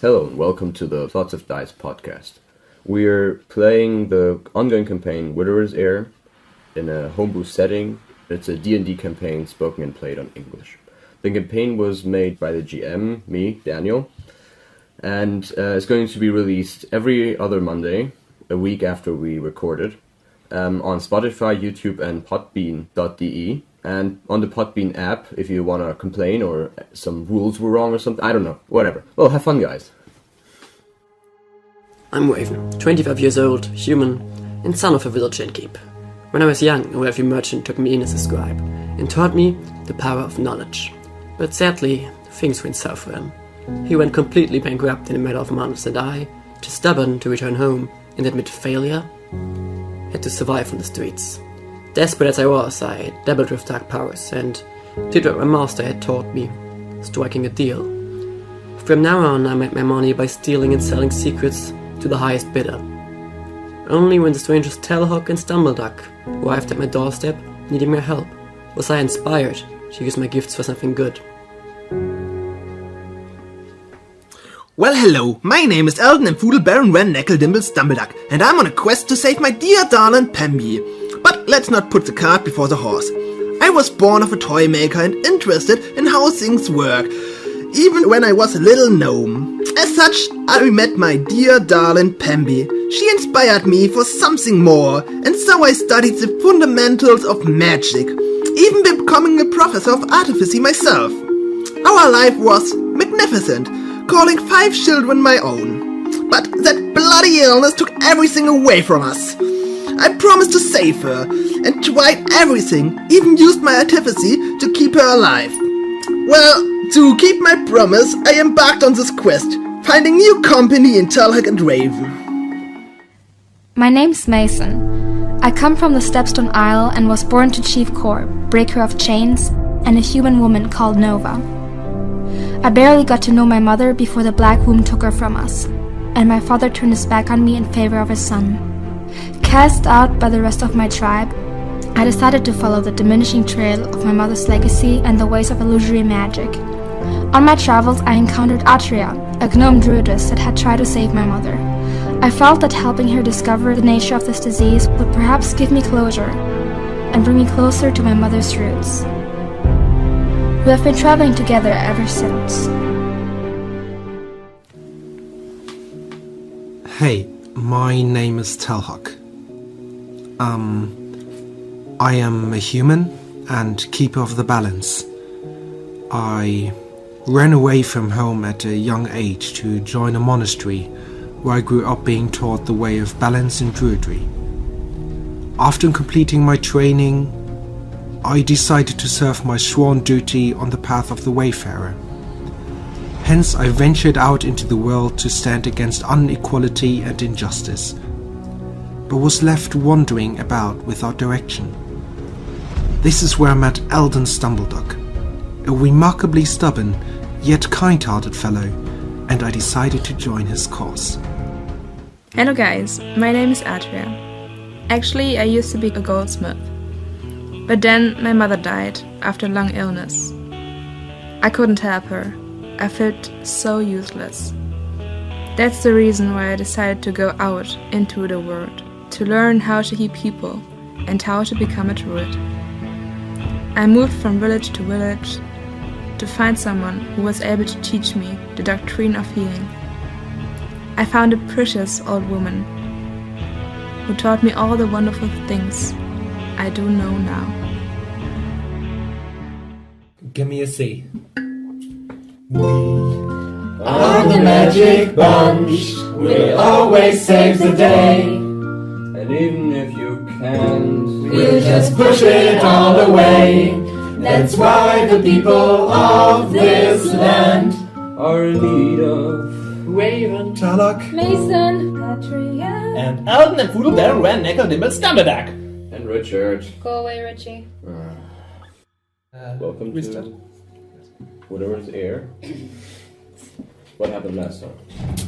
Hello and welcome to the Plots of Dice podcast. We're playing the ongoing campaign Witherer's Heir in a homebrew setting. It's a D&D campaign spoken and played on English. The campaign was made by the GM, me, Daniel, and it's going to be released every other Monday, a week after we recorded, on Spotify, YouTube, and podbean.de. And on the Podbean app, if you want to complain or some rules were wrong or something, I don't know, whatever. Well, have fun, guys. I'm Raven, 25 years old, human, and son of a village innkeep. When I was young, a wealthy merchant took me in as a scribe and taught me the power of knowledge. But sadly, things went south for him. He went completely bankrupt in a matter of months, and I, too stubborn to return home and admit failure, had to survive on the streets. Desperate as I was, I dabbled with dark powers and did what my master had taught me, striking a deal. From now on, I made my money by stealing and selling secrets to the highest bidder. Only when the strangers Tailhawk and Stumbleduck arrived at my doorstep, needing my help, was I inspired to use my gifts for something good. Well, hello, my name is Aden and Foodle Baron Ren Neckledimble Stumbleduck, and I'm on a quest to save my dear darling Pemby. But let's not put the cart before the horse. I was born of a toy maker and interested in how things work, even when I was a little gnome. As such, I met my dear darling Pemby. She inspired me for something more, and so I studied the fundamentals of magic, even becoming a professor of Artificer myself. Our life was magnificent, calling 5 children my own. But that bloody illness took everything away from us. I promised to save her, and tried everything, even used my artifice to keep her alive. Well, to keep my promise, I embarked on this quest, finding new company in Tailhawk and Raven. My name's Mason. I come from the Stepstone Isle and was born to Chief Core, breaker of chains, and a human woman called Nova. I barely got to know my mother before the Black Womb took her from us, and my father turned his back on me in favor of his son. Cast out by the rest of my tribe, I decided to follow the diminishing trail of my mother's legacy and the ways of illusory magic. On my travels, I encountered Atria, a gnome druidess that had tried to save my mother. I felt that helping her discover the nature of this disease would perhaps give me closure and bring me closer to my mother's roots. We have been traveling together ever since. Hey, my name is Tailhawk. I am a human and keeper of the balance. I ran away from home at a young age to join a monastery where I grew up being taught the way of balance and druidry. After completing my training, I decided to serve my sworn duty on the path of the Wayfarer. Hence I ventured out into the world to stand against inequality and injustice, but was left wandering about without direction. This is where I met Aden Stumbleduck, a remarkably stubborn yet kind-hearted fellow, and I decided to join his cause. Hello guys, my name is Atria. Actually, I used to be a goldsmith. But then my mother died after a long illness. I couldn't help her. I felt so useless. That's the reason why I decided to go out into the world, to learn how to heal people and how to become a druid. I moved from village to village to find someone who was able to teach me the doctrine of healing. I found a precious old woman who taught me all the wonderful things I do know now. Give me a C. We are the magic bunch, we'll always save the day. And even if you can't, we'll just push it all away. That's why the people of this land are in need of Raven, Warlock, Mason, Patria, and Aden and Foodle Baron Ren Neckledimble Stumbleduck. And Richard. Go away, Richie. Welcome to Witherer's Heir. What happened last time?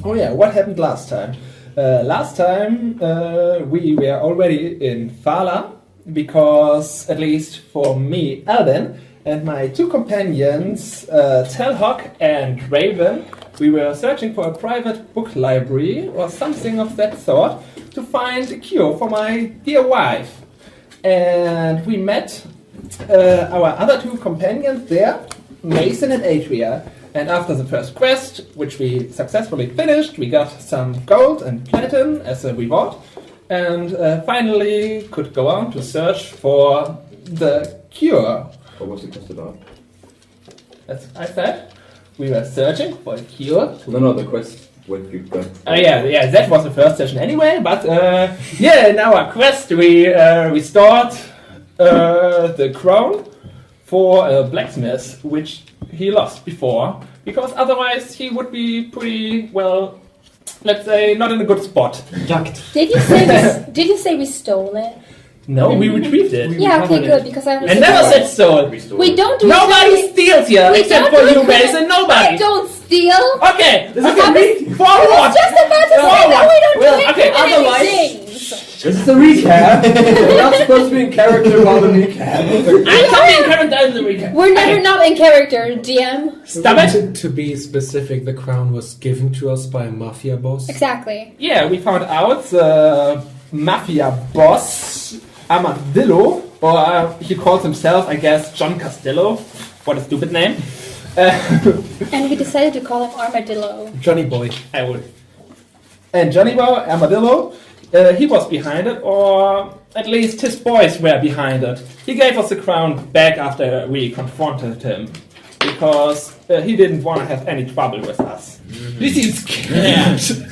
Oh yeah, what happened last time? Last time we were already in Fala, because, at least for me, Aden, and my 2 companions, Tailhawk and Raven, we were searching for a private book library or something of that sort to find a cure for my dear wife. And we met our other two companions there, Mason and Adria. And after the first quest, which we successfully finished, we got some gold and platinum as a reward. And finally could go on to search for the cure. What was the quest about? As I said, we were searching for a cure. No, the quest, what you got. Yeah, that was the first session anyway, but in our quest we restored the crown for a blacksmith, which he lost before, because otherwise he would be pretty, well, let's say, not in a good spot. Did you say we stole it? No, we retrieved it. Yeah, okay, good, because I I never said stole. We don't do Nobody steals here, We except don't for do you, Mason. Nobody. We don't steal. Okay, this is I was forward. just about to say that we don't do Okay, otherwise things. This is the recap. We're not supposed to be in character while the recap. I can be in character in the recap. We're never not in character, DM. Stop it. To be specific, the crown was given to us by a mafia boss. Exactly. Yeah, we found out the mafia boss, Armadillo, or he calls himself, I guess, John Costello. What a stupid name. And we decided to call him Armadillo. Johnny Boy. I would. And Johnny Boy, Armadillo, he was behind it, or at least his boys were behind it. He gave us the crown back after we confronted him, because he didn't want to have any trouble with us. This is scared.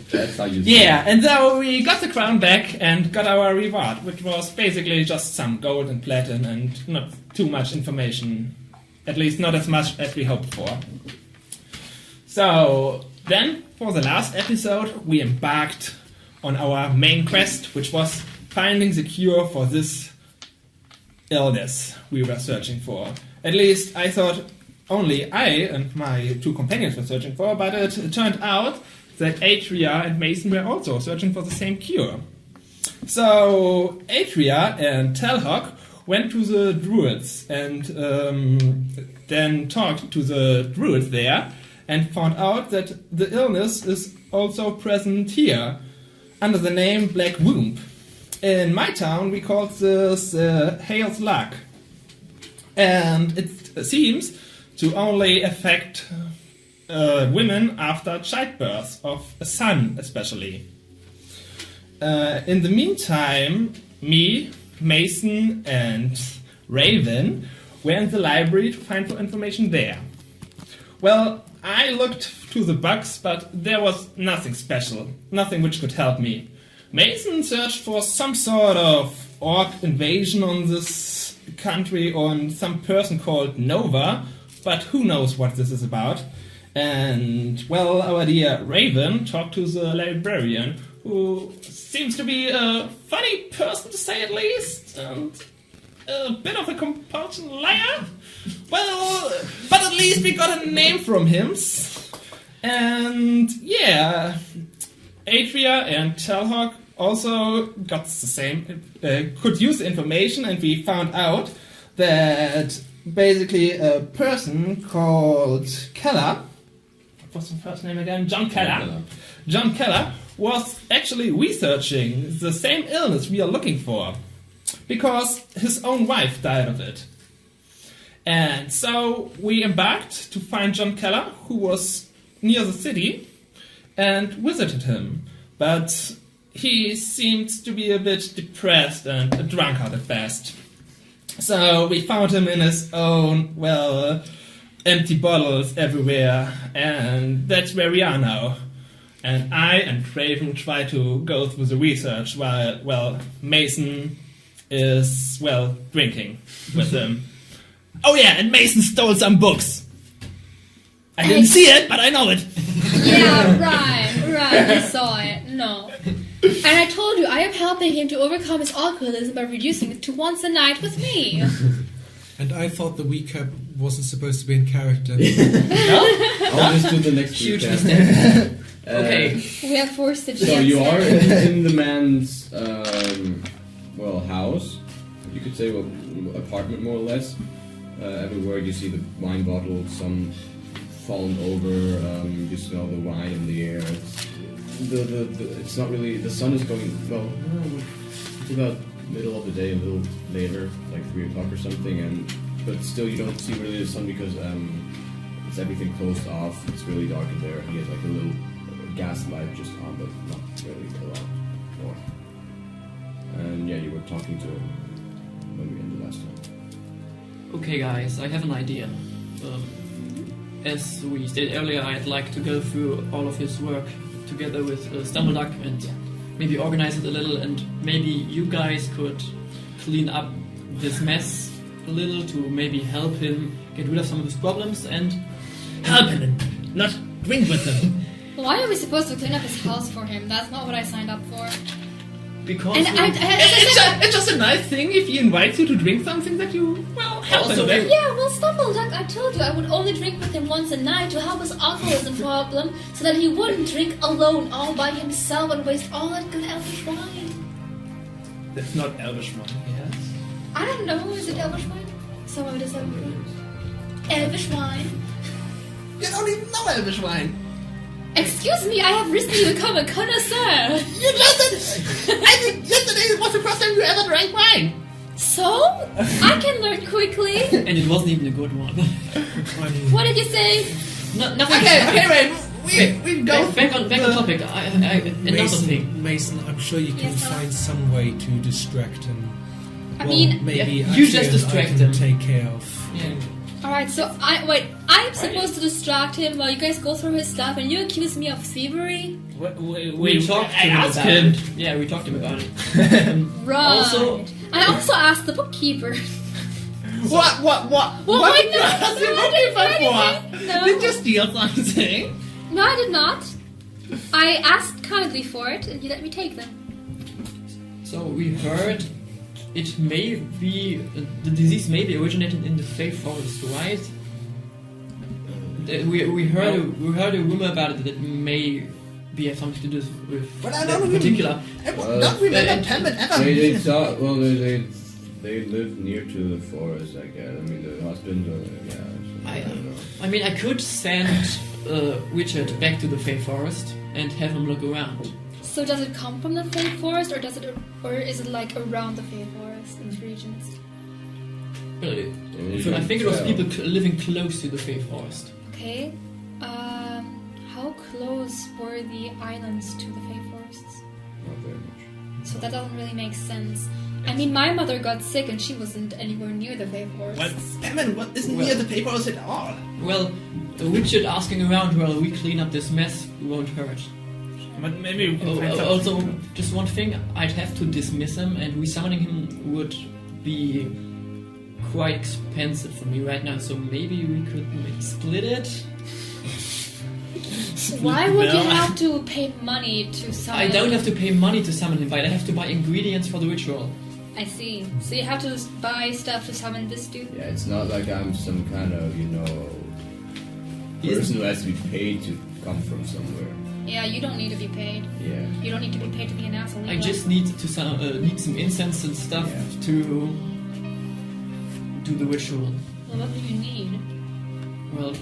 That's how you Yeah, and so we got the crown back and got our reward, which was basically just some gold and platinum and not too much information. At least not as much as we hoped for. So, then, for the last episode, we embarked on our main quest, which was finding the cure for this illness we were searching for. At least I thought only I and my two companions were searching for, but it turned out that Adria and Mason were also searching for the same cure. So Adria and Telhawk went to the Druids and then talked to the Druids there and found out that the illness is also present here under the name Black Womb. In my town we call this Hale's Luck, and it seems to only affect women after childbirth of a son, especially. In the meantime, me, Mason, and Raven were in the library to find for information there. Well, I looked to the books, but there was nothing special, nothing which could help me. Mason searched for some sort of orc invasion on this country on some person called Nova, but who knows what this is about. And, well, our dear Raven talked to the librarian, who seems to be a funny person to say at least, and a bit of a compulsion liar. Well, but at least we got a name from him. And, yeah, Adria and Telhawk also got the same, could use the information, and we found out that basically a person called Keller, what's the first name again? John Keller. John Keller was actually researching the same illness we are looking for, because his own wife died of it. And so we embarked to find John Keller, who was near the city, and visited him. But he seemed to be a bit depressed and a drunkard at best. So we found him in his own, well, empty bottles everywhere, and that's where we are now. And I and Craven try to go through the research while, well, Mason is, well, drinking with them. Oh yeah, and Mason stole some books. I didn't see it, but I know it. Yeah, right, I saw it, no. And I told you, I am helping him to overcome his alcoholism by reducing it to once a night with me. And I thought the recap wasn't supposed to be in character. I'll just do the next Huge recap. mistake. Okay. We have forced it. So you are in the man's, well, house. You could say, well, apartment more or less. Everywhere you see the wine bottles, some fallen over. You smell the wine in the air. It's not really. The sun is going. Well, it's about middle of the day, a little later, like 3 o'clock or something, but still you don't see really the sun because it's everything closed off. It's really dark in there. He has like a little gas light just on, but not really a lot more. And yeah, you were talking to him when we ended last time. Okay, guys, I have an idea. As we stated earlier, I'd like to go through all of his work together with Stumbleduck and maybe organize it a little, and maybe you guys could clean up this mess a little to maybe help him get rid of some of his problems and Help him, not drink with him. Why are we supposed to clean up his house for him? That's not what I signed up for. because And It's just a nice thing if he invites you to drink something that you, well, help him with. yeah, well, Stumbleduck, I told you I would only drink with him once a night to help his alcoholism problem, so that he wouldn't drink alone all by himself and waste all that good elvish wine. That's not elvish wine, yes. I don't know, is it elvish wine? Some of it is elvish wine. Elvish wine? You don't even know elvish wine. Excuse me, I have recently become a connoisseur. You just said, I think yesterday was the first time you ever drank wine. So? I can learn quickly. and it wasn't even a good one. What did you say? Nothing. Okay, wait. We go back on topic. Another thing. Mason, I'm sure you can Yes, sir. find some way to distract him. I mean, maybe you just Axiom distract I can him. take care of. Yeah. alright, so I'm supposed to distract him while you guys go through his stuff and you accuse me of thievery? We talked to him about it. Yeah, we talked to him about it. Right. Also- I also asked the bookkeeper. What? Well, What I did you ask the I bookkeeper didn't for? know. Did you steal something? No, I did not. I asked kindly for it and he let me take them. So we heard it may be the disease may be originated in the Fey Forest, right? We heard a rumor about it that it may be have something to do with But I that don't particular. don't remember Temmet ever They thought, well, they live near to the forest, I guess. I mean, the husband, I don't know. I mean, I could send Richard back to the Fey Forest and have him look around. So does it come from the Fey Forest or is it like around the Fey Forest in these regions? I think it was people living close to the Fey Forest. Okay. How close were the islands to the Fey Forests? Not very much. So that doesn't really make sense. I mean, my mother got sick and she wasn't anywhere near the Fey Forests. What isn't near the papers at all? Well, Richard asking around while we clean up this mess won't hurt. But maybe we can find Also, something. just one thing, I'd have to dismiss him, and resummoning him would be quite expensive for me right now, so maybe we could split it? Why would you have to pay money to summon I don't have to pay money to summon him, but I have to buy ingredients for the ritual. I see. So you have to buy stuff to summon this dude? Yeah, it's not like I'm some kind of, person who has to be paid to come from somewhere. Yeah, you don't need to be paid. Yeah. You don't need to be paid to be an asshole. I just need to need some incense and stuff to do the ritual. Well, what do you need? Well,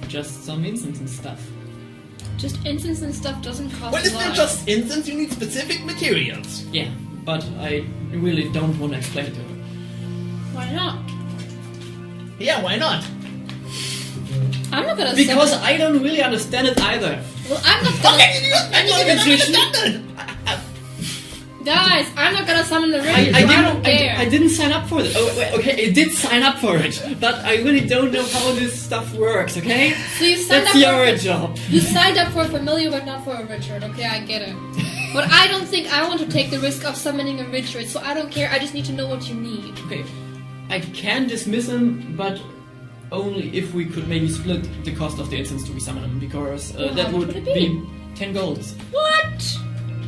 just some incense and stuff. Just incense and stuff doesn't cost Well, a it's lot. not just incense, you need specific materials. Yeah, but I really don't want to explain it to her. Why not? Yeah, why not? I'm not gonna Because summon... I don't really understand it either. Well, I'm not gonna... I'm not even understand Guys, I'm not gonna summon the ring. I don't care. I didn't sign up for it. Oh, wait, okay, I did sign up for it, but I really don't know how this stuff works, okay? So you signed That's up your for... job. You signed up for a familiar, but not for a Richard. Okay, I get it. But I don't think I want to take the risk of summoning a Richard, so I don't care. I just need to know what you need. Okay, I can dismiss him, but only if we could maybe split the cost of the incense to resummon him, because Well, that how much would would it be? be 10 golds. What?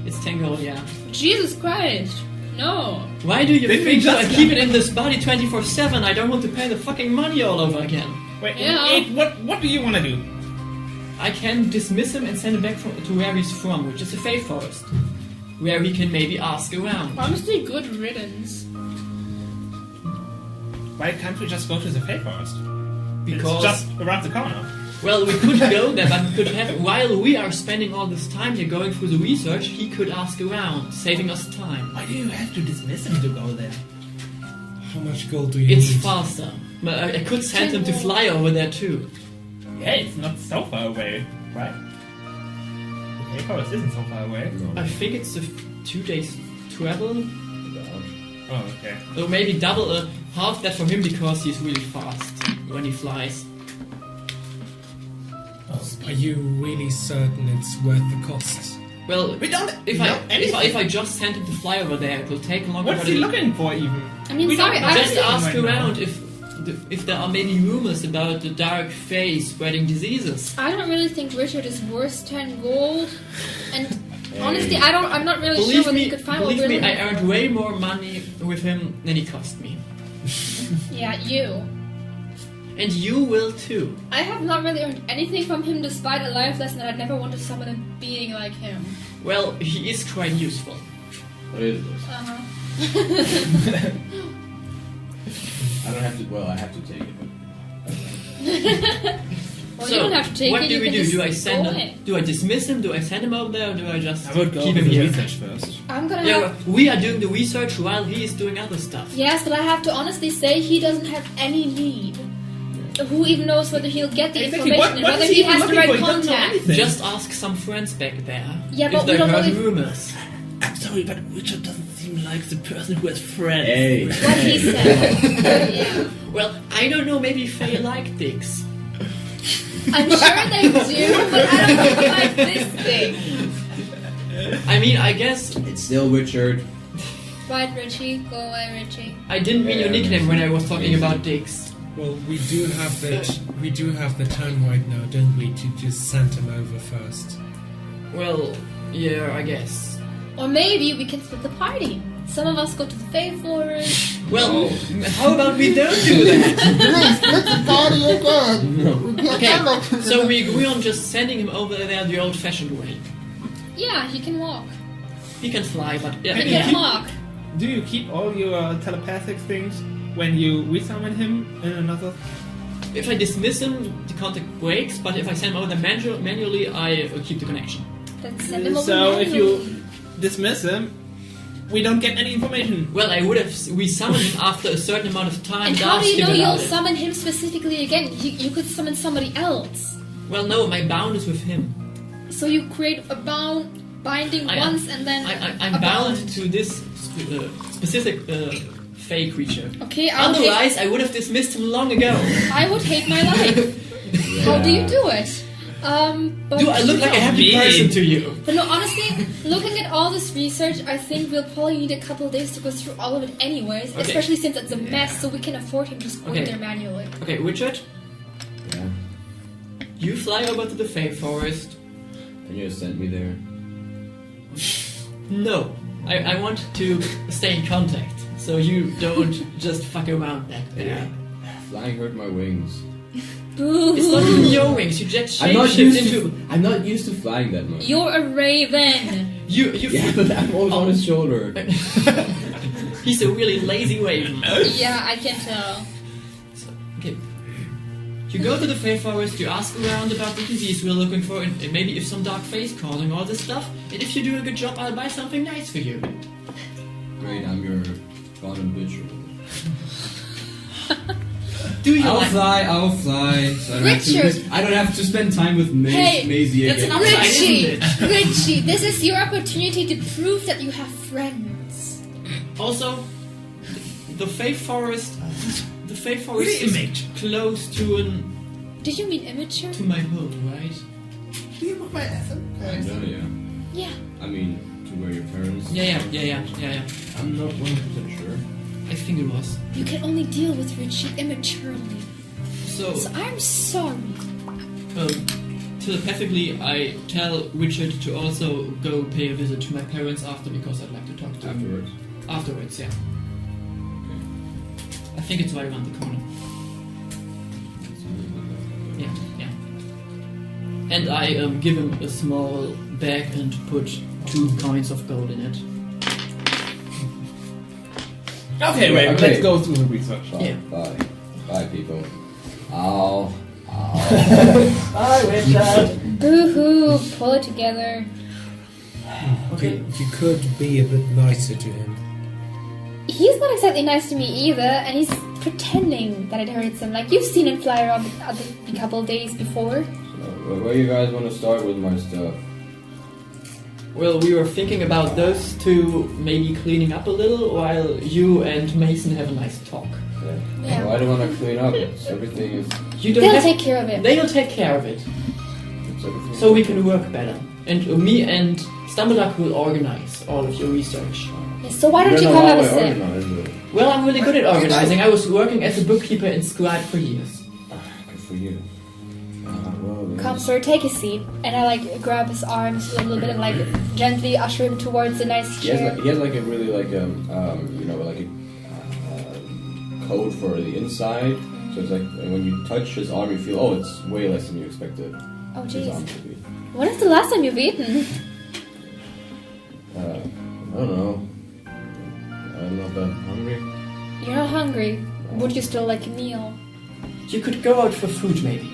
It's 10 gold, yeah. Jesus Christ. No. Why do you Didn't we think that I just- keep it in this body 24/7? I don't want to pay the fucking money all over again. Wait, Yeah. what do you want to do? I can dismiss him and send him back to where he's from, which is the Fey Forest, where he can maybe ask around. Honestly, good riddance. Why can't we just go to the Fey Forest? Because It's just around the corner. Well, we could go there, but we could have, while we are spending all this time here going through the research, he could ask around, saving us time. Why do you have to dismiss him to go there? How much gold do you It's need? faster. But I could send him to fly over there too. Yeah, it's not so far away, right? The forest isn't so far away. I think it's 2 days travel. Oh, okay. Or maybe double, half that for him because he's really fast when he flies. Are you really certain it's worth the cost? Well, We don't if know I just send him to fly over there, it will take longer. What's but he it- looking for even? I mean, We sorry, don't know. Just ask Right now. around if there are many rumors about the dark fae spreading diseases. I don't really think Richard is worth 10 gold. And honestly, I'm not really sure whether you could find what believe me, really... I earned way more money with him than he cost me. Yeah, you. And you will too. I have not really earned anything from him despite a life lesson that I'd never want to summon a being like him. Well, he is quite useful. What is this? Uh-huh. I don't have to. Well, I have to take it. Well, So, you don't have to take what it, do you we can do? just Do I send go him? away. Do I dismiss him? Do I send him over there, or do I just I would go keep with him the here? research first. I'm gonna Yeah, have... well, we are doing the research while he is doing other stuff. Yes, but I have to honestly say he doesn't have any need. Who even knows whether he'll get the Exactly, information and what whether is he he even has the looking right for? He doesn't know contact. anything. Just ask some friends back there. Yeah, if but we they don't know heard if- rumors. I'm sorry, but Richard doesn't seem like the person who has friends. Hey. What he said. Yeah. Well, I don't know. Maybe Faye like dicks. I'm sure they do, but I don't think like this thing. I mean, I guess It's still Richard. Right, Richie? Go away, Richie. I didn't mean your nickname when I was talking about dicks. Well, we do have the time right now, don't we, to just send him over first? Well, yeah, I guess. Or maybe we can split the party. Some of us go to the Fae Forest. Well, how about we don't do that? Okay, so we agree on just sending him over there the old-fashioned way. Yeah, he can walk. He can fly, but yeah, He yeah. can walk. Do you keep all your telepathic things when you resummon him in another? If I dismiss him, the contact breaks. But if I send him over there manually, I keep the connection. Then send him over So if manually. you dismiss him, we don't get any information. Well, I would have resummoned him after a certain amount of time. And to how do ask you him know about you'll it. summon him specifically again? You could summon somebody else. Well, no, my bound is with him. So you create a binding once and then I'm a bound bond. to this specific Fae creature. Okay, Otherwise, I would have dismissed him long ago. I would hate my life. How do you do it? But Do I look like a happy person to you? But no, honestly, looking at all this research, I think we'll probably need a couple of days to go through all of it anyways, Okay. especially since it's a mess, so we can afford him just going Okay. there manually. Okay, Richard, Yeah. you fly over to the Fae Forest. Can you send me there? No, I want to stay in contact, so you don't just fuck around back there. Flying hurt my wings. Boo! It's not even your wings, you just I'm not shapeshift used into... I'm not used to flying that much. You're a raven! You Yeah, but I'm always on his shoulder. He's a really lazy raven. Yeah, I can tell. Okay. You go to the Fae Forest, you ask around about the disease we're looking for, and maybe if some dark face causing all this stuff, and if you do a good job, I'll buy something nice for you. Great, I'm your fun and bitch. Do you I'll like... fly. So Richard! I don't have to spend time with Hey, Maisie that's again. an upside, Richie! isn't Richie, this is your opportunity to prove that you have friends. Also, the Fae Forest... The Fae Forest Really is image. close to Did you mean immature? to my home, right? Do you my Essen? I know, yeah. Yeah. I mean, to where your parents. Yeah. I'm not 100% sure. I think it was. You can only deal with Richie immaturely. So, So I'm sorry. telepathically, I tell Richard to also go pay a visit to my parents after, because I'd like to talk to Afterwards. them. Afterwards, yeah. I think it's right around the corner. Yeah. And I give him a small bag and put 2 coins of gold in it. Okay, wait, Okay. let's go through the research. Yeah. Bye, people. I'll I wish that. Boo-hoo, pull it together. Okay. You could be a bit nicer to him. He's not exactly nice to me either, and he's pretending that it hurts him. Like, you've seen him fly around a couple of days before. Where you guys want to start with my stuff? Well, we were thinking about those two maybe cleaning up a little while you and Mason have a nice talk. Yeah. Well, I don't want to clean up. Everything is... They'll take care of it. They'll take care of it. So we can work better. And me and Stumbleduck will organize all of your research. Yeah, so why don't you come have a sip? Well, I'm really good at organizing. I was working as a bookkeeper and scribe for years. Good for you. Come, sir, take a seat. And I grab his arms a little bit and gently usher him towards a nice chair. He has a really code for the inside. So it's when you touch his arm, you feel it's way less than you expected. Oh his arm jeez. to be. When is the last time you've eaten? I don't know. I'm not that hungry. You're not hungry. Would you still like a meal? You could go out for food, maybe.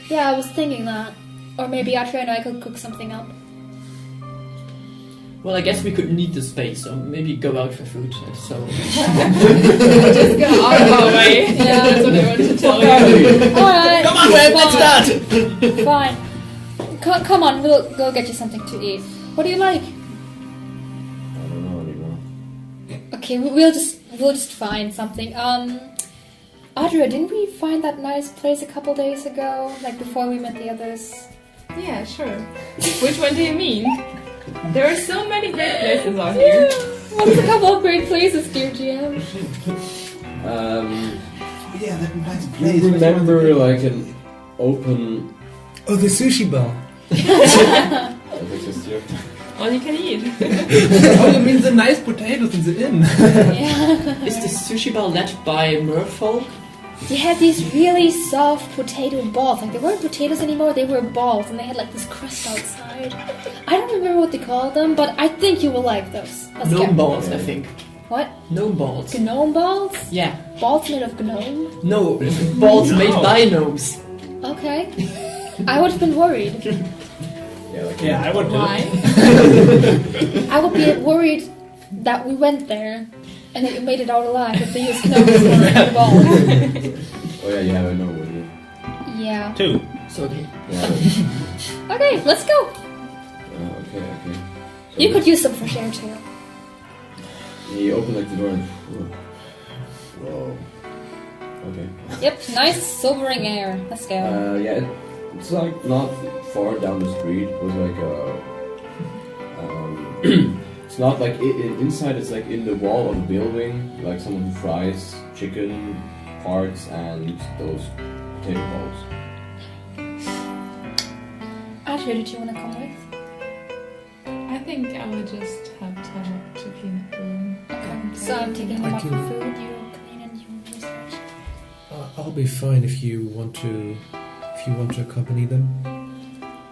Yeah, I was thinking that. Or maybe Atria and I could cook something up. Well, I guess we could need the space, so maybe go out for food. So Just go out of our way. Yeah, that's what I wanted to tell you. Alright. Come on, Web, let's start! Fine. Come on, we'll go get you something to eat. What do you like? I don't know anymore. Okay, we'll just find something. Audra, didn't we find that nice place a couple days ago? Like before we met the others? Yeah, sure. Which one do you mean? There are so many great places out here. What's a couple of great places, dear GM? Yeah, that nice Do you remember an open... Oh, the sushi bar. That exists here? All you can eat. Oh, you mean the nice potatoes in the inn? Yeah. is the sushi bar led by merfolk? They had these really soft potato balls. They weren't potatoes anymore, they were balls, and they had this crust outside. I don't remember what they called them, but I think you will like those. Gnome balls, I think. What? Gnome balls. Gnome balls? Yeah. Balls made of gnome? No, balls made by gnomes. Okay. I would have been worried. Yeah, I would do. Why? I would be worried that we went there and that you made it out alive if they used gnomes for the balls. Oh yeah, you have a gnome with you. Yeah. 2. So okay. Yeah. Okay, let's go. Okay. So You could use some fresh air too. You open the door and... Whoa. Okay. Yep, nice sobering air. Let's go. Yeah, it's not far down the street. It was it's not inside. It's in the wall of the building. Like someone who fries chicken parts and those potato balls. Atria, did you want to come with? I think I would just have time to clean up the room. Okay. So I'm taking them I up for can- food. You clean and you research. I'll be fine if you want to accompany them.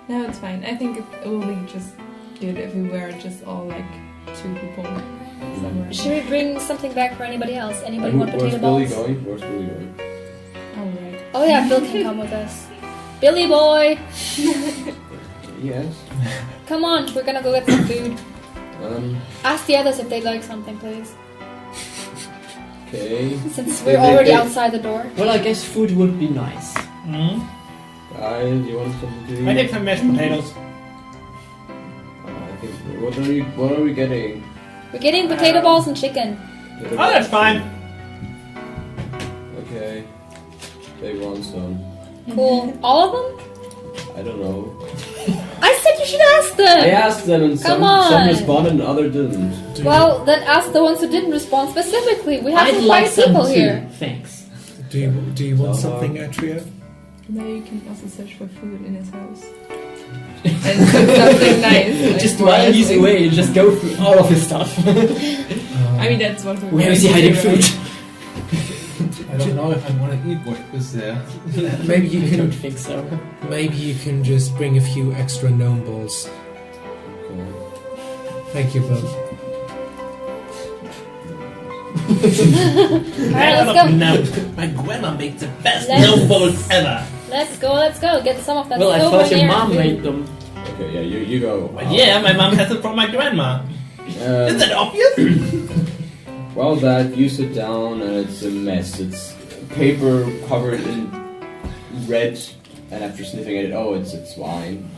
No, it's fine. I think it will be just good if we were just all 2 people somewhere. Should we bring something back for anybody else? Anybody And want where's potato Billy balls? going? Where's Billy going? Alright. Oh yeah, Bill can come with us. Billy boy, Yes. come on, we're gonna go get some food. Ask the others if they'd like something, please. Okay. Since we're already outside the door. Well, I guess food would be nice. Guys, you want something to eat? I take some mashed potatoes. I think. What are we getting? We're getting potato balls and chicken. Oh, that's fine. Okay. They want some. Cool. All of them? I don't know. I said you should ask them! I asked them and some responded and others didn't. Well, then ask the ones who didn't respond specifically. We have I'd some like five some people too. here. Thanks. Do you want something, Atria? Now you can also search for food in his house. And cook something nice. Just while he's away, just go through all of his stuff. I mean, that's what we're Where is he hiding food? I don't know if I want to eat what is there. Maybe you I don't can. think so. Maybe you can just bring a few extra gnome balls. Thank you, Bill. Alright, let's go. No, my grandma makes the best Let's- gnome balls ever. Let's go. Get some of that Well, I silver thought your there. mom made them. Okay, yeah, you go. Yeah, my mom has it from my grandma. Is that obvious? Well, Dad, you sit down and it's a mess. It's paper covered in red, and after sniffing at it, it's wine.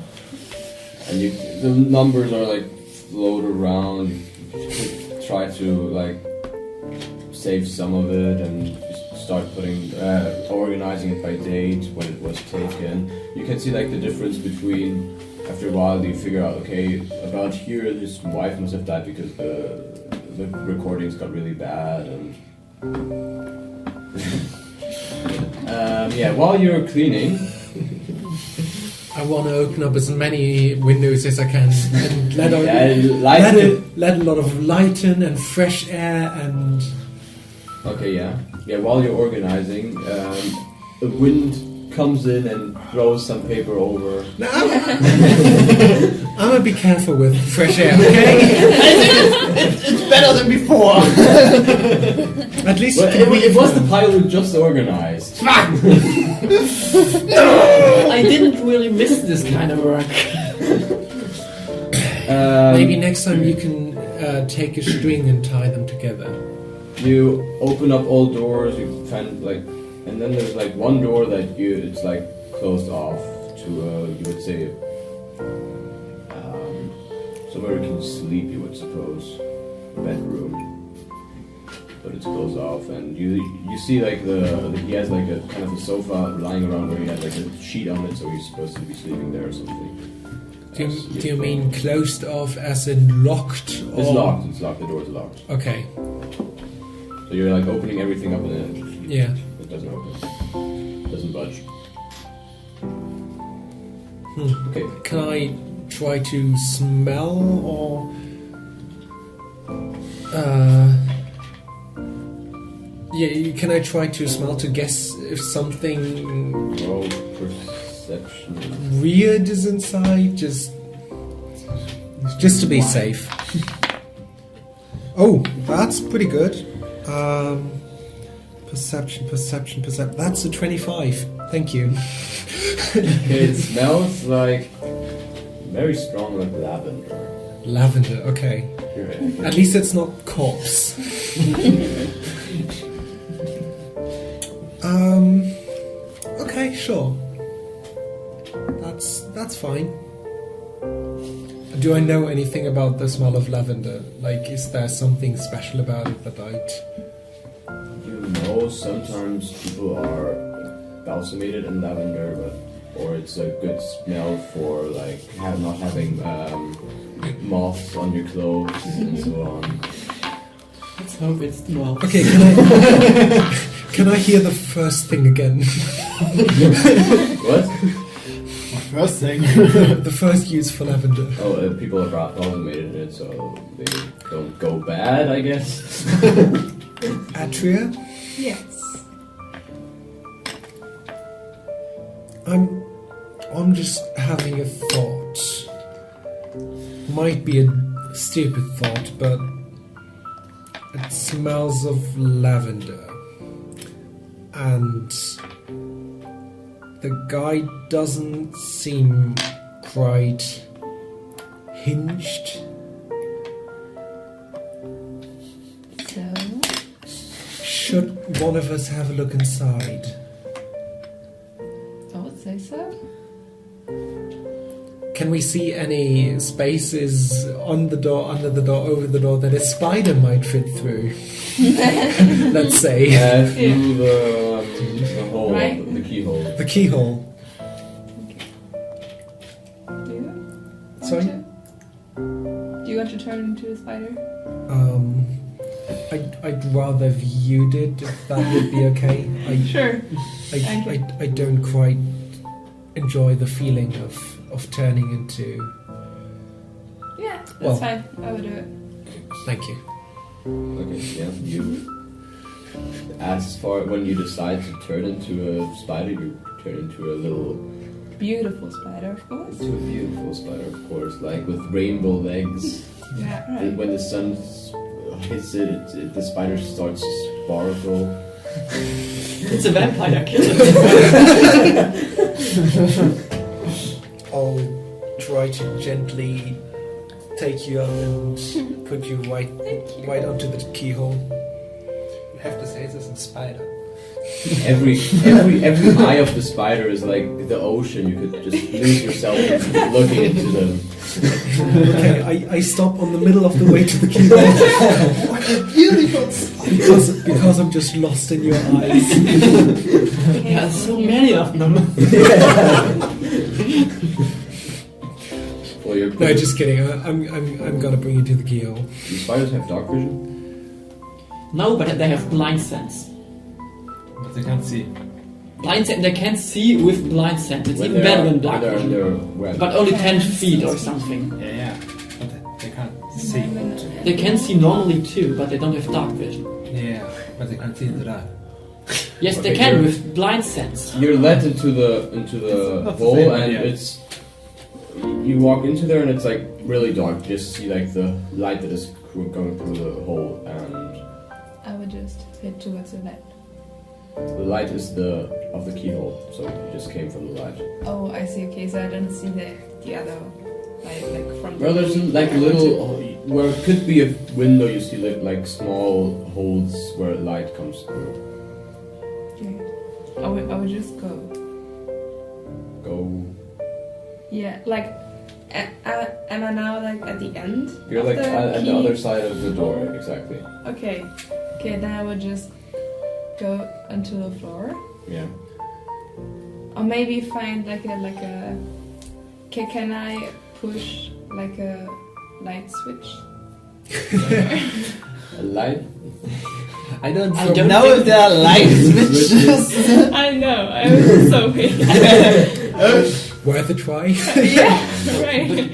And the numbers are like float around. You try to like save some of it and start organizing it by date when it was taken. You can see like the difference between. After a while, you figure out, okay, about here, his wife must have died because the recordings got really bad, and while you're cleaning, I want to open up as many windows as I can and let a lot of light in and fresh air and. Okay, yeah. While you're organizing, a wind comes in and throws some paper over. No, I'm gonna be careful with fresh air, okay? I think it's better than before. At least it was the pile we just organized. I didn't really miss this kind of work. Maybe next time you can take a string and tie them together. You open up all doors, you find like. And then there's like one door that it's like closed off to you would say somewhere you can sleep, you would suppose, bedroom, but it's closed off, and you see like he has like a kind of a sofa lying around where he has like a sheet on it, so he's supposed to be sleeping there or something. Do you mean closed off as in locked? It's locked. It's locked. The door is locked. Okay. So you're like opening everything up and yeah. It doesn't open. Doesn't budge. Okay. Can I try to smell or can I try to smell to guess if something roll perception weird is inside, just to be safe. Oh, that's pretty good. Perception. That's a 25. Thank you. Okay, it smells like very strong, like lavender. Lavender, okay. Right. At least it's not corpse. Okay, sure. That's fine. Do I know anything about the smell of lavender? Like, is there something special about it that I'd... Sometimes people are balsamated in lavender, or it's a good smell for like not having moths on your clothes and so on. Let's hope it's the moths. Okay, can I hear the first thing again? What? First thing. The first use for lavender. Oh, people are balsamated in it, so they don't go bad, I guess. Atria? Yes. I'm just having a thought. Might be a stupid thought, but it smells of lavender. And the guy doesn't seem quite hinged. So? Should one of us have a look inside? I would say so. Can we see any spaces on the door, under the door, over the door that a spider might fit through? Let's say. Through the hole, Right. the keyhole. The keyhole. Do you want Sorry? to? Do you want to turn into a spider? I'd rather viewed it, if that would be okay. Sure. I don't quite enjoy the feeling of turning into... Yeah, that's Well. fine. I would do it. Thank you. Okay, yeah, you. As far when you decide to turn into a spider, you turn into a little. Beautiful spider, of course. Into a beautiful spider, of course, like with rainbow legs. Yeah, right. And when the sun hits it, the spider starts to sparkle. It's a vampire killer. I'll try to gently take you up and put you right onto the keyhole. You have to say this in spider. Every eye of the spider is like the ocean. You could just lose yourself looking into them. Okay, I stop on the middle of the way to the keyhole. What a beautiful sight! Because I'm just lost in your eyes. There's so many of them. Well, you're No, just kidding. I'm gonna bring you to the keyhole. Do spiders have dark vision? No, but they have blind sense. But they can't see. Blind sense, they can see with blind sense. It's When even they're- better than when dark they're on vision. their web. But only 10 feet or something. Yeah. But they can't see. They can see normally too, but they don't have dark vision. Yeah. But they can't see in the dark. Yes, they Okay, can you're- with blind sense. You're led into the It's not the hole, same and idea. it's you walk into there, and it's like really dark. You just see like the light that is going through the hole, and I would just head towards the left. the light is of the keyhole. So you just came from the light. Oh, I see. Okay, so I don't see the other light, like from. Well, there's like little where it could be a window. You see like small holes where light comes through. Okay. I would just go. Go. Yeah, like, am I now like at the end? You're of like the at the key? other side of the door, exactly. Okay. Okay, then I would just go onto the floor, Yeah. or maybe find like a. Can I push like a light switch? A light. I don't don't know think- if there are light switches. I know, I was so weak. Worth a try. Yeah, right.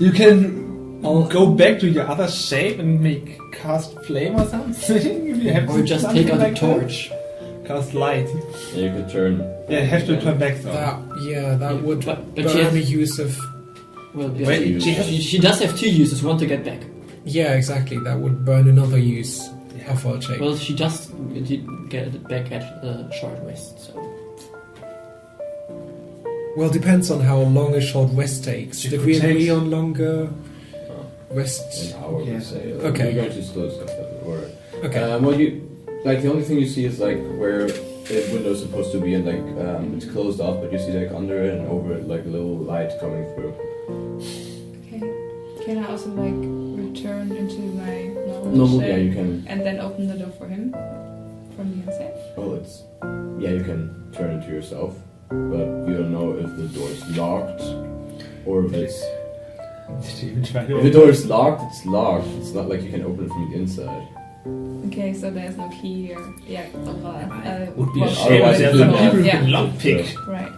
You can go back to your other shape and make cast flame or something. If you have Or just something take out a like torch. that. Cast light. Yeah, you could turn. Yeah, you have to turn back though. That would But she burn has- the use of. Well, Wait, she does have two uses, one to get back. Yeah, exactly. That would burn another use of world shape. Well, she just did get it back at short rest, so. Well, depends on how long a short rest takes. She Did could we take- agree on longer An rest? hour, Yeah. let's say. Okay. We're going to slow stuff up. Or Okay. well, you like the only thing you see is like where the window's supposed to be, and like it's closed off, but you see like under it and over it like a little light coming through. Okay. Can I also like return into my normal Normal, shape yeah, you can. and then open the door for him from the inside? Well, you can turn into yourself, but you don't know if the door is locked or if it's. Did you even try to If the door is locked, it's locked. It's not like you can open it from the inside. Okay, so there's no key here. Yeah. Would be well, a shame if Otherwise there's it some would people who have- can lockpick. Right.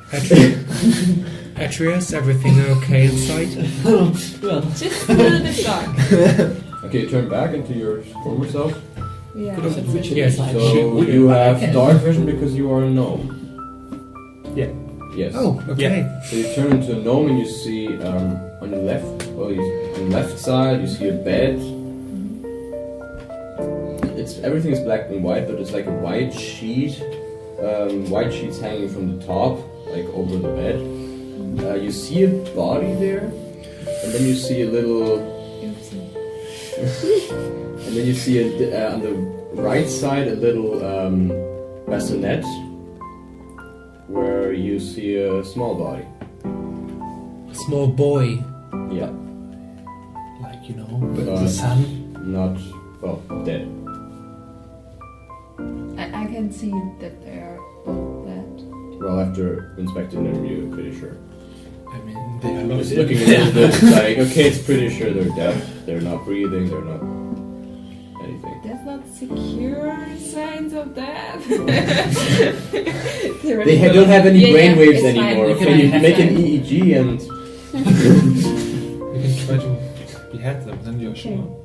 Atreus, everything okay inside? Well, Just a little bit dark. Okay, you turn back into your former self. Yeah. Could have switched Yes. inside. So you have dark vision because you are a gnome. Yeah. Yes. Oh, okay. So you turn into a gnome and you see on the left, on the left side you see a bed. Everything is black and white, but it's like a white sheet. White sheets hanging from the top, like over the bed. You see a body there, and then you see a little. And then you see on the right side a little bassinet, where you see a small body. Small boy. Yeah. Like, the sun. Not, well, dead. I can see that they are both dead. Well, after inspecting them, you're pretty sure. I mean, they are Just not looking at it, it's like, okay, it's pretty sure they're dead. They're not breathing, they're not anything. That's not secure signs of death. They don't have any brainwaves it's fine. anymore. You Okay, can you have make an that. EEG and... You can try to behead them, then you're Okay. sure.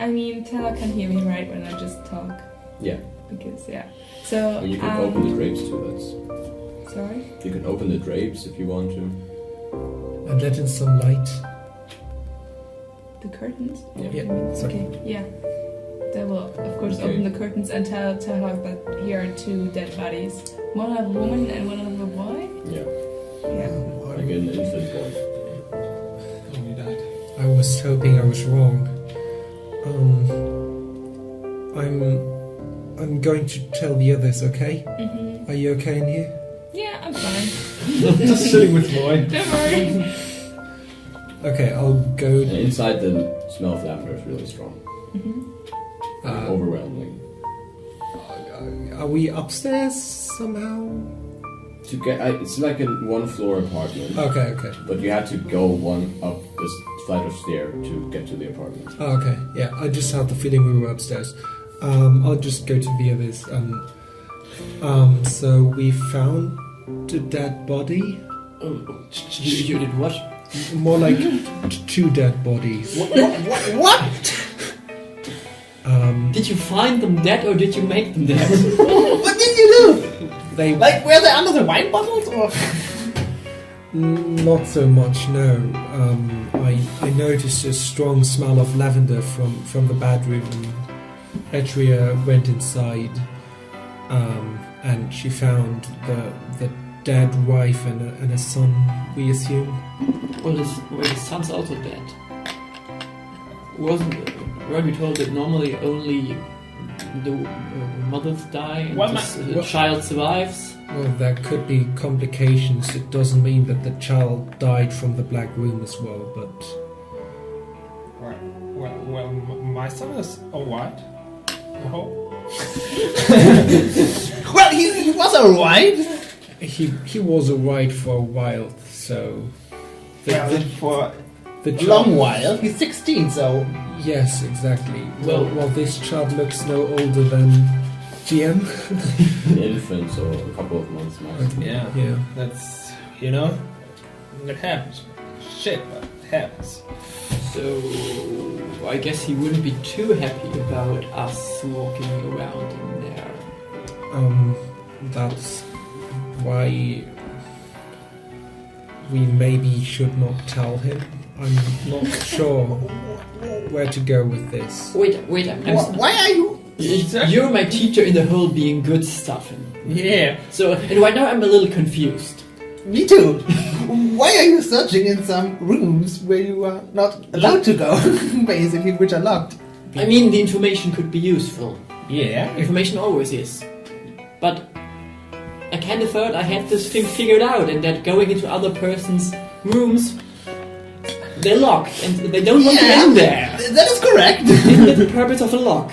I mean, Taylor can hear me right when I just talk. Yeah. Because, yeah. So, And you can open the drapes too, Sorry? You can open the drapes if you want to. And let in some light. The curtains? Yeah. Okay, yeah. They will, of course, Okay. open the curtains and tell her that here are two dead bodies. One of a woman and one of a boy. Yeah. an infant boy. Oh, you died. I was hoping I was wrong. I'm going to tell the others, okay? Mm-hmm. Are you okay in here? Yeah, I'm fine. Just sitting with Lloyd. Don't worry. Okay, I'll go. And inside, the smell of lavender is really strong. Overwhelming. Are we upstairs somehow? To get, it's like a one-floor apartment. Okay. But you had to go up this flight of stairs to get to the apartment. Oh, okay, yeah. I just had the feeling we were upstairs. I'll just go to the others. So we found the dead body. You did what? More like 2 dead bodies. What? Did you find them dead or did you make them dead? What did you do? They Like, were they under the wine bottles or? not so much. No. I noticed a strong smell of lavender from the bedroom. Etria went inside, and she found the dead wife and a son. We assume. Well, his son's also dead. Weren't we told that normally only the mothers die and the child survives? Well, there could be complications. It doesn't mean that the child died from the black room as well, but... Well, my son is alright. I hope. Well, he was alright. He was alright for a while, so... For the a long while. He's 16, so... Yes, exactly. Well, this child looks no older than GM. An infant, so a couple of months max. Yeah. That's, it happens. Shit, but it happens. So I guess he wouldn't be too happy about us walking around in there. That's why we maybe should not tell him. I'm not sure where to go with this. Wait, Why are you... You're my teacher in the whole being good stuff. Yeah. So, and right now I'm a little confused. Me too. Why are you searching in some rooms where you are not allowed to go, basically, which are locked? I mean, the information could be useful. Yeah. Information always is. But I kind of thought I had this thing figured out and that going into other person's rooms, they're locked and they don't want you in there. That is correct. Isn't that the purpose of a lock?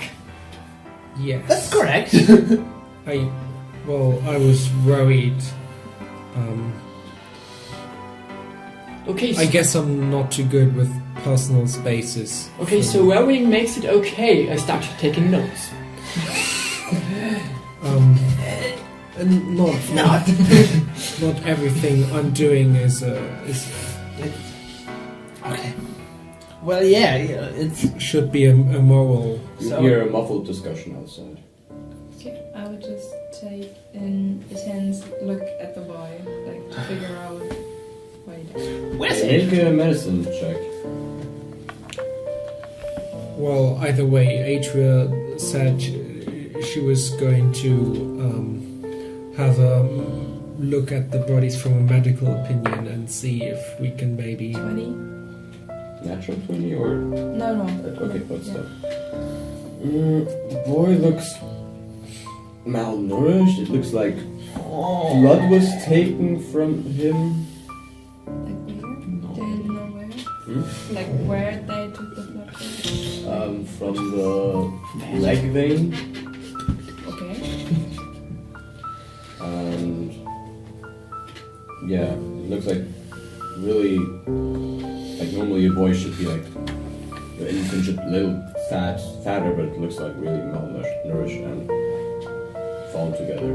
Yes. That's correct. I was worried. Okay. I guess I'm not too good with personal spaces. Okay, so worrying makes it okay. I started taking notes. And not everything I'm doing is Okay. Well, yeah, it should be a moral. You hear a muffled discussion outside. Okay, I would just take an intense look at the boy, like to figure out what he did. Where's Make a medicine check. Well, either way, Atria said she was going to have a look at the bodies from a medical opinion and see if we can maybe... 20? Natural 20 or... No. Okay, what's that? The boy looks malnourished. It looks like blood was taken from him. Like where? Do you know where? Like where they took the blood from? From the leg vein. Okay. And yeah, it looks like really like normally a boy should be like the infant should be a little fatter, but it looks like really malnourished and fallen together.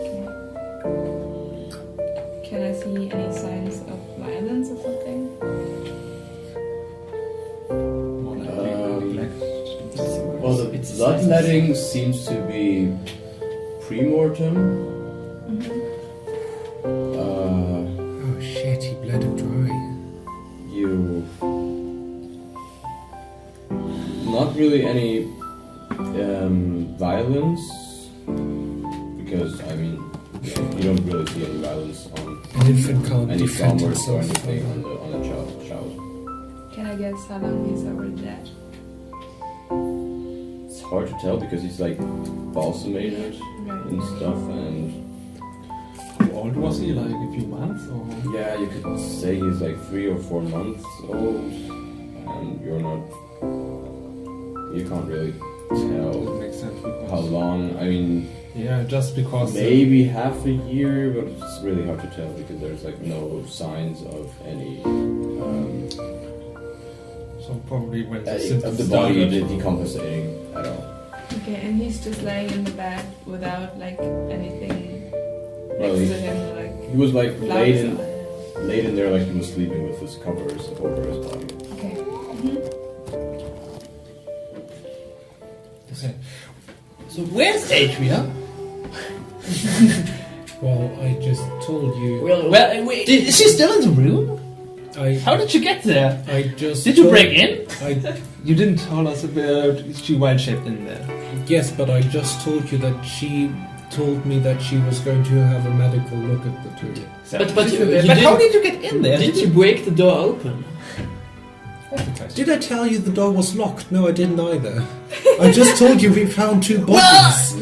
Okay. Can I see any signs of violence or something? Well, the bloodletting seems to be pre-mortem. Oh shit, he bled him dry. Not really any violence, because I mean you don't really see any violence on An infant can't any defend traumas or himself. anything on the child. Can I guess how long he's already dead? It's hard to tell because he's like balsamated and stuff, and How old was he? Like a few months? Or? yeah, you could say he's like 3 or 4 months old, and you can't really tell That makes sense. Because, how long. I mean, yeah, just because. maybe half a year, but it's really hard to tell because there's like no signs of any So probably when the of symptoms the body started. decompensating at all. Okay, and he's just laying in the bed without like anything Well, next to him, like he was like flowers on it. laid in there like he was sleeping with his covers over his body. Okay. Okay. So where's Adria? Well, I just told you. Well, Wait, is she still in the room? How did you get there? I just. Did you told- break in? I You didn't tell us about she wild shaped in there. yes, but I just told you that she told me that she was going to have a medical look at the two. So, But you but how didn't- did you get in there? did you break the door open? Did I tell you the door was locked? No, I didn't either. I just told you we found 2 bodies.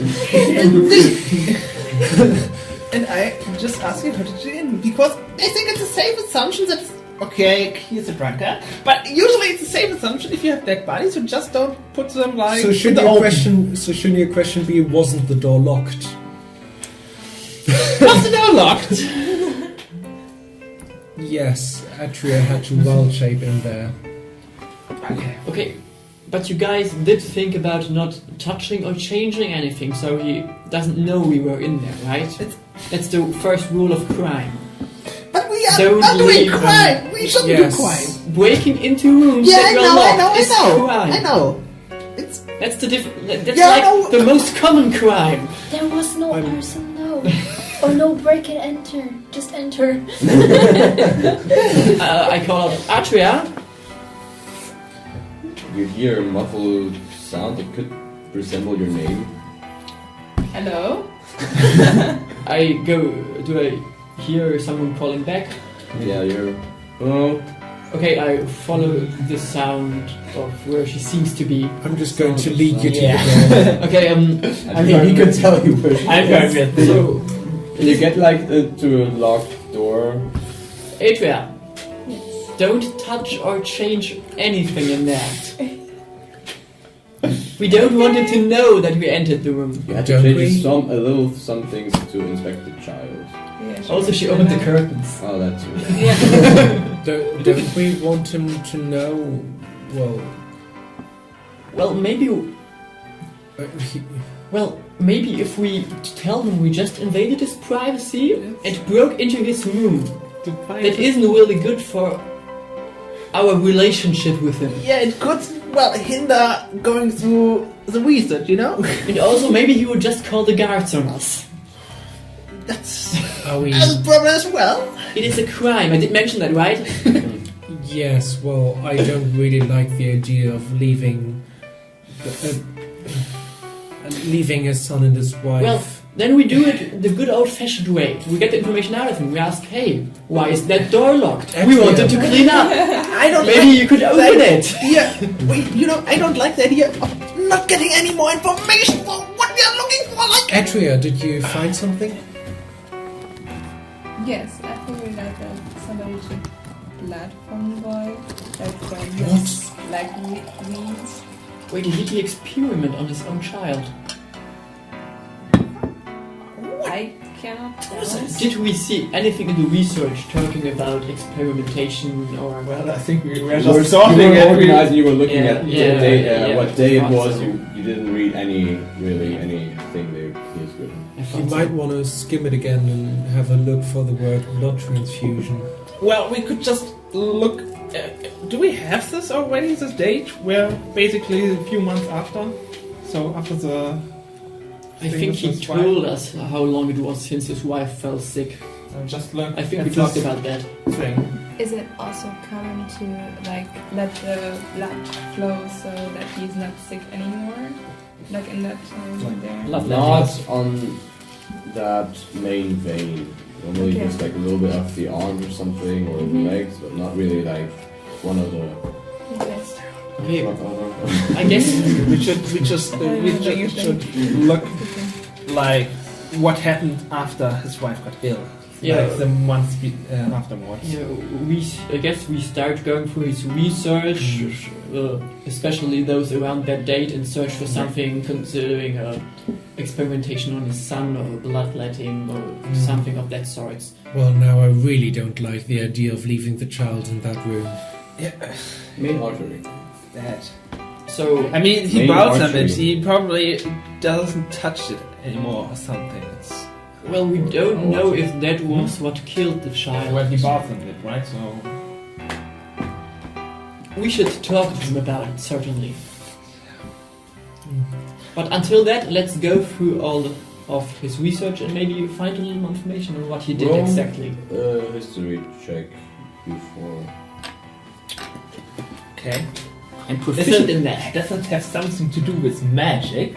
And I just asked you how did you in because I think it's a safe assumption that okay, he's a drunkard, but usually it's a safe assumption if you have dead bodies, you just don't put them like So in shouldn't the your open. question? So shouldn't your question be? Wasn't the door locked? Was the door locked? Yes, Atria had to wild shape in there. Okay. Okay, but you guys did think about not touching or changing anything, so he doesn't know we were in there, right? That's the first rule of crime. But we are Don't not doing leave crime. We shouldn't Yes. do crime. Breaking into rooms Yeah, that I were know, locked is crime. I know. It's That's the that's Yeah, I like know. the most common crime. There was no person, no. Oh no, break and enter. Just enter. I call it Atria. You hear a muffled sound that could resemble your name. Hello? I go. Do I hear someone calling back? Yeah, you're. Oh, Okay, I follow the sound of where she seems to be. I'm just going to lead you to Yeah. the door. Okay, I mean, he could tell you where she I'm is. going with. So, You get like to a locked door. Adria, don't touch or change anything in there. We don't want it to know that we entered the room. You had to Don't change we? a little some things to inspect the child. Yeah, Also, she opened the curtains. Oh, that's Don't we want him to know? Well, Well, maybe. he, Well, maybe if we tell him we just invaded his privacy and broke into his room, that isn't really good for our relationship with him. yeah, it could hinder going through the research, you know? And also, maybe he would just call the guards on us. That's are we? a problem as well. It is a crime. I did mention that, right? Yes. Well, I don't really like the idea of leaving his son and his wife. Well, then we do it the good old-fashioned way. We get the information out of him. We ask, "Hey, why is that door locked? We wanted to clean up. I don't Maybe you could open it." Yeah, wait, I don't like the idea of not getting any more information for what we are looking for. Like, Atria, did you find something? Yes, I think we got somebody took blood from the boy. Like from What? his, like weeds. Wait, did he experiment on his own child? I cannot tell. Did we see anything in the research talking about experimentation or? well, I think we were You were, just talking. you were organized and you were looking Yeah, at yeah, the day, yeah, what day it thought was. so. You didn't read anything there he has written. You might want to skim it again and have a look for the word blood transfusion. Well, we could just look. Do we have this already? This date? We're basically a few months after. So after the. I think he told us how long it was since his wife fell sick. Just look. I think at we talked this about that. thing. Is it also common to like let the blood flow so that he's not sick anymore? Like in that time there? Love Not on that main vein. Normally just like a little bit of the arms or something, or the legs, but not really like one of the... Okay, I guess we should look like what happened after his wife got ill. Yeah. Like the months afterwards. Yeah, I guess we start going through his research, especially those around that date, and search for something considering experimentation on his son or bloodletting or something of that sort. Well, now I really don't like the idea of leaving the child in that room. Yeah. Main artery. That. So, I mean, he Main bows on artery. it. He probably doesn't touch it anymore or something. well, we don't know if that was what killed the child. Well, he bows on it, right? So We should talk to him about it, certainly. But until that, let's go through all of his research and maybe find a little more information on what he did exactly. History check before. okay. And Proficient in that. doesn't have something to do with magic.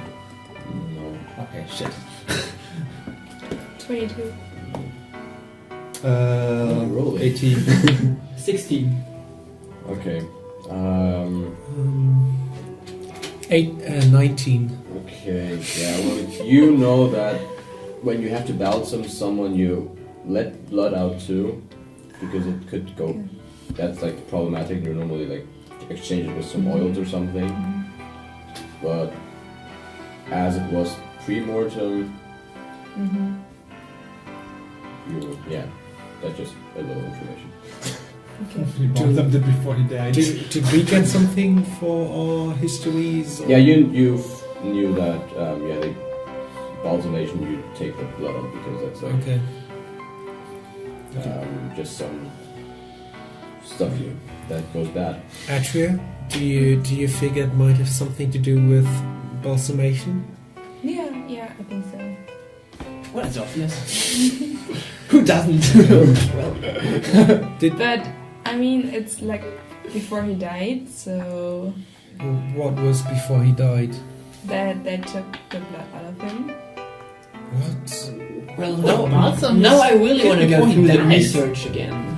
No. Okay, shit. 22. Roll it. 18. 16. Okay. 19. Okay. Yeah. Well, you know that when you have to balsam someone, you let blood out too, because it could go. That's like problematic. You normally like exchange it with some oils or something. But as it was pre-mortem, that's just a little information. He balsamed it before he died. Did we get something for our histories? Or? Yeah, you knew that. The balsamation you take the blood on because that's like Okay. just some stuff that goes bad. Atria, do you figure it might have something to do with balsamation? Yeah, I think so. Well, it's obvious. Who doesn't? But, I mean, it's like before he died, so What was before he died? that they took the blood out of him. What? Well, balsam now is I really want to go before he through the dies. research again.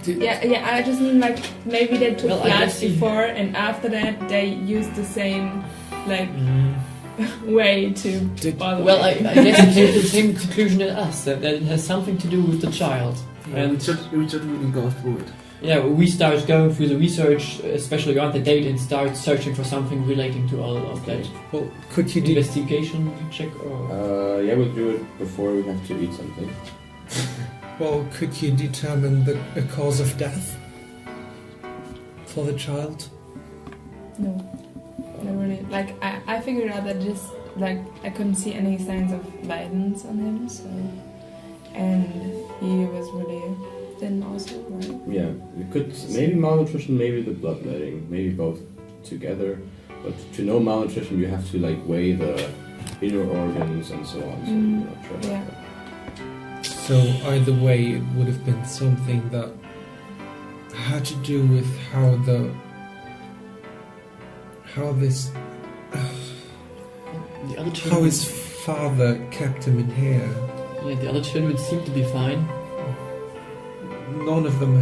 Yeah, I just mean like maybe they took Well, I blood guess he- before and after that they used the same like way to bother Well, I him. guess he came to the same conclusion as us, that it has something to do with the child. And we should really go through it. yeah, we start going through the research, especially around the date, and start searching for something relating to all of that. Well, could you do? Investigation check or... Yeah, we'll do it before we have to eat something. Well, could you determine the cause of death for the child? No, not really. Like I figured out that just like I couldn't see any signs of violence on him, so and he was really thin also, right? Yeah, we could maybe malnutrition, maybe the bloodletting, maybe both together. But to know malnutrition, you have to like weigh the inner organs and so on. So, try Yeah. So either way, it would have been something that had to do with how his father kept him in here. Yeah, the other children seem to be fine. None of them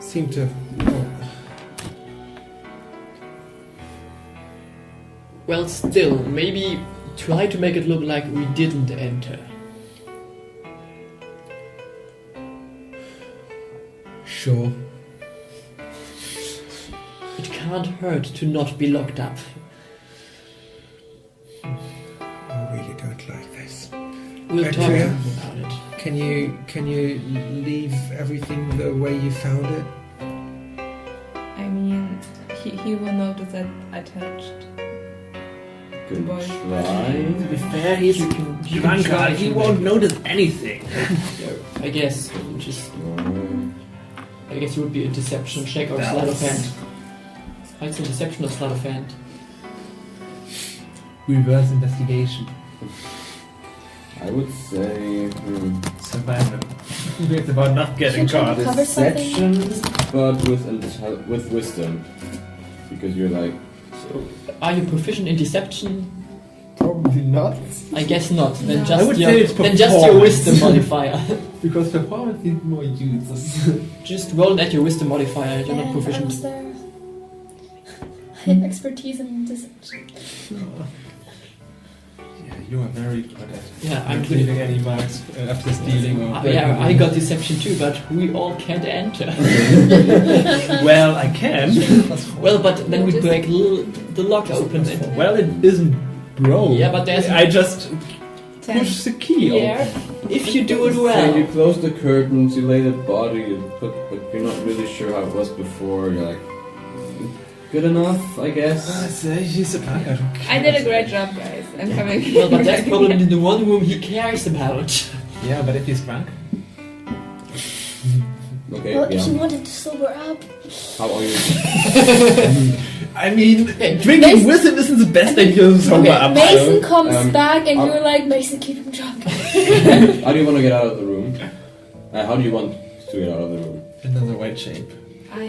seemed to. Well, still, maybe try to make it look like we didn't enter. Sure. It can't hurt to not be locked up. I really don't like this. We'll talk to Atria? him about it. Can you leave everything the way you found it? I mean, he will notice that I touched. Good Boy. try. To be fair, he's You drunk can guy. try He to won't make- notice anything. I guess just. I guess it would be a deception check or sleight of hand. It's a deception or sleight of hand. Reverse investigation. I would say Survival. It's about not getting Should caught. we cover something? deception, but with wisdom, because you're like So, are you proficient in deception? Probably not. I guess not. Then I just would your say it's just your wisdom modifier. Because performance needs more use. Just roll at your wisdom modifier. You're not And proficient. I was there. I have expertise in deception. Yeah, you are very good at Yeah, I'm leaving any marks after stealing or yeah, I got deception too, but we all can't enter. Well, I can. Well, but then we break the lock open. And, Well, it isn't broke. yeah, but there's I just push the key yeah. If you do it So you well. close the curtains, you lay the body, but you're not really sure how it was before. You're like, good enough, I guess. He's a punker. I did a great job, guys. I'm coming. Well, but that's probably the one room he cares about. Yeah, but if he's drunk. Okay, Well, if you yeah. wanted to sober up, How are you? I mean, drinking Mason- with him isn't the best idea to sober up. Mason comes back and I'll- you're like, Mason, keep him drunk. How do you want to get out of the room? How do you want to get out of the room? Another white shape.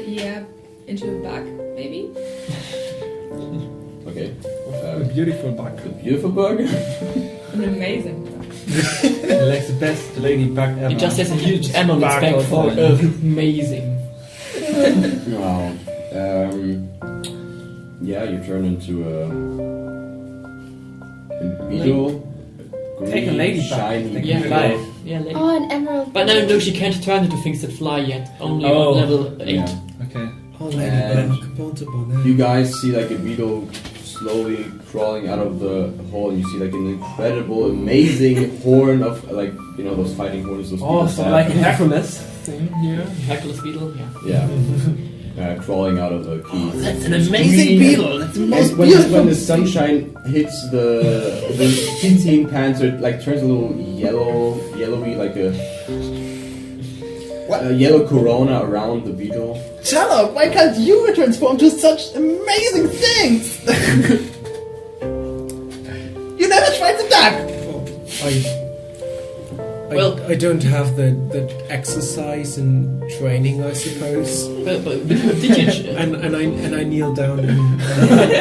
Yeah, into a bug, maybe? Okay. A beautiful bug. The beautiful bug? An amazing bug. Like the best ladybug ever. He just has a huge M on its back for amazing. Wow. Yeah, you turn into a beetle. Take a ladybug. Shiny Take a Yeah, beetle. fly. Yeah, lady. Oh, an emerald. But no, she can't turn into things that fly yet. Only Oh. on level 8. Yeah. Okay. Oh, And ladybug. you guys see like a beetle slowly crawling out of the hole, and you see like an incredible, amazing horn of like, you know, those fighting horns. Those Oh, beetles so have. like a Hercules thing here. Hercules beetle, yeah. Yeah. Crawling out of the key. That's an amazing beetle. That's the most And when beautiful. the sunshine hits the tinting pants, it like turns a little yellowy, like a yellow corona around the beetle. Charlotte, why can't you transform to such amazing things? You never tried the duck. I don't have the exercise and training, I suppose. But did you? And I kneel down and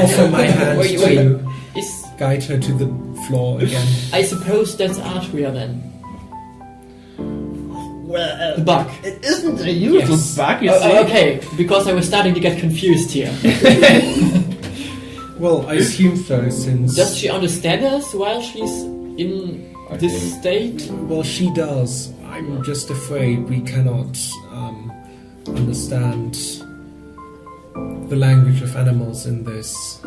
offer my hand Wait. to Is, guide her to the floor again. I suppose that's Artria then. Well, The bug. it isn't a useless bug, you see. Okay, because I was starting to get confused here. Well, I assume so, since... Does she understand us while she's in this state? Well, she does. I'm just afraid we cannot understand the language of animals in this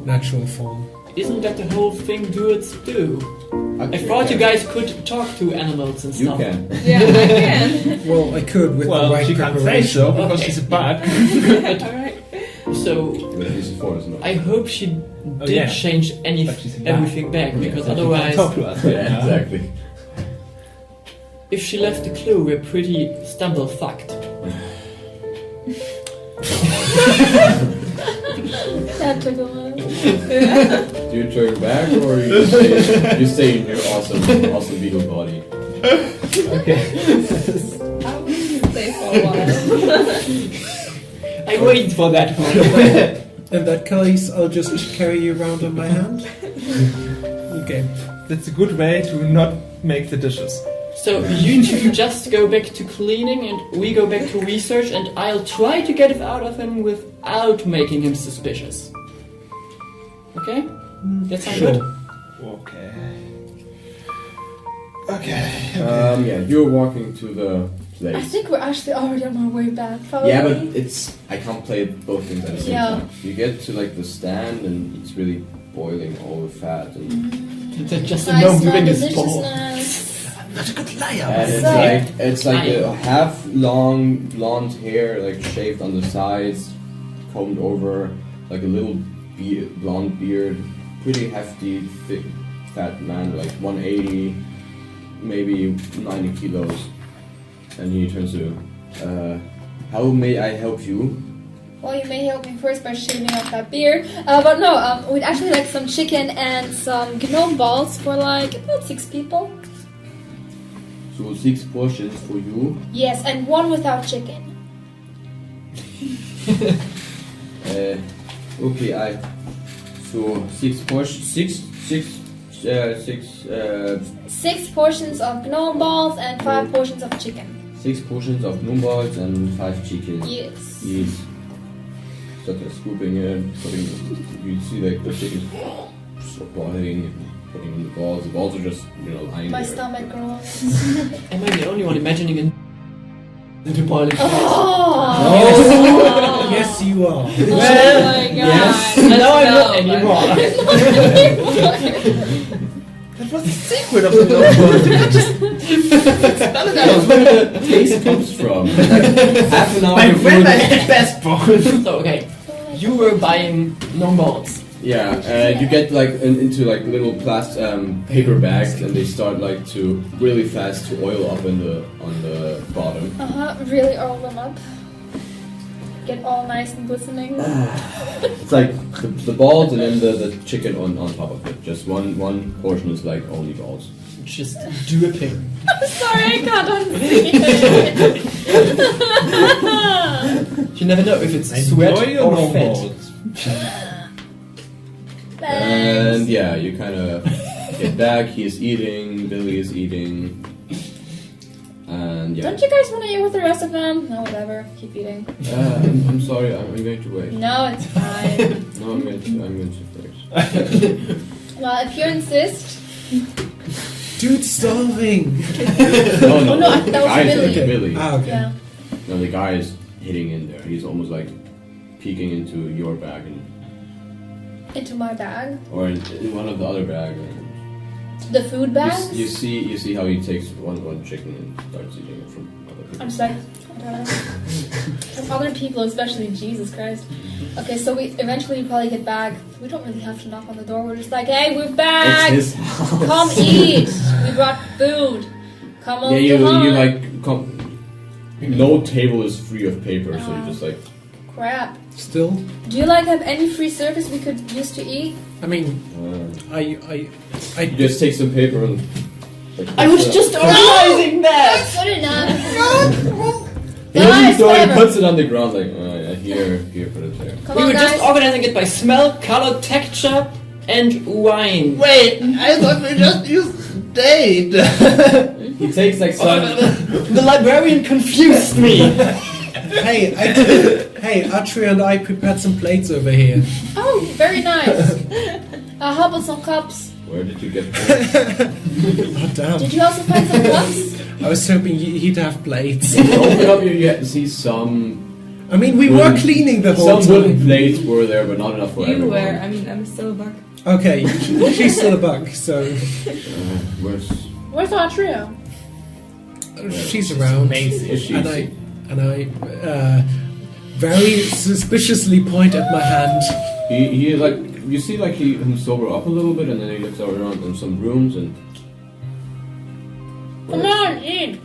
natural form. Isn't that the whole thing Druids do? I thought you guys could talk to animals and You stuff. can. Yeah, I can. Well, I could with the Well, right she can't say preparation. so because Okay. she's a bug. Alright. So But this is for us, no? I hope she did yeah. change But she's a bug. everything back, because She otherwise, can't talk to us. Yeah, exactly. if she left a clue, we're pretty stumble fucked. That took a while. Do you turn back or you stay in your awesome beetle body? Okay. I will stay for a while. I waited for that one. In that case, I'll just carry you around on my hand. Okay. That's a good way to not make the dishes. So you two just go back to cleaning and we go back to research, and I'll try to get it out of him without making him suspicious. Okay? That sounds good? Okay. Okay. Yeah, you're walking to the I place. think we're actually already on our way back, probably. Yeah, but I can't play both things at the same Yeah. time. You get to like the stand and it's really boiling all the fat and Just a Nice gnome smell, doing his ball. deliciousness. Not a good liar. and it's like a half long blonde hair, like shaved on the sides, combed over, like a little blonde beard, pretty hefty, thick, fat man, like 180, maybe 90 kilos. And he turns to, how may I help you? Well, you may help me first by shaving off that beard. But no, we'd actually like some chicken and some gnome balls for like about 6 people. So 6 portions for you. Yes, and 1 without chicken. Okay, I So 6 portions, 6 portions of gnome balls and 5 portions of chicken. 6 portions of gnome balls and 5 chicken. Yes. Yes. Start scooping in, putting. You see like the chicken boiling, putting in the balls. The balls are just lying My there. stomach groans. Am I the only one imagining it into boiling? Oh! Yes, you are. Oh my god. Yes. Now I'm not anymore. That was the secret of the notebook. You can't just spell it That's out. where the taste comes from. Like half an hour My before friend, I the- had best bones. So, okay. You were buying gnome balls. Yeah, you get like into like little paper bags, and they start like to really fast to oil up on the bottom. Really oil them up. Get all nice and glistening. It's like the balls and then the chicken on top of it. Just one portion is like only balls. Just dripping. I'm sorry, I can't unsee it. You never know if it's sweat or fat. And yeah, you kind of get back. He is eating. Billy is eating. And yeah. Don't you guys want to eat with the rest of them? No, whatever. Keep eating. I'm sorry. I'm going to wait. No, it's fine. No, I'm going to first. Well, if you insist. Dude's starving. No, Oh, no, I- that was guy is Billy. like Billy. Ah, okay. Yeah. No, the guy is hitting in there. He's almost like peeking into your bag Into my bag. or in one of the other bags. The food bags. You see how he takes one chicken and starts eating it from other people. I'm just like, I don't know. From other people, especially. Jesus Christ. Okay, so we eventually probably get back. We don't really have to knock on the door. We're just like, hey, we're back. It's his house. Come eat. We brought food. Come on. Yeah, you like come. No table is free of paper, so you just like. Crap. Still, Do you like have any free service we could use to eat? I mean, I You just take some paper and. Like, I was just organizing that! Good enough. He Guys, so he whatever. puts it on the ground like here, put it there. Come We on, were guys. just organizing it by smell, color, texture, and wine. Wait, I thought we just used date. He takes like some. The librarian confused me. hey, Atria and I prepared some plates over here. Oh, very nice. How about some cups? Where did you get that? Oh damn! Did you also find some cups? I was hoping he'd have plates. Open up, you see some. I mean, we were cleaning the whole Some wooden time. plates were there, but not enough for You everyone. were. I mean, I'm still a bug. Okay, she's still a bug, so Where's our trio? she's around. Amazing. Is she? And I very suspiciously point at my hand. He like you see like him sober up a little bit, and then he looks around in some rooms and. Come on, eat.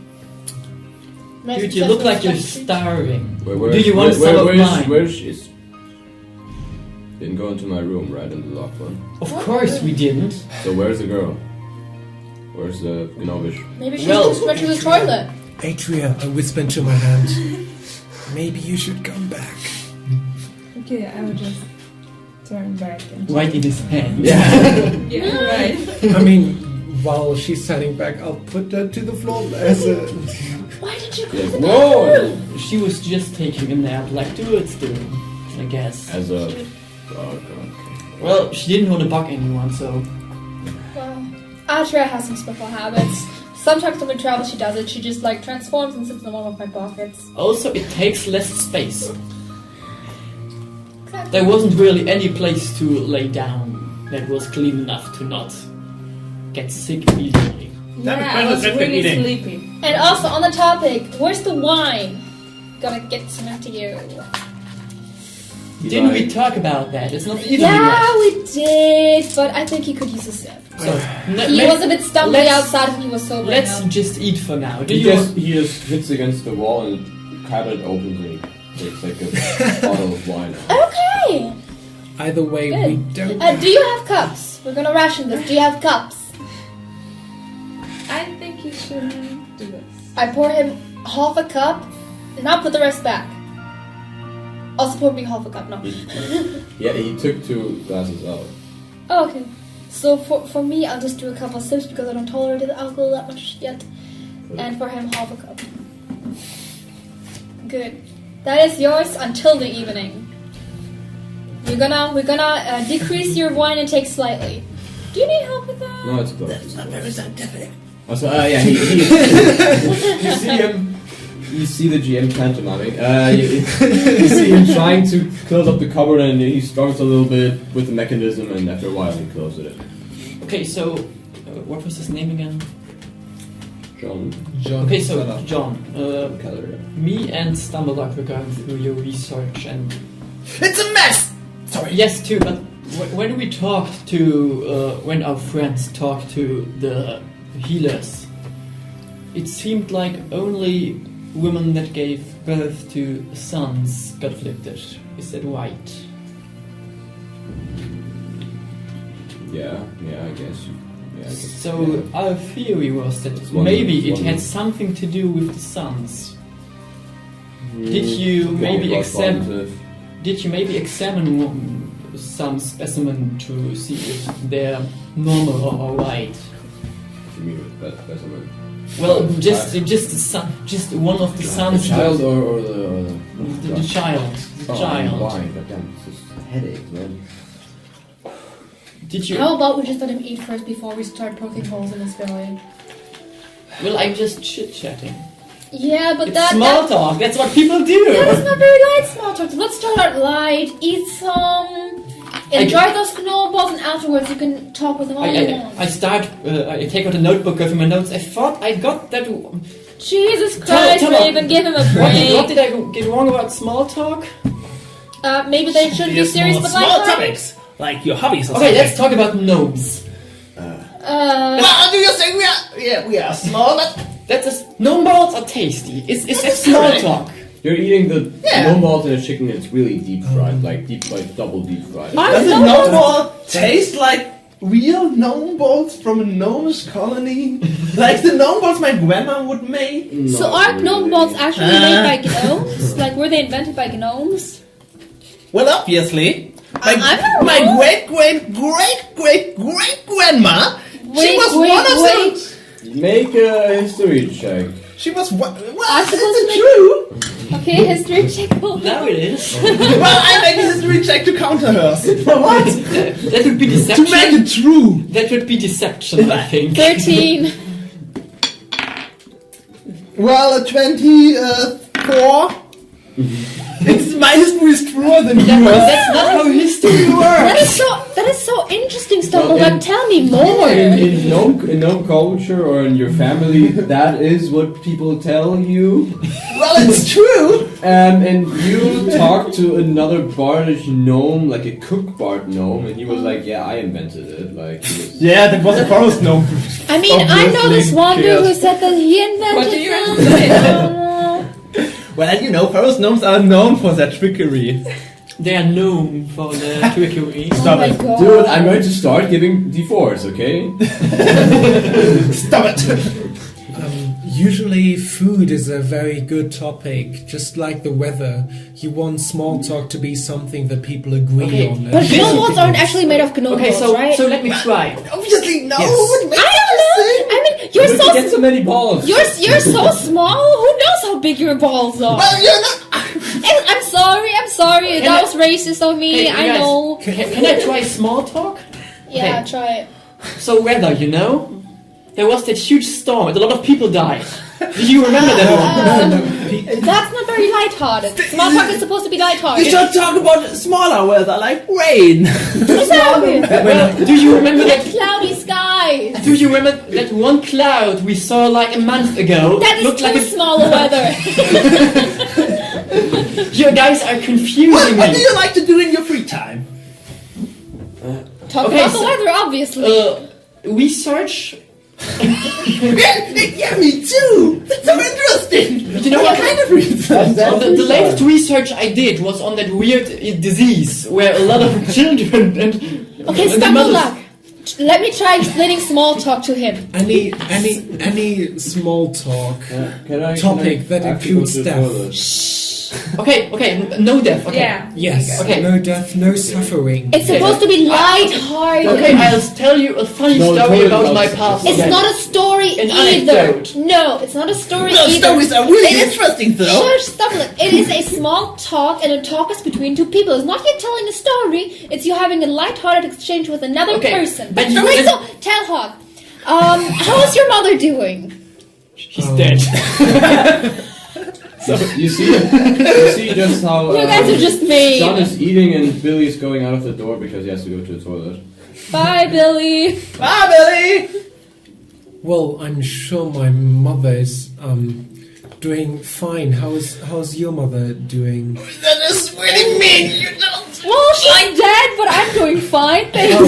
Dude, you look like you're starving. Where, Do you want some of mine? Where is? Didn't go into my room, right? In the locked one. Of course we didn't. So where's the girl? Where's the Gnovish? Maybe she's Well- just went to the toilet. Atria, I whisper into my hand. Maybe you should come back. Okay, I will just turn back and. Right in his hand. Yeah, right. I mean, while she's standing back, I'll put her to the floor as a. Why did you Yes. close the No. bathroom? She was just taking a nap like Druids do, I guess. As a. Oh god. Well, she didn't want to bug anyone, so... Well, Atria has some special habits. Sometimes when we travel, she does it. She just like transforms and sits in one of my pockets. Also, it takes less space. Exactly. There wasn't really any place to lay down that was clean enough to not get sick easily. Yeah, I was really sleepy. And also on the topic, where's the wine? Gotta get some into you. Didn't we talk about that? It's not easily Yeah, left. we did, but I think he could use a sip. So, He was a bit stumbly let's- outside when he was sober. Let's now. just eat for now. Do He you just hits against the wall and cabinet opens and he takes like a bottle of wine out. Okay. Either way, Good. we don't. Do you have cups? We're gonna ration this. Do you have cups? I think you shouldn't do this. I pour him half a cup, and I'll put the rest back. Also poured me half a cup, no. Yeah, he took 2 glasses out. Oh, okay. So for me, I'll just do a couple of sips because I don't tolerate the alcohol that much yet. And for him, half a cup. Good. That is yours until the evening. We're gonna decrease your wine intake slightly. Do you need help with that? No, it's close. That's not very scientific. Also, yeah, he you see him. You see the GM pantomiming. You see him trying to close up the cupboard, and he struggles a little bit with the mechanism, and after a while, he closes it. Okay, so what was his name again? John. Okay, so John, Keller, yeah. me and Stumbleduck were going through your research, and It's a mess! Sorry. yes, too. But when we talked to, when our friends talked to the healers, it seemed like only women that gave birth to sons got afflicted. Is that right? Yeah, I guess. Yeah, I guess. So our theory was that maybe it had something to do with the sons. Did you maybe examine? Did you maybe examine some specimen to see if they're normal or alright? What do you mean with specimen? Well, just the son, just one of the sons. The child or the child. The child. Why? But damn, it's just headaches, man. Did you? How about we just let him eat first before we start poking holes in his belly? Well, I'm just chit-chatting. Yeah, but It's small talk. That's what people do. That is not very light small talk. Let's start out light. Eat some. Enjoy those snowballs, and afterwards you can talk with them all you want. I take out a notebook, go through my notes. I thought I got that. Jesus Christ, Raven, give him a break. What did I get wrong about small talk? Maybe they shouldn't be serious, but small like topics, like your hobbies or Okay, something. let's talk about gnomes. Well, do you think we are small? But gnome balls are tasty. Is that small talk? You're eating the gnome balls in a chicken. It's really deep fried, like double deep fried. does a gnome ball taste like real gnome balls from a gnomish colony? Like the gnome balls my grandma would make? So are gnome balls actually made by gnomes? Like, were they invented by gnomes? Well, obviously. My great grandma. She was one of them. Make a history check. She was one. Well, I'm supposed to is it true? Okay, history check. Now it is. Well, I make a history check to counter hers. What? That would be deception. To make it true. That would be deception, I think. 13. Well, a 24. My history is truer than yours. That's not how history works. That is so interesting, Stumbleduck. Tell me more. In gnome culture or in your family, that is what people tell you. Well, it's true. And you talked to another bardish gnome, like a cook bard gnome, and he was like, "Yeah, I invented it." Like, yeah, that was a forest gnome. I mean, I know this one dude who said that he invented What do you it. Well, you know, forest gnomes are known for their trickery. They are known for the trickery. Stop it. God. dude, I'm going to start giving D4s, okay? Stop it. Usually food is a very good topic, just like the weather. You want small talk to be something that people agree on. But gnome balls aren't actually made of gnome balls, right? So let me try. Obviously, no. Yes. I don't know. I mean, you're Look, so you get so many balls. you're so small. Who knows how big your balls are? Well, you're not. I'm sorry. That was racist of me. Hey, I guys, know. Can I try small talk? Yeah, Okay. try it. So weather, you know? There was that huge storm and a lot of people died. Do you remember that one? That's not very lighthearted. Small talk is supposed to be You lighthearted. should talk about smaller weather, like rain. Exactly. Well, do you remember that? Cloudy skies. Do you remember that one cloud we saw like a month ago? That is looked too like smaller weather. You guys are confusing What do me. you like to do in your free time? Talk Okay, about the so- weather, obviously. Research. Yeah, me too. That's so interesting. You know what what? kind of research? The latest research I did was on that weird disease where a lot of children and Okay, and the mothers- Stumbleduck. Let me try explaining small talk to him. Any small talk Can I topic that actually go includes to the death. toilet? Okay, no death. Okay. Yeah. Yes, Okay. no death, no suffering. It's supposed to be light-hearted. Okay, I'll tell you a funny No, story totally about not. my past. It's then. not a story An either. anecdote. No, it's not a story Well, either. stories are really It is- interesting, though. Sure, stop it. It is a small talk, and a talk is between two people. It's not you telling a story. It's you having a light-hearted exchange with another Okay, person. but you- Wait, so tell Hawk. How's your mother doing? She's dead. You see just how You guys are just mean. John is eating and Billy is going out of the door because he has to go to the toilet. Bye, Billy. Bye, Billy! Well, I'm sure my mother is doing fine. How's your mother doing? That is really mean, you don't... Well, she's dead, but I'm doing fine, thanks.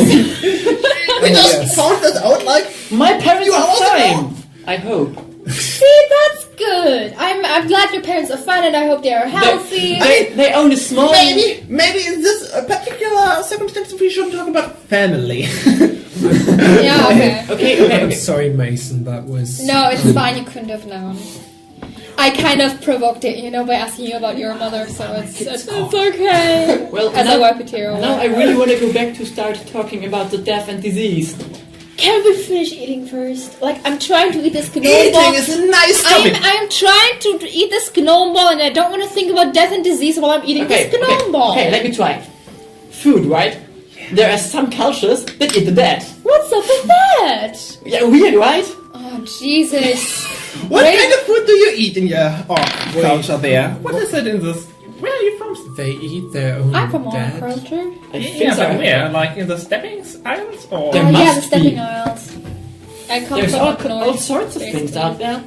We just found this out, like... My parents You are are also fine. I hope. See, that's good. I'm glad your parents are fine, and I hope they are healthy. They own a small. Maybe in this particular circumstance we should talk about family. Yeah, okay. I'm sorry, Mason. That was No, it's fine. You couldn't have known. I kind of provoked it, by asking you about your mother, so it's okay. Well, As now, I wipe a tear away. now I really want to go back to start talking about the death and disease. Can we finish eating first? Like, I'm trying to eat this gnome Eating ball. is a nice topic. I'm trying to eat this gnome ball, and I don't want to think about death and disease while I'm eating this gnome ball. Okay, let me try. Food, right? There are some cultures that eat the dead. What's up with that? Yeah, weird, right? Oh, Jesus. What Wait. kind of food do you eat in your culture there? What is it in this? Where are you from? they eat their own I'm from our dead. culture. I think Yeah, so. but where? Like in the Steppings Islands? Or There Oh, yeah, the must stepping be. isles. I come There's from all, up north. all sorts of things basically. out there.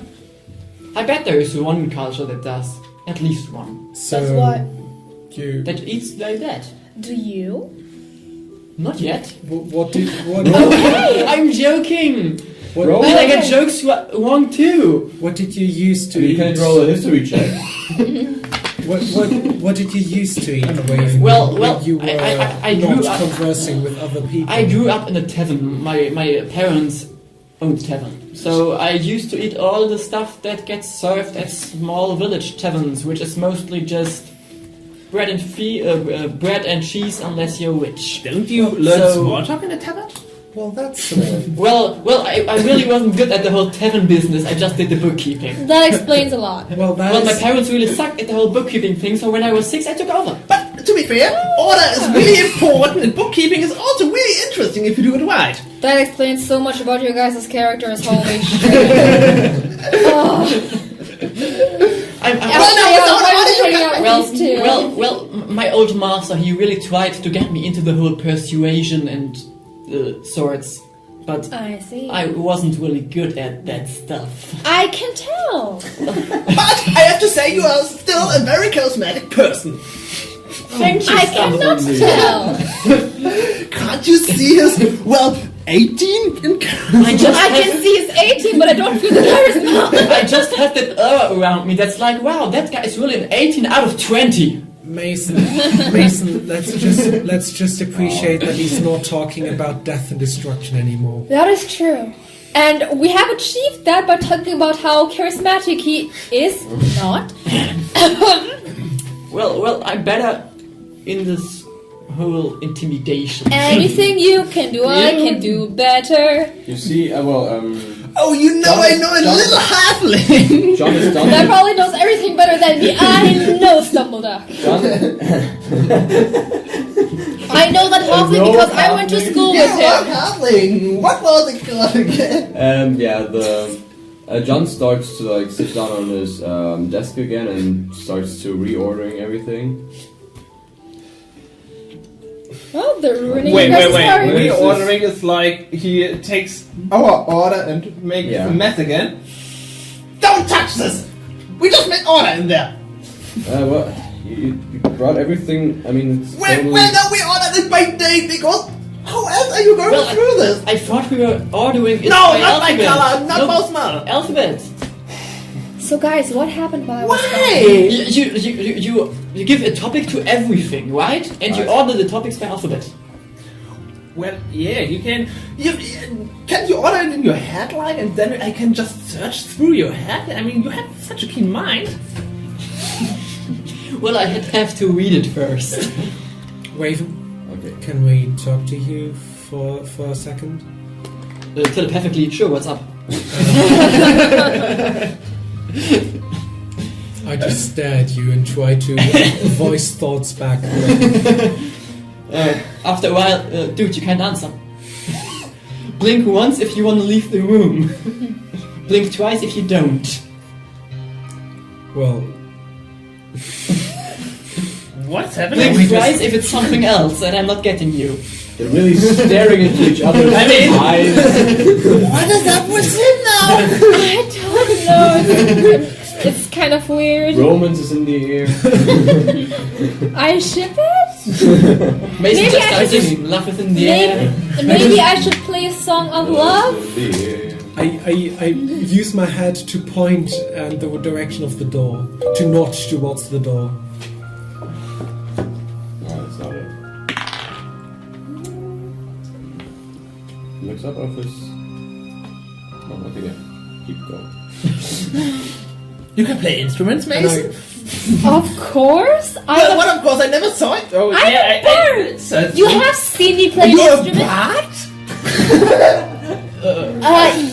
I bet there is one culture that does. At least one. So That's what. you. That eats their dead. Do you? Not yet. What did what? Okay, I'm joking. What, Roll. And I get jokes wrong too. what did you use to You eat? can roll a history check. What did you use to eat when, Well, when you were I grew not up- conversing with other people? I grew up in a tavern. My parents owned a tavern. So I used to eat all the stuff that gets served at small village taverns, which is mostly just bread and cheese, unless you're rich. don't you learn So- small talk in a tavern? Well, that's Well, I really wasn't good at the whole tavern business. I just did the bookkeeping. That explains a lot. well. That Well, my is- parents really sucked at the whole bookkeeping thing, so when I was 6, I took over. But to be fair, order is really important, and bookkeeping is also really interesting if you do it right. That explains so much about your guys' characters. Holy shit. Oh. I'm Well, no, without order, you can't- Well, my old master, he really tried to get me into the whole persuasion and sorts, but I see. I wasn't really good at that stuff. I can tell. But I have to say, you are still a very charismatic person. Thank you, I cannot Sven. tell. Can't you see his, 18 in charisma? I can see he's 18, but I don't feel the charisma. I just have that aura around me that's like, wow, that guy is really an 18 out of 20. Mason, let's just appreciate that he's not talking about death and destruction anymore. That is true. And we have achieved that by talking about how charismatic he is not. Well, I'm better in this whole intimidation. Anything you can do, I can do better. You see, Oh, you know, John I is- know a John- little halfling. John is done. That probably knows everything better than me. I know Stumbleduck. I know that halfling No because I went to halfling. school Yeah, with what him. halfling? What was it called again? John starts to sit down on his desk again and starts to reordering everything. Well, they're ruining Wait. your guys' party. Wait. Reordering is like he takes our order and makes Yeah. a mess again. Don't touch this! We just made order in there. Well, you brought everything. I mean, it's totally... Well, no, we ordered it by date because how else are you going Well, through this? I thought we were ordering it No, by not by alphabet. color, not No, by smell. alphabet. So, guys, what happened while I was gone? Why? You give a topic to everything, right? And you Right. order the topics by alphabet. Well, yeah, you can. Can you order it in your head, and then I can just search through your head? I mean, you have such a keen mind. Well, I have to read it first. Raven, Okay. can we talk to you for a second? Telepathically, sure, what's up? I just stare at you and try to voice thoughts back. After a while, dude, you can't answer. Blink once if you want to leave the room. Blink twice if you don't. Well, What's happening? Blink twice if it's something else and I'm not getting you. They're really staring into each other's eyes. What is up with him now? I don't know. It's kind of weird. Romance is in the air. I ship it? Mason Maybe just I started should- singing Love is in the air. Maybe I should play a song of love? I use my head to point in the direction of the door, to nod towards the door. No, that's not it. Looks up of his... No, not again. Keep going. You can play instruments, Mason? Of course. Well, what of course, I never saw it. Oh, I'm a bard. You have seen me play You're a instruments. bard?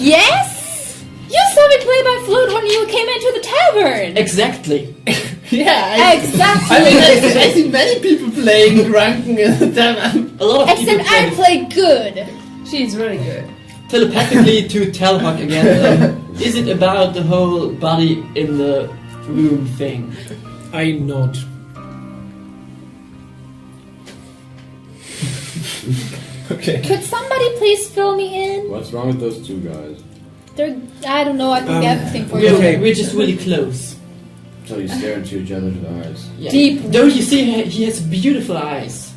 Yes. You saw me play my flute when you came into the tavern. Exactly. Yeah. Exactly. I mean, I see many people playing drunken in the tavern. A lot of people Except I play good. She's really good. telepathically to Telhawk again. Is it about the whole body in the room thing? I nod. Okay. Could somebody please fill me in? What's wrong with those two guys? They're, I don't know, I can get everything for We're, you. we're just really close. So you stare into each other's eyes. Yeah. Deep. Don't you see he has beautiful eyes?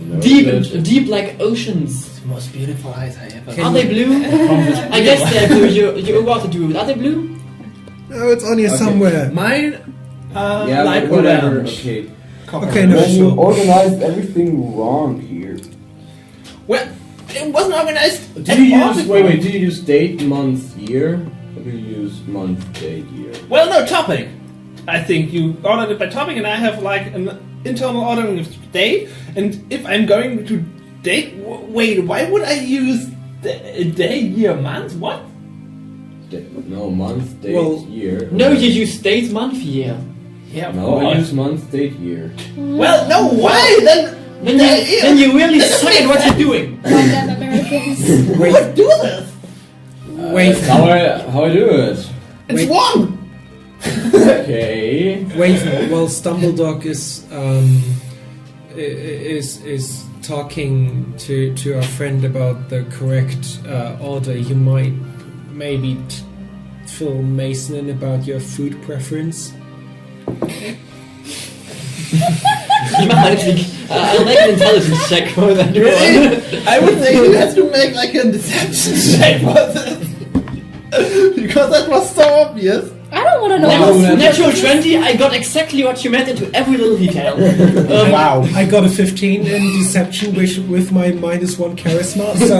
No, Deep like oceans. The most beautiful eyes I ever Are they blue? I guess they're blue. You're a water druid. Are they blue? Oh, it's on here somewhere. Mine, yeah, like whatever. orange. Okay. Okay, no, Well, you sure. organized everything wrong here. Well, it wasn't organized. Do you use wait? Do you use date, month, year, or do you use month, date, year? Well, no, topic. I think you ordered it by topic, and I have like an internal ordering of date. And if I'm going to date, wait, why would I use day, year, month? What? No, month, date, Well, year. No, you use date, month, year. Yeah, of No, I course. use month, date, year. Well, no, why then? Then you really suck at what you're doing. Goddamn Americans. What do this? Wait, How I do it? It's wrong. Okay. wait. While Stumbledog is talking to our friend about the correct order, you might maybe fill Mason in about your food preference. I'll make an intelligence check for that one. I would say you have to make like a deception check for this. Because that was so obvious. I don't want to know. Natural 20, I got exactly what you meant into every little detail. Wow. I got a 15 in deception with my -1 charisma, so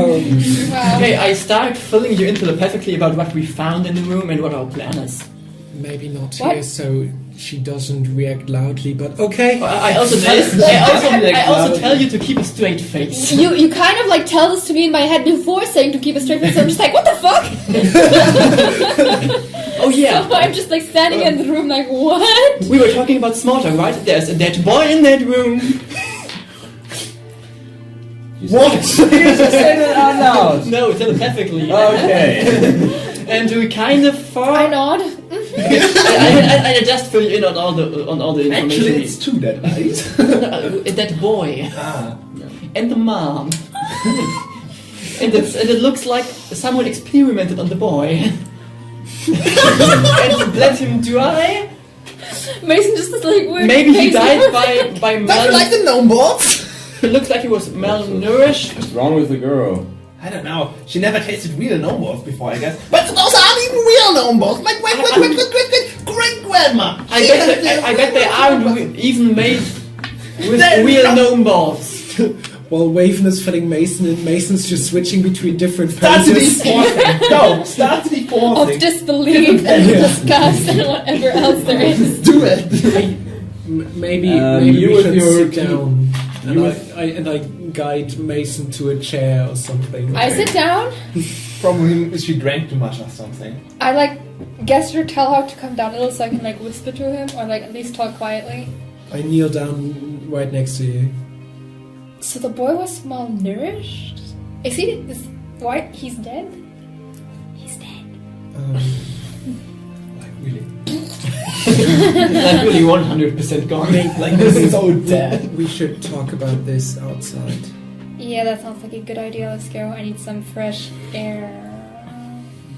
Wow. Okay, I start filling you in telepathically about what we found in the room and what our plan is. maybe not What? here, so she doesn't react loudly, but okay. I also tell you to keep a straight face. You kind of like tell this to me in my head before saying to keep a straight face. So I'm just like, what the fuck? Oh yeah. So I'm just like standing in the room like, what? We were talking about small talk, right? There's a dead boy in that room. What? You just say that out loud. No, telepathically. Okay. And we kind of thought. I nod. I just fill you in on all the information. Actually, it's two dead bodies. That boy and the mom. and it looks like someone experimented on the boy and let him die. Mason just is like weird. Maybe he face. died by Don't you like the gnome balls? It looks like he was malnourished. What's wrong with the girl? I don't know. She never tasted real gnome balls before, I guess. But those aren't even real gnome balls. My great grandma. I bet they aren't even made with real gnome balls. While Waven is filling Mason in, Mason's just switching between different Start to poses. deforcing. No, start to deforcing. Of disbelief and disgust and whatever else there is. Do it. Maybe you we with should your sit key- down. you And I guide Mason to a chair or something. I sit down. Probably she drank too much or something. I like gesture, tell her to come down a little so I can like whisper to him or like at least talk quietly. I kneel down right next to you. So the boy was malnourished? Is he? Why? He's dead? He's dead. Like really. Like really 100% gone. Like this is so dead. We should talk about this outside. Yeah, that sounds like a good idea. Let's go. I need some fresh air.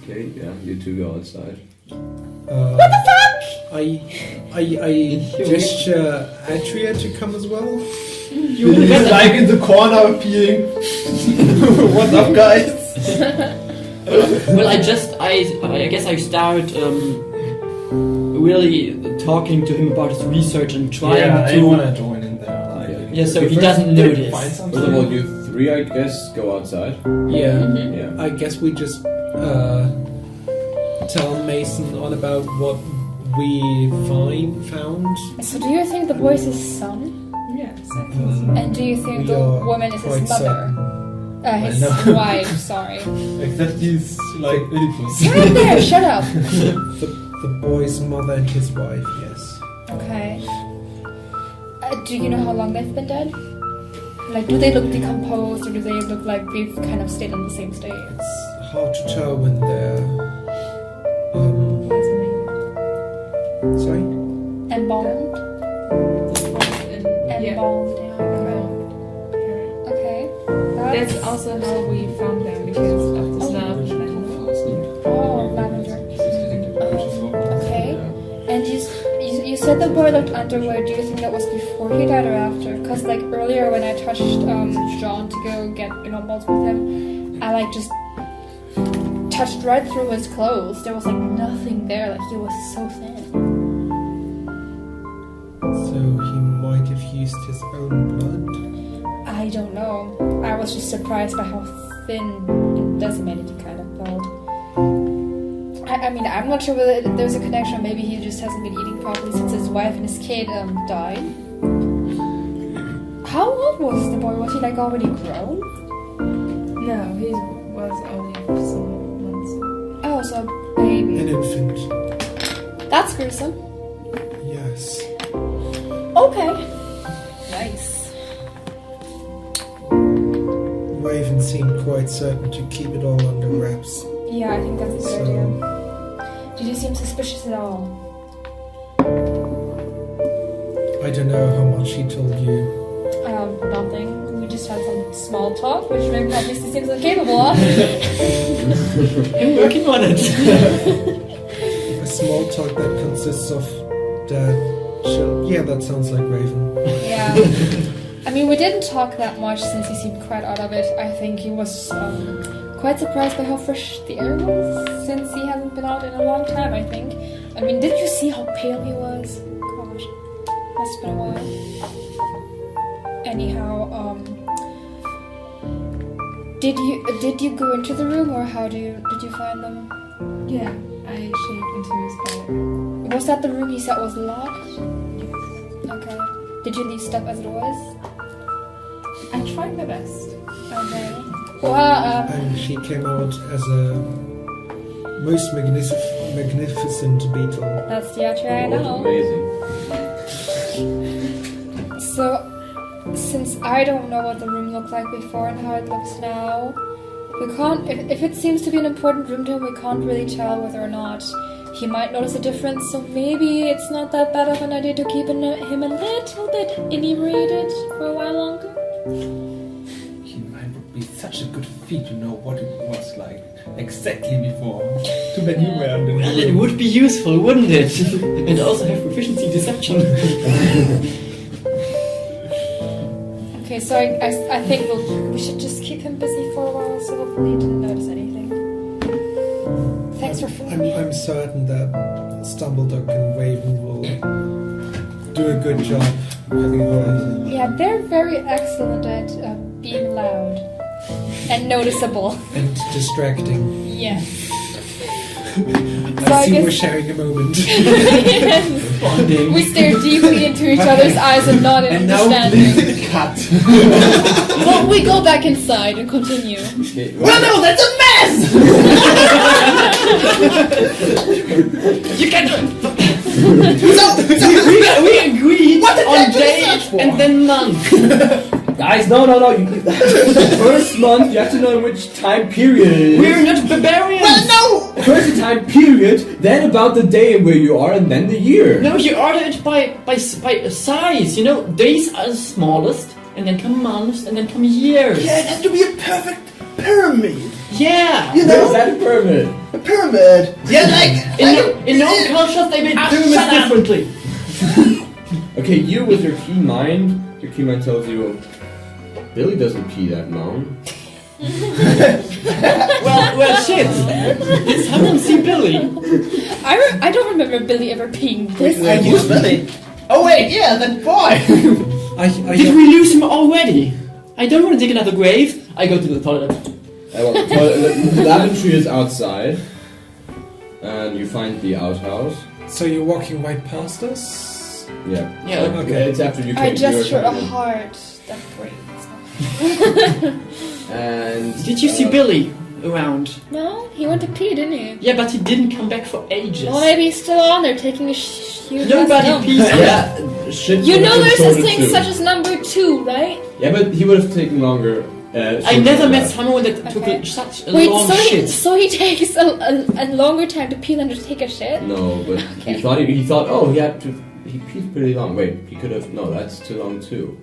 Okay, yeah, you two go outside. What the fuck? I gesture Atria to come as well. He's like in the corner peeing. What's up, guys? Well, I guess I start really talking to him about his research and trying I to. want to join in there. Like, Yeah, so you he first doesn't notice. find something. First of all, you three, I guess, go outside. Yeah. Yeah. I guess we just tell Mason all about what we found. So do you think the boy is his son? Yes. And do you think We the are woman is his quite mother? His No. wife, sorry. Except he's like Oedipus. Right there, shut up. The boy's mother and his wife, yes. Okay. Do you know how long they've been dead? Like, do they look decomposed or do they look like we've kind of stayed on the same state? It's hard to tell when they're. Sorry? Embalmed? Yeah. Embalmed, yeah. Okay. That's also how we found them because of the smell. Oh, lavender. Okay. And you said the boy looked underwear. Do you think that was before he died or after? Because like earlier when I touched Jean to go get balls with him, I like just touched right through his clothes. There was like nothing there. Like he was so thin. So he might have used his own blood? I don't know. I was just surprised by how thin and decimated he kind of felt. I mean, I'm not sure whether there's a connection. Maybe he just hasn't been eating properly since his wife and his kid died. How old was the boy? Was he like already grown? No, he was only some months. Oh, so a baby. An infant. That's gruesome. Yes. Okay. Nice. Raven seemed quite certain to keep it all under wraps. Yeah, I think that's a good idea. Did he seem suspicious at all? I don't know how much he told you. Nothing. We just had some small talk, which Raven obviously seems incapable of. I'm working on it. A small talk that consists of yeah, that sounds like Raven. Yeah. I mean, we didn't talk that much since he seemed quite out of it. I think he was quite surprised by how fresh the air was, since he hasn't been out in a long time, I think. I mean, did you see how pale he was? Gosh, must have been a while. Anyhow, did you go into the room, or did you find them? Yeah, I shaped into his bed. Was that the room you said was locked? Okay. Did you leave stuff as it was? I tried my best. Okay. Well, And she came out as a most magnificent beetle. that's the answer I know. Amazing. So, since I don't know what the room looked like before and how it looks now, we can't. If it seems to be an important room to him, we can't really tell whether or not he might notice a difference. So maybe it's not that bad of an idea to keep him a little bit inebriated for a while longer. He might be such a good feat to know what it was like exactly before. Too bad you were under the Well, it room. would be useful, wouldn't it? And also have proficiency deception. Okay, so I think we should just keep him busy for a while, so hopefully he didn't notice anything. Thanks for filling me. I'm certain that Stumbledog and Raven will do a good job. Yeah, they're very excellent at being loud and noticeable. And distracting. Yes. I see we're sharing a moment. Bonding. We stare deeply into each other's eyes and nod in understanding. Cut. Well, we go back inside and continue. Okay, Well, no, that's a mess! You can. So We agreed What did on that day search for? and then month. Guys, no. First month, you have to know in which time period it is. We're not barbarians. Well, no! First the time period, then about the day and where you are, and then the year. No, you order it by size. You know, days are the smallest, and then come months, and then come years. Yeah, it has to be a perfect pyramid. Yeah. You Where's know? that a pyramid? A pyramid. Yeah, In no cultures, they made pyramids shut up. differently. Okay, you with your keen mind tells you, Billy doesn't pee that long. Well, shit. Did someone see Billy? I don't remember Billy ever peeing this I use Billy. Oh wait, yeah, that boy. Did we lose him already? I don't want to dig another grave. I go to the toilet. The lavatory is outside, and you find the outhouse. So you're walking right past us? Yeah. Yeah, okay. It's after you I came. gesture a heart. That breaks. And Did you see Billy around? No, he went to pee, didn't he? Yeah, but he didn't come back for ages. Well, maybe he's still on there taking a huge Nobody ass dump. pees. Yeah, shit. You would know have there's been a thing sorted such too. as number 2, right? Yeah, but he would have taken longer. I never met someone that took such a Wait, long so shit. so he takes a longer time to pee than to take a shit? No, but Okay. he thought, oh, he peed pretty long. Wait, he could have. No, that's too long too.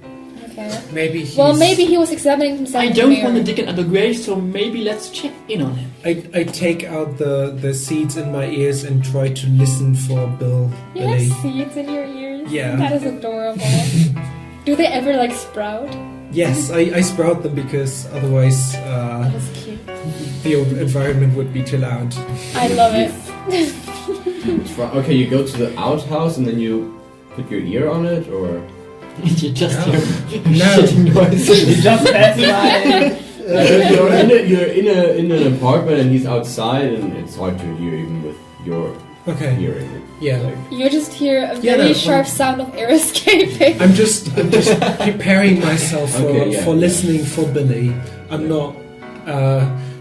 Okay. Maybe he's... Well, maybe he was examining himself I in the don't mirror. want to dig another grave, so maybe let's check in on him. I take out the seeds in my ears and try to listen for You Billy. have seeds in your ears? Yeah. That is adorable. Do they ever, like, sprout? Yes, I sprout them because otherwise That is cute. the environment would be too loud. I love it. Okay, you go to the outhouse and then you put your ear on it, or You just hear No. shitting noise. You just passed by. you're in an apartment and he's outside, and it's hard to hear even with your Okay. hearing. Yeah. You just hear a Yeah, very no, sharp sound of air escaping. I'm just preparing myself for Yeah. listening for Billy. I'm not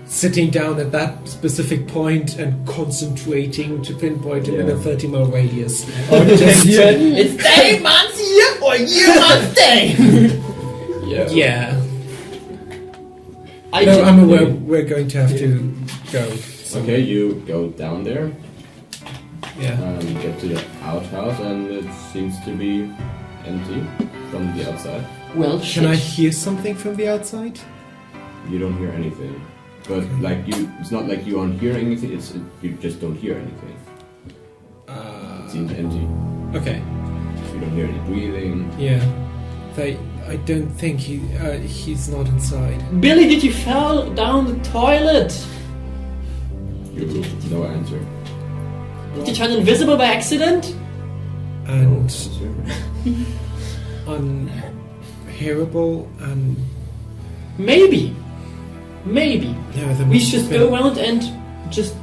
sitting down at that specific point and concentrating to pinpoint him in a 30-mile radius. It's day, months, year, or year, months, day. Yeah. I No, ju- I'm aware we're going to have to go. Okay, you go down there. Yeah. You get to the outhouse, and it seems to be empty from the outside. Well, Can I hear something from the outside? You don't hear anything, but it's not like you aren't hearing anything. You just don't hear anything. It seems empty. Okay. You don't hear any breathing. Yeah. I don't think he's not inside. Billy, did you fall down the toilet? No answer. Did you turn invisible by accident? And answer. unhearable and Maybe. yeah, there We must should have been- go around and just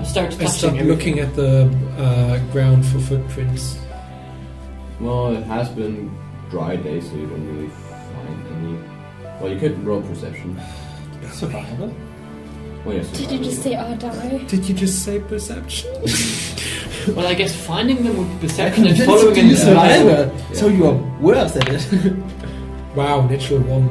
start touching I stopped everything. looking at the ground for footprints. Well, it has been dry day, so you don't really find any. Well, you could roll perception. Survival. Well, yes. Did you just say, oh, die? Did you just say perception? Well, I guess finding them would be perception and following and survivor. So you are worse at it. Wow, natural one.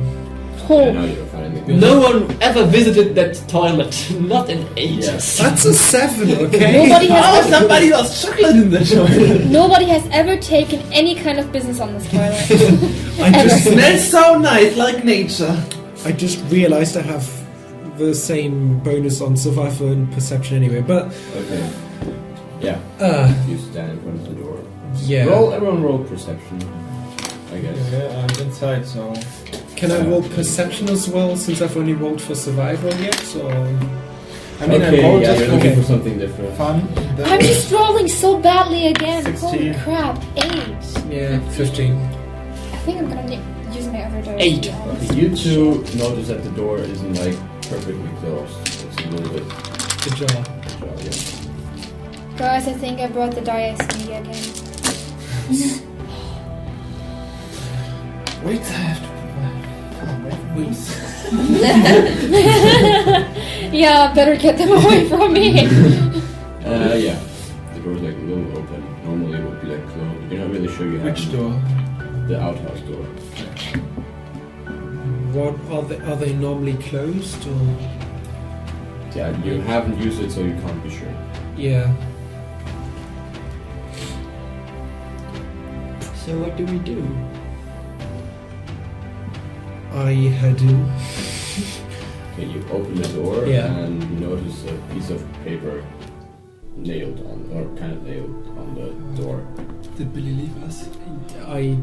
Yeah, now you don't find anything. No one ever visited that toilet. Not in ages. That's a 7, okay? Nobody has ever, Somebody lost chocolate in the toilet. nobody has ever taken any kind of business on this toilet. I just Smells so nice, like nature. I just realized I have the same bonus on survival and perception anyway, but Okay. Yeah. You stand in front of the door. yeah. Everyone roll perception. I guess. Yeah, I'm inside, so. Can I roll perception as well since I've only rolled for survival yet? Or I mean, okay, I rolled yeah, just you're for looking for something different. fun. I'm just rolling so badly again. 16. Holy crap, 8. yeah, 15. I think I'm gonna use my other dice. 8. to be honest. Okay, you two notice that the door isn't like perfectly closed. It's a little bit Good job. ajar, yeah. Guys, I think I brought the die SD again. Wait, I have to put my phone away. Yeah, better get them away from me. Yeah. The door's like a little open. Normally it would be like closed. You're not really sure you have. Which door? The outhouse door. What are they normally closed or? Yeah, you haven't used it, so you can't be sure. Yeah. So what do we do? I head in. Okay, you open the door Yeah. and you notice a piece of paper nailed on, or kind of nailed on the door. Did Billy leave us? I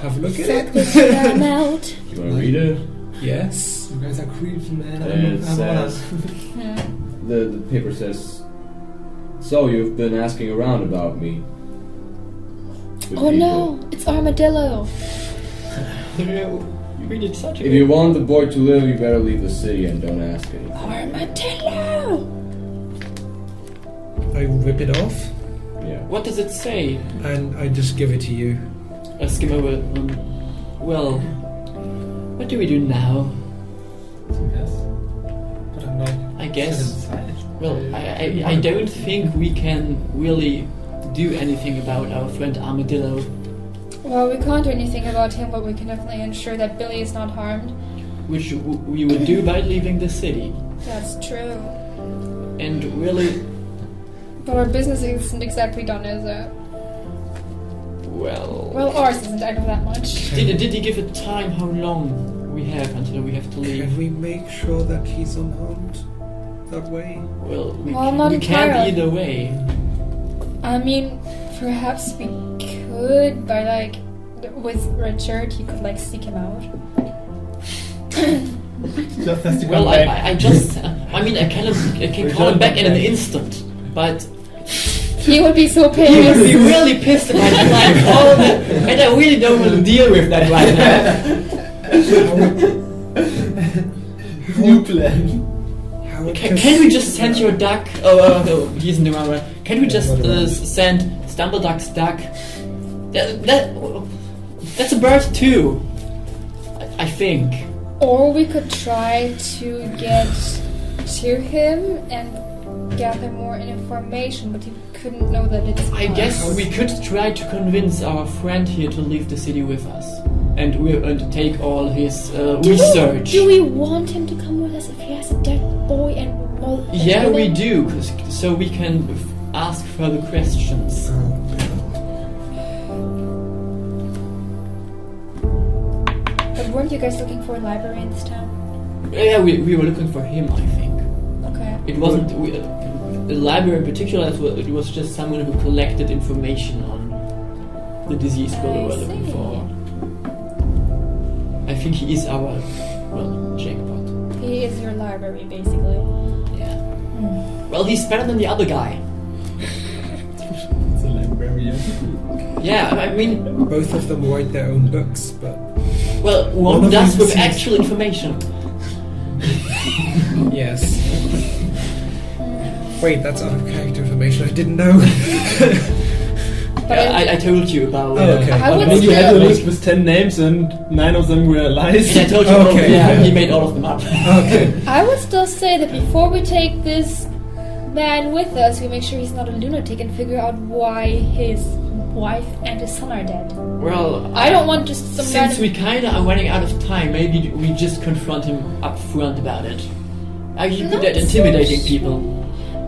have a look at Fuck it. this shit, I'm out. You wanna read it? Yes. You guys are creeps, man. It says, the paper says, "So you've been asking around about me." Good Oh people. no, it's Armadillo. You read it such a If you want the boy to live, you better leave the city and don't ask anything. Armadillo! I rip it off Yeah. What does it say? and I just give it to you. I skim over it. Well, what do we do now? Yes. But I'm not. I guess. inside. Well, I don't think we can really do anything about our friend Armadillo. Well, we can't do anything about him, but we can definitely ensure that Billy is not harmed. Which we would do by leaving the city. That's true. And really, But our business isn't exactly done, is it? well... Well, ours isn't, I know that much. Did he give a time how long we have until we have to leave? Can we make sure that he's unharmed that way? Well, Not we can't entirely. either way. I mean, perhaps we could, by like, with Richard, he could like seek him out. Just has to come Well, back. I just... I mean, I can call him back in an instant, but... He would be so He would pissed. be really pissed if I tried all that, and I really don't want to deal with that right now. New plan. Can we just send your duck? Oh, he isn't around, right? Can we just send Stumbleduck's duck? That's a bird too. I think. Or we could try to get to him and gather more information, but he couldn't know that it's I us. guess we could try to convince our friend here to leave the city with us, and take all his research. Do we want him to come with us if he has a dead boy and well? Yeah, we do, so we can ask further questions. But weren't you guys looking for a library in this town? Yeah, we were looking for him, I think. Okay. It wasn't the library in particular. It was just someone who collected information on the disease we were looking for. I think he is our jackpot. He is your library, basically. Yeah. Well, he's better than the other guy. It's a librarian. Yeah, I mean, Both of them write their own books, but well, One one of does them with seems- actual information. yes. Wait, that's out of character information I didn't know. But Yeah, I told you about. Oh, okay. I would I mean, you had a still. list with 10 names and 9 of them were lies. And I told you. Okay. He made all of them up. Okay. I would still say that before we take this man with us, we make sure he's not a lunatic and figure out why his wife and his son are dead. Well, I don't want just some since random... we kinda are running out of time, maybe we just confront him up front about it. Are you good Not at intimidating so people?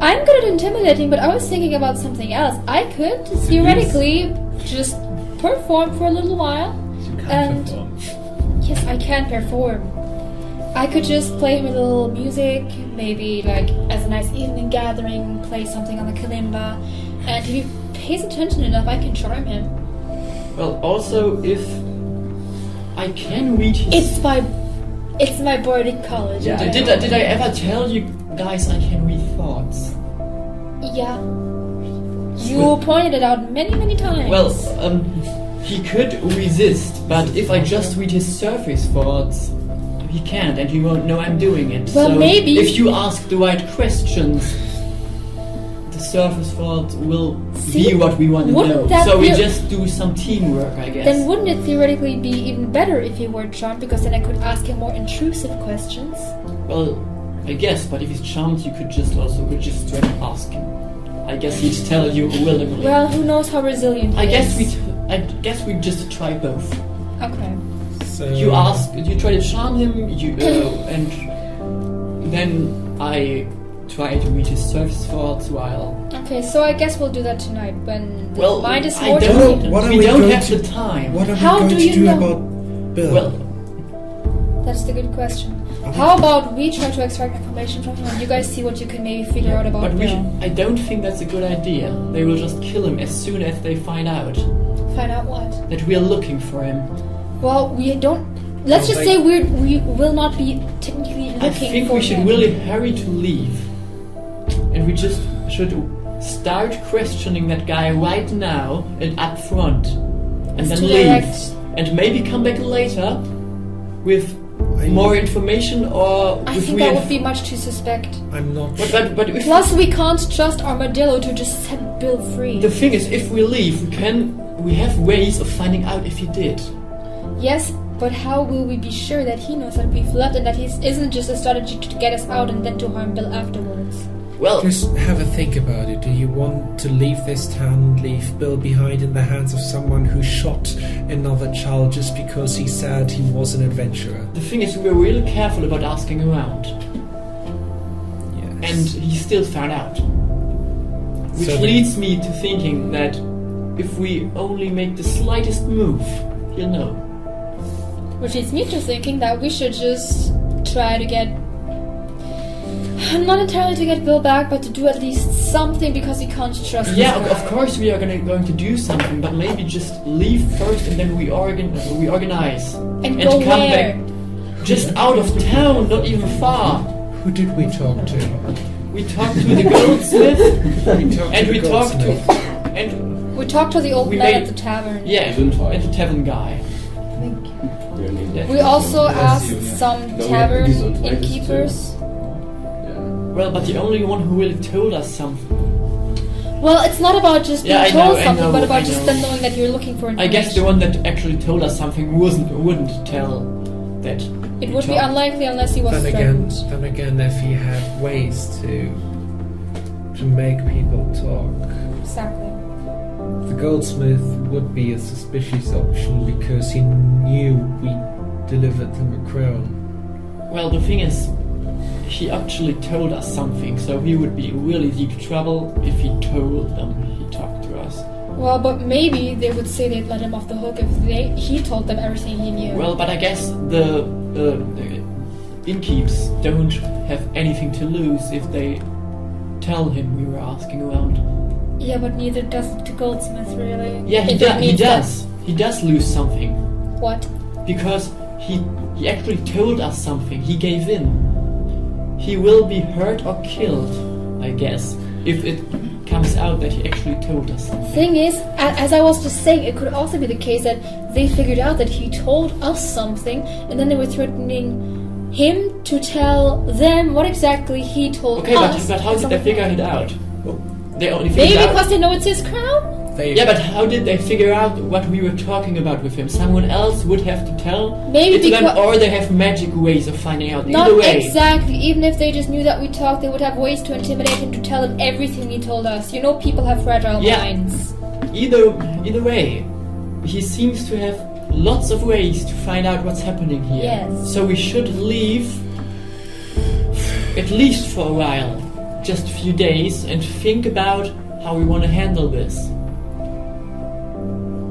I'm good at intimidating, but I was thinking about something else. I could theoretically just perform for a little while. You can't And- perform. Yes, I can perform. I could just play him a little music, maybe like as a nice evening gathering, play something on the kalimba, and if he pays attention enough, I can charm him. Well, also, if I can read his... It's my boarding college. Yeah. Did I ever tell you guys I can read thoughts? Yeah. You pointed it out many, many times. Well, he could resist, but if I just read his surface thoughts, he can't, and he won't know I'm doing it. Well, so maybe- if you ask the right questions, the surface thought will be what we want to know. So we just do some teamwork, I guess. Then wouldn't it theoretically be even better if he were charmed, because then I could ask him more intrusive questions? Well, I guess, but if he's charmed, you could just straight up ask him. I guess he'd tell you willingly. Well, who knows how resilient he is. I guess we'd just try both. Okay. So you try to charm him, and then I try to read his surface thoughts while... Okay, so I guess we'll do that tonight when the mind is more... We don't have the time. What are we going to do about Bill? Well, that's the good question. How about we try to extract information from him and you guys see what you can maybe figure out about Bill? I don't think that's a good idea. They will just kill him as soon as they find out. Find out what? That we are looking for him. Well, we don't... Let's just say we will not be technically looking for him. I think we should really hurry to leave. And we just should start questioning that guy right now and up front. And then leave. And maybe come back later with more information or... I think that would be much too suspect. I'm not... But plus we can't trust Armadillo to just set Bill free. The thing is, if we leave, we have ways of finding out if he did. Yes, but how will we be sure that he knows that we've left and that his isn't just a strategy to get us out and then to harm Bill afterwards? Well, just have a think about it. Do you want to leave this town, leave Bill behind in the hands of someone who shot another child just because he said he was an adventurer? The thing is, we were really careful about asking around. Yes. And he still found out. Which leads me to thinking that if we only make the slightest move, he'll know. Which leads me to thinking that we should just try to get... Not entirely to get Bill back, but to do at least something because we can't trust him. Yeah, of course we are going to do something, but maybe just leave first and then we organize. And go come where? back just out of town, not even far. Who did we talk to? We talked to the goldsmith, we talked to the old man at the tavern. Yeah, and the tavern guy. We also asked some tavern innkeepers. Well, but the only one who really told us something. Well, it's not about just being told something, but about just them knowing that you're looking for information. I guess the one that actually told us something wouldn't tell that. It would be unlikely unless he was threatened. Then again, if he had ways to make people talk. Exactly. The goldsmith would be a suspicious option because he knew we delivered him a crown. Well, the thing is, he actually told us something, so he would be in really deep trouble if he told them he talked to us. Well, but maybe they would say they'd let him off the hook if he told them everything he knew. Well, but I guess the innkeeps don't have anything to lose if they tell him we were asking around. Yeah, but neither does the goldsmith, really. Yeah, he does. He does lose something. What? Because he actually told us something. He gave in. He will be hurt or killed, I guess, if it comes out that he actually told us something. Thing is, as I was just saying, it could also be the case that they figured out that he told us something, and then they were threatening him to tell them what exactly he told us. Okay, but how did they figure it out? They only figured maybe out... because they know it's his crown? Yeah, but how did they figure out what we were talking about with him? Someone else would have to tell it to them, or they have magic ways of finding out. Not Either way. Exactly. Even if they just knew that we talked, they would have ways to intimidate him to tell him everything he told us. You know, people have fragile minds. Either way, he seems to have lots of ways to find out what's happening here. Yes. So we should leave, at least for a while, just a few days, and think about how we want to handle this.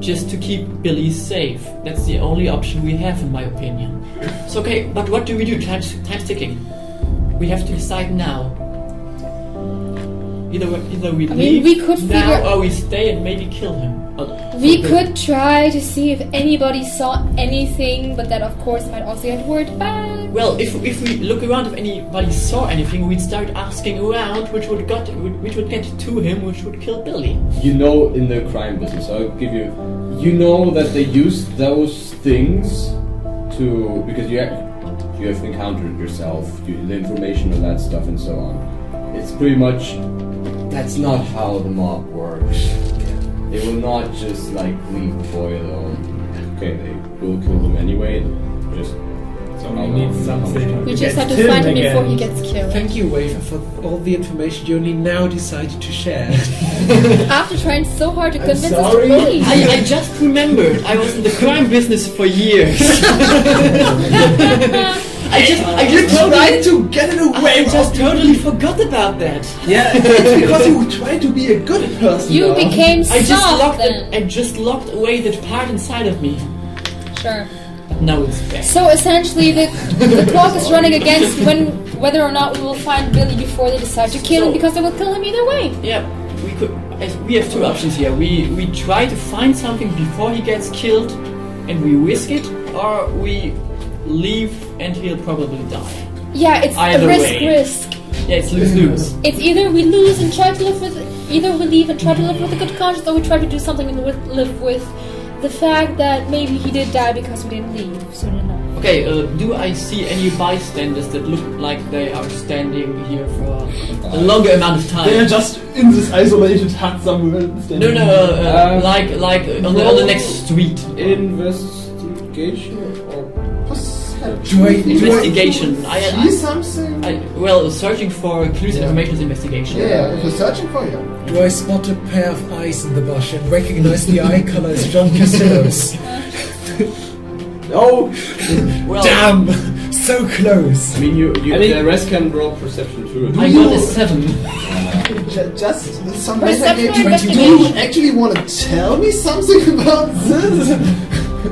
Just to keep Billy safe. That's the only option we have, in my opinion. So okay, but what do we do? Time's ticking. We have to decide now. Either we leave we could now, or we stay and maybe kill him. We could try to see if anybody saw anything, but that of course might also get word back. Well, if we look around, if anybody saw anything, we'd start asking around, which would get to him, which would kill Billy. You know, in the crime business, I'll give you. You know that they use those things to because you have encountered yourself, the information of that stuff and so on. It's pretty much That's not how the mob works. They will not just like leave the boy alone. Okay, they will kill him anyway. Just So we need something. We just have to find him before he gets killed. Thank you, Wafer, for all the information you only now decided to share. After trying so hard to convince us to sorry. leave. I just remembered I was in the crime business for years. I just tried to get it away. I just totally forgot about that. Yeah, it's because you try to be a good person. You became I just soft locked then. I just locked away that part inside of me. Sure. But now it's back. So essentially, the clock is running against whether or not we will find Billy before they decide to kill him, because they will kill him either way. Yeah, we have two options here. We try to find something before he gets killed, and we risk it, or we leave and he'll probably die. Yeah, it's Either a way. risk. Yeah, it's lose-lose. It's either we lose and try to live with, either we leave and try to live with a good conscience, or we try to do something and live with the fact that maybe he did die because we didn't leave soon enough. Okay, do I see any bystanders that look like they are standing here for a longer amount of time? They are just in this isolated hut somewhere. No, like on the next street. Investigation or Investigation. see something? Well, searching for clues and information is investigation. Yeah, if you're searching for you. Do I spot a pair of eyes in the bush and recognize the eye color as John Castillo's? No! Well, damn! So close! I mean, the rest can roll perception too. I got a 7. Just some Perception or Do you actually want to tell me something about this?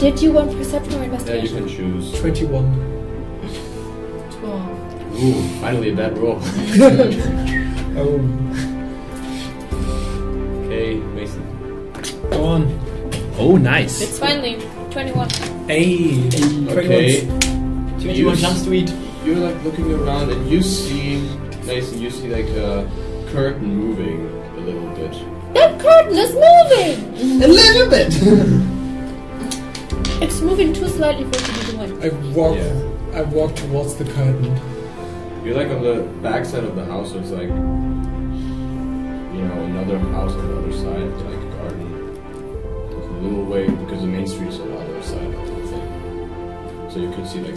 Did you want perception or Yeah, you investigation? can choose. 21. 12. Ooh, finally a bad roll. Oh. Okay, Mason. Go on. Oh, nice. It's finally 21. Hey. Okay. 21 jump street. You're like looking around and you see, Mason, you see like a curtain moving a little bit. That curtain is moving! A little bit. It's moving too slightly for it to be doing. I walk towards the curtain. You're like on the back side of the house, so it's like, another house on the other side, like a garden. It's a little way, because the main street's on the other side of the thing. So you could see like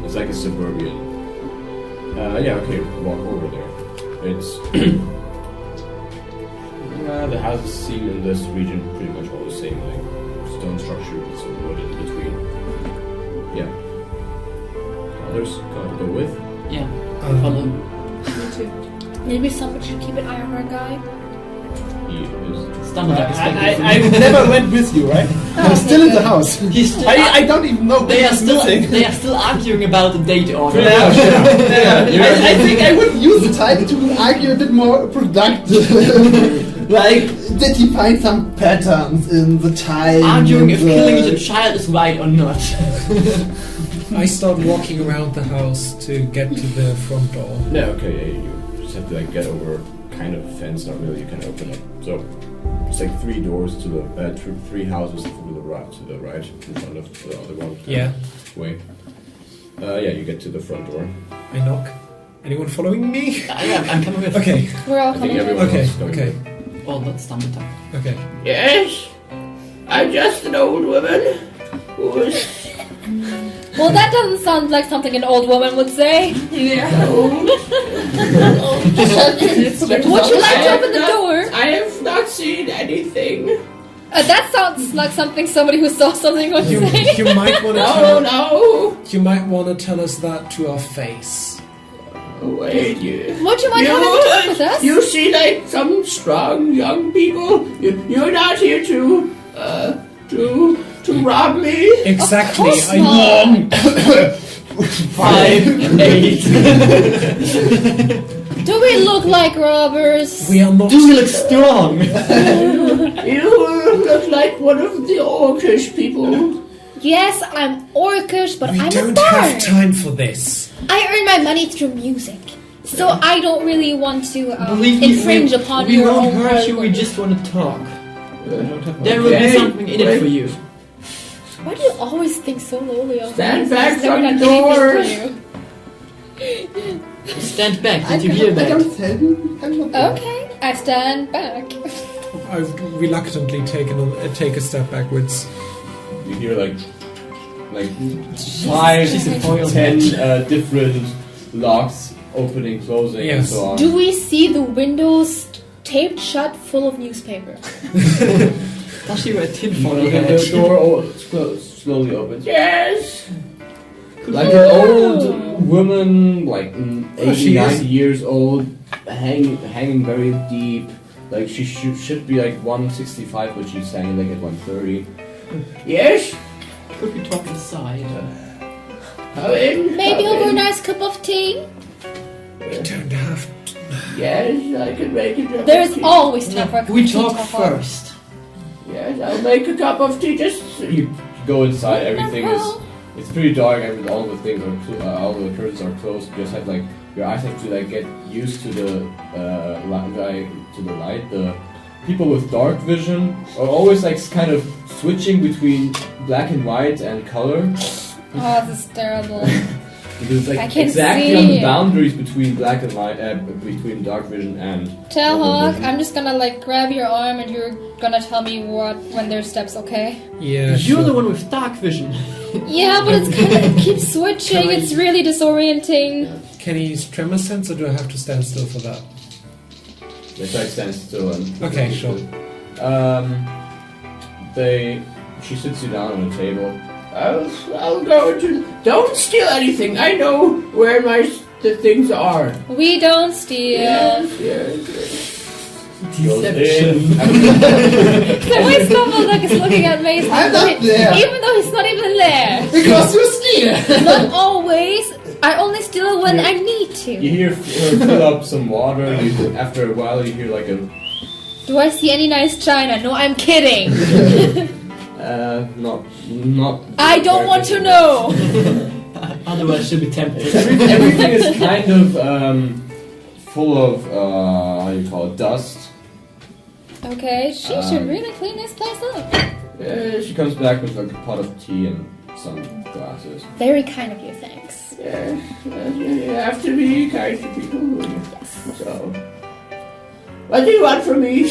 it's like a suburban. Okay, walk over there. It's, the houses seen in this region pretty much all the same, like stone structure with some wood in between. Yeah. Others gotta go with? Yeah, follow. Me too. Maybe somebody should keep an eye on our guy. He is. Stumbleduck is back. I never went with you, right? I'm still in the house. He's still, I don't even know. they are who's still missing. they are still arguing about the date order. Yeah. I think I would use the time to argue a bit more productive. Like, did he find some patterns in the time? Arguing if killing the child is right or not. I start walking around the house to get to the front door. Yeah, okay, you just have to like get over kind of fence, not really, you can open it. So it's like 3 doors to the 3 houses to the right in front of the other one. Yeah. Way. You get to the front door. I knock. Anyone following me? I'm coming with. Okay. We're all I think coming in. everyone Okay. else is going Okay. with. Oh, that's Stumbleduck. Okay. Yes, I'm just an old woman who is Well, that doesn't sound like something an old woman would say. old. Would you like to open the door? I have not seen anything. That sounds like something somebody who saw something would You say. might want to No. You might want to tell us that to our face. Wait, Would you mind having a talk with us? You see like some strong young people. You're not here to rob me. Exactly. course I not. 5, 8. Do we look like robbers? We are not. Do you look strong? You look like one of the orcish people. Yes, I'm orcish, but We I'm a don't bard. have time for this. I earn my money through music, so I don't really want to Believe me, infringe upon we your won't own hurt you. We world. just want to talk. There will be something in it for you. Why do you always think so lowly of Stand me? back Is there from not the anything doors. for you? Stand back. Did you hear I that? don't tell you. I'm not Okay. I stand back. I reluctantly take a step backwards. You hear like 5, 10 different locks opening, closing, and Yes. so on. Do we see the windows taped shut full of newspaper? Does she wear tinfoil? The door slowly opens. Yes! Like an old woman, like 80, 90 years old, hanging very deep. Like she should be like 165, but she's hanging like at 130. Yes? Could we talk inside? Come in. Maybe over a nice cup of tea? We don't have. Yes, I can make it. There's always time for a cup of We tea. talk Tahar. first. Yes, I'll make a cup of tea. Just you go inside. Everything is. It's pretty dark. All the things are. All the curtains are closed. You just have like your eyes have to like get used to the light. The people with dark vision are always like kind of switching between black and white and color. Oh, this is terrible. Because it's I like can exactly see. on the boundaries between black and white, between dark vision and. Tahar, I'm just gonna like grab your arm and you're gonna tell me when there's steps, okay? Yeah. You're the one with dark vision. Yeah, but it's kind of it keeps switching. It's really disorienting. Can you use tremor sense, or do I have to stand still for that? They try to stand still and. Okay, sure. She sits you down on a table. I'll go into. Don't steal anything. I know where the things are. We don't steal. Yes. Deception. The way Snuffleduck is looking at Mason. I'm not there. Even though he's not even there. Because you steal! Not always. I only steal when I need to. You hear her fill up some water. After a while, you hear like a. Do I see any nice china? No, I'm kidding. Not. I don't want to know. Otherwise, she'll be tempted. Everything is kind of full of how do you call it, dust. Okay, she should really clean this place up. She comes back with like a pot of tea and some glasses. Very kind of you, thanks. Yes, you have to be kind to people. Yes. So, what do you want from me?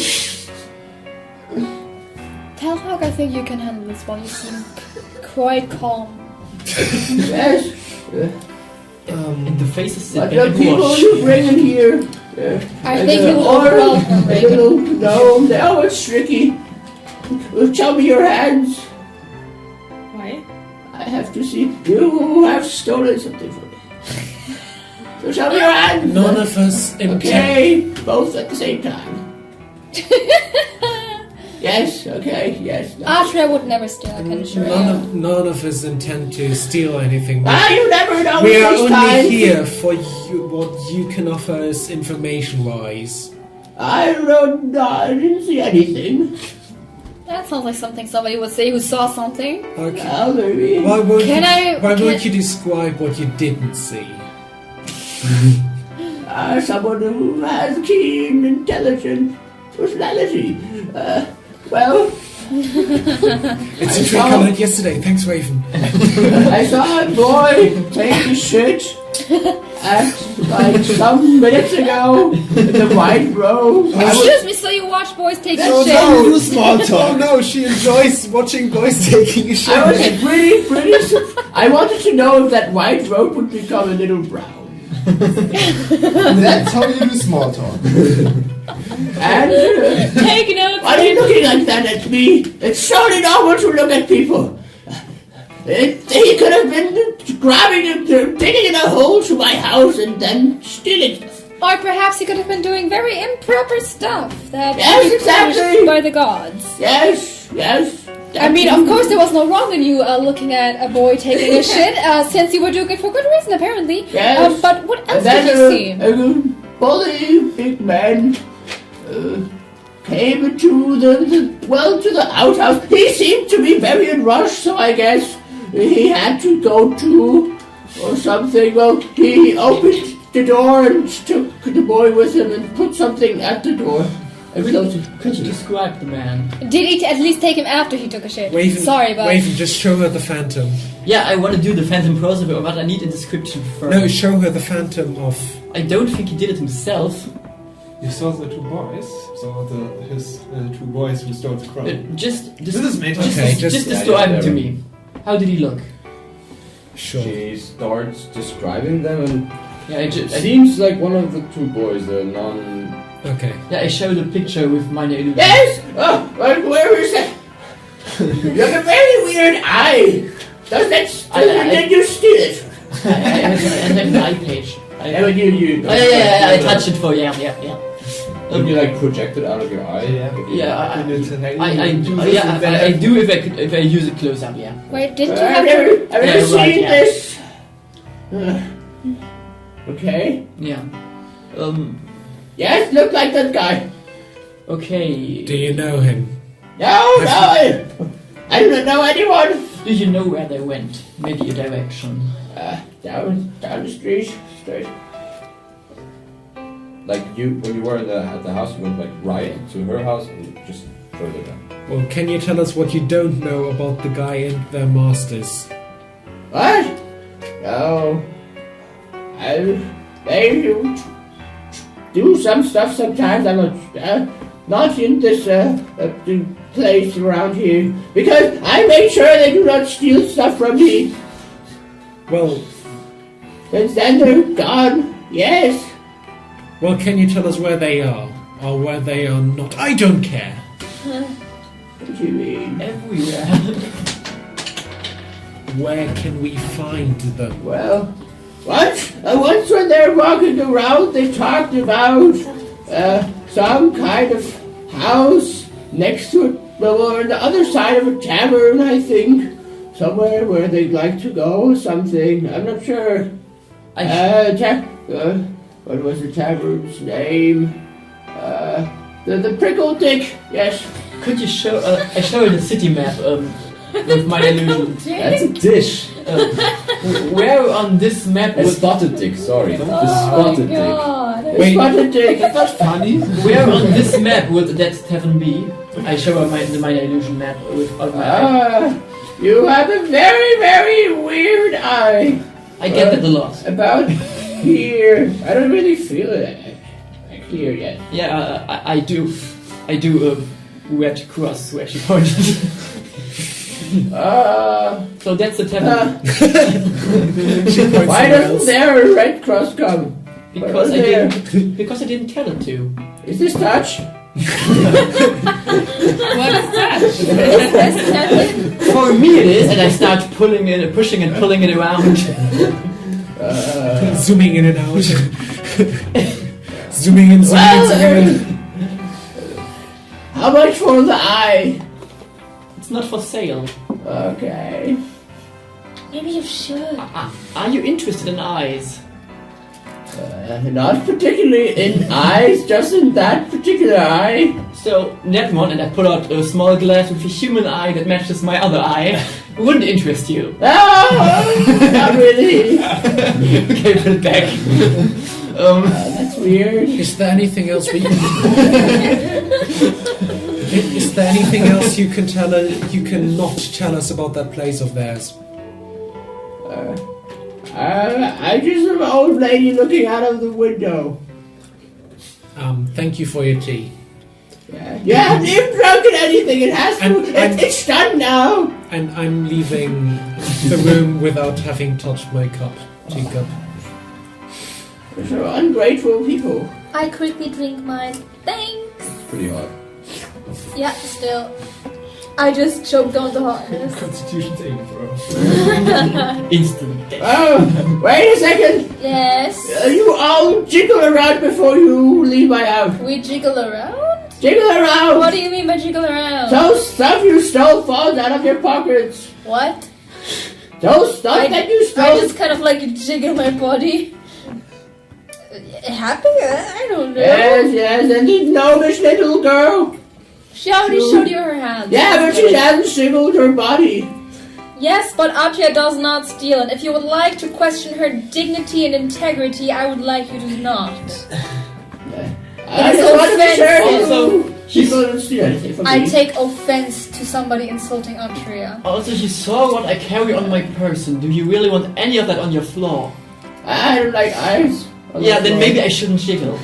Tell Hawk I think you can handle this one. You seem quite calm. Yes. In the faces What the people you bring in here? I think you will welcome a little gnome. Oh, it's tricky. Show me your hands. Why? I have to see. You have stolen something from me. So show me your hand. None of us intend. Okay, both at the same time. Yes, okay, yes. Atria would never steal, I can assure you. None of us intend to steal anything. You never know. We are only here for you, what you can offer us information-wise. I don't know. I didn't see anything. That sounds like something somebody would say who saw something. Okay. Well, maybe. Why won't you describe what you didn't see? Someone who has keen, intelligent personality. Well... It's a trick I learned yesterday. Thanks, Raven. I saw a boy take a shit at, like, some minutes ago in the white robe. Excuse me, so you watch boys take shit? No, small talk. Oh no, she enjoys watching boys taking a shit. I was pretty I wanted to know if that white robe would become a little brown. That's how you do small talk. And take notes. why are you looking like that at me? It's totally normal to look at people. He could have been digging in a hole to my house and then stealing stuff. Or perhaps he could have been doing very improper stuff that Yes, would be punished exactly. by the gods. Yes. I mean, of course there was no wrong in you looking at a boy taking a shit, since you were doing it for good reason, apparently. Yes. But what else And did you see? then a bully big man came into the outhouse. He seemed to be very in rush, so I guess he had to go to or something. Well, he opened the door and took the boy with him and put something at the door. Could you describe the man? Did he at least take him after he took a shit? Raven, Sorry, but... Raven, just show her the phantom. Yeah, I want to do the phantom crossover, but I need a description first. No, show her the phantom of... I don't think he did it himself. You saw the two boys? His two boys who stole the crown. Just Yeah, describe him to yeah. me. How did he look? Sure. She starts describing them, and Yeah, it seems like one of the two boys, the non... Okay. Yeah, I showed a picture with my illusion. Yes! Oh, well, where is it? You have a very weird eye. Did you steal it? I have an eye page. I touched it for yeah. Would you like project it out of your eye? Yeah, I do if I use it close up. Yeah. Wait, didn't you Have have you ever seen yeah. this? Okay. Yeah. Yes, look like that guy. Okay. Do you know him? No, I don't know anyone. Do you know where they went? Maybe a direction. Down the street. Straight. Like when you were at the house, you went like right to her house and just further down. Well, can you tell us what you don't know about the guy and their masters? What? No. They do some stuff sometimes. I'm not in this place around here because I make sure they do not steal stuff from me. Well, Since then they're gone. Yes. well, can you tell us where they are? Or where they are not? I don't care. What do you mean? Everywhere. Where can we find them? Well, once when they're walking around, they talked about some kind of house next to it, or on the other side of a tavern, I think. Somewhere where they'd like to go or something. I'm not sure. What was the tavern's name? The Prickle Dick, yes. Could you show? I showed a city map with my illusion. That's a dish. Where on this map A would spotted dick, sorry. The Oh spotted my dick. god. Wait. Spotted Dick. That's not funny. Where on this map would that tavern be? I show her my illusion map with all my eye. You have a very, very weird eye. I get that a lot. About here. I don't really feel it here yet. Yeah, I do red cross where she pointed. So that's the tavern. Why doesn't there a red cross come? Because I didn't tell it to. Is this touch? For me it is, and I start pushing and pulling it around. Zooming in and out. Zooming in, zooming in. How much for the eye? It's not for sale. Okay. Maybe you should. Are you interested in eyes? Not particularly in eyes, just in that particular eye. So that one, and I pull out a small glass with a human eye that matches my other eye. Wouldn't interest you. Oh, not really. Okay, put it back. That's weird. Is there anything else we Is there anything else you can you cannot tell us about that place of theirs? I just am an old lady looking out of the window. Thank you for your tea. Yeah, you haven't even drunken anything. It has to. It's done now. And I'm leaving the room without having touched my teacup. Those are ungrateful people. I quickly drink mine. Thanks. Pretty hot. Yeah, still. I just choked on the hotness. Constitution saving throw. Instant death. Oh, wait a second. Yes. You all jiggle around before you leave my house. We jiggle around? Jiggle around. What do you mean by jiggle around? Those stuff you stole falls out of your pockets. What? Those stuff that you stole. I just kind of like jiggle my body. Happy? I don't know. Yes, and you know this little girl. She already showed you her hands. Yeah, but she hasn't jiggled her body. Yes, but Atria does not steal, and if you would like to question her dignity and integrity, I would like you to not. I just want to be sure Also, she couldn't steal anything from I me. take offense to somebody insulting Atria. Also, you saw what I carry on my person. Do you really want any of that on your floor? I don't like eyes. Yeah, then maybe I shouldn't jiggle.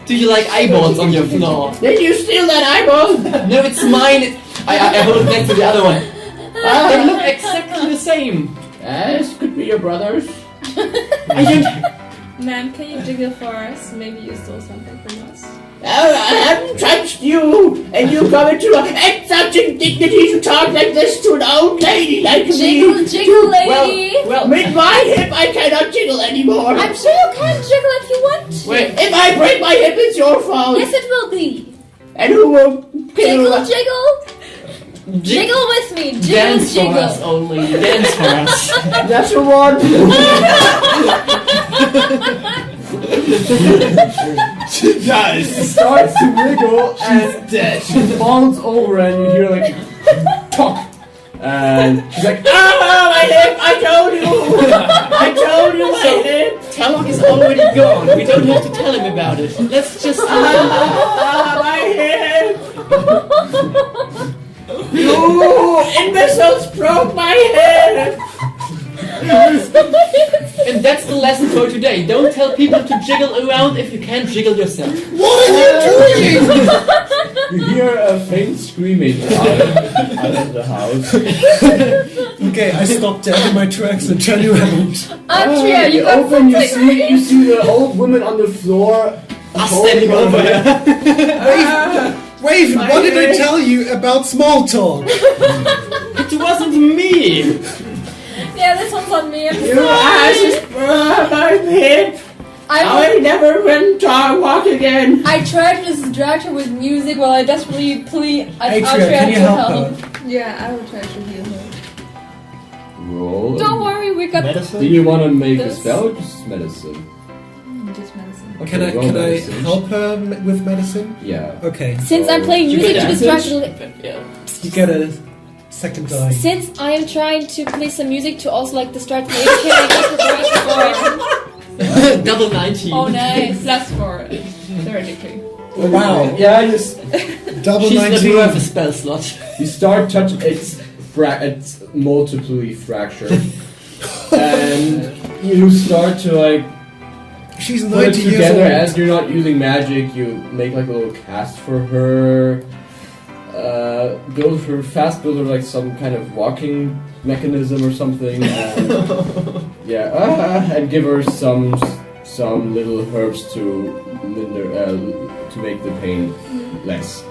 Do you like eyeballs on your floor? Did you steal that eyeball? No, it's mine. I hold it next to the other one. They look exactly the same. This could be your brother's. I don't... Ma'am, can you jiggle for us? Maybe you stole something from us. I haven't touched you, and you come into it's such indignity to talk like this to an old lady like Jiggle, me. jiggle, lady. Well, With my hip, I cannot jiggle anymore. I'm sure you can jiggle if you want to. wait. If I break my hip, it's your fault. Yes, it will be. And who will Jiggle, jiggle. Jiggle with me. Jiggle, Dance for jiggle. us only. Dance for us. That's the one. Guys, Starts to wiggle and she falls over and you hear like talk. And she's like, Ah, my hip! I told you! I told you my hip! Talok is already gone. We don't have to tell him about it. Let's just... Ah, my hip! You imbeciles broke my hip! And that's the lesson for today. Don't tell people to jiggle around if you can't jiggle yourself. What are you doing? you hear a faint screaming out of the house. Okay, I stopped dead in my tracks and turn around. Andrea, you got open, you something. see the old woman on the floor. Standing over here. Raven, what did I tell you about small talk? It wasn't me. Yeah, this one's on me. I'm You sorry. asses broke my hip! I never went to walk again! I tried to distract her with music while I desperately plead Atria, can you help her? Yeah, I will try to heal her. Roll. Don't worry, we got Do you want to make a This. spell or just medicine? Just medicine. Okay, Can I roll medicine. help her with medicine? Yeah. Okay, Since I'm playing You music get to distract advantage? her. you get a second die. Since I am trying to play some music to also like distract me, can I get the Double 19. Oh, nice. +4, theoretically. Wow. Yeah, just Double She's not 19. worth a spell slot. you start touching it's multiply fractured. And you start to like She's put 90 it years together old. as you're not using magic, you make like a little cast for her. Build her like some kind of walking mechanism or something, and and give her some little herbs to to make the pain less.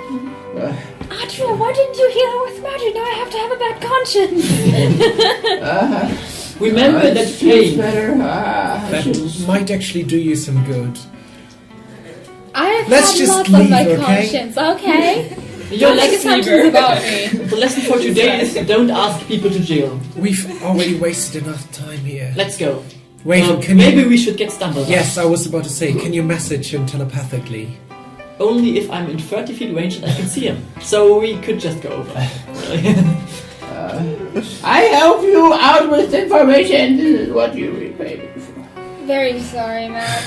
Adria, why didn't you heal her with magic? Now I have to have a bad conscience. Remember that pain. Better. That might actually do you some good. I have Let's had just lots leave, of my okay? conscience, okay? Your Don't make assumptions about me. The lesson for today is don't ask people to jiggle. We've already wasted enough time here. Let's go. Raven, can maybe you... we should get stumbled. Yes, I was about to say, can you message him telepathically? Only if I'm in 30 feet range and I can see him. So we could just go over. I help you out with information. This is what you repay me for. Very sorry, man.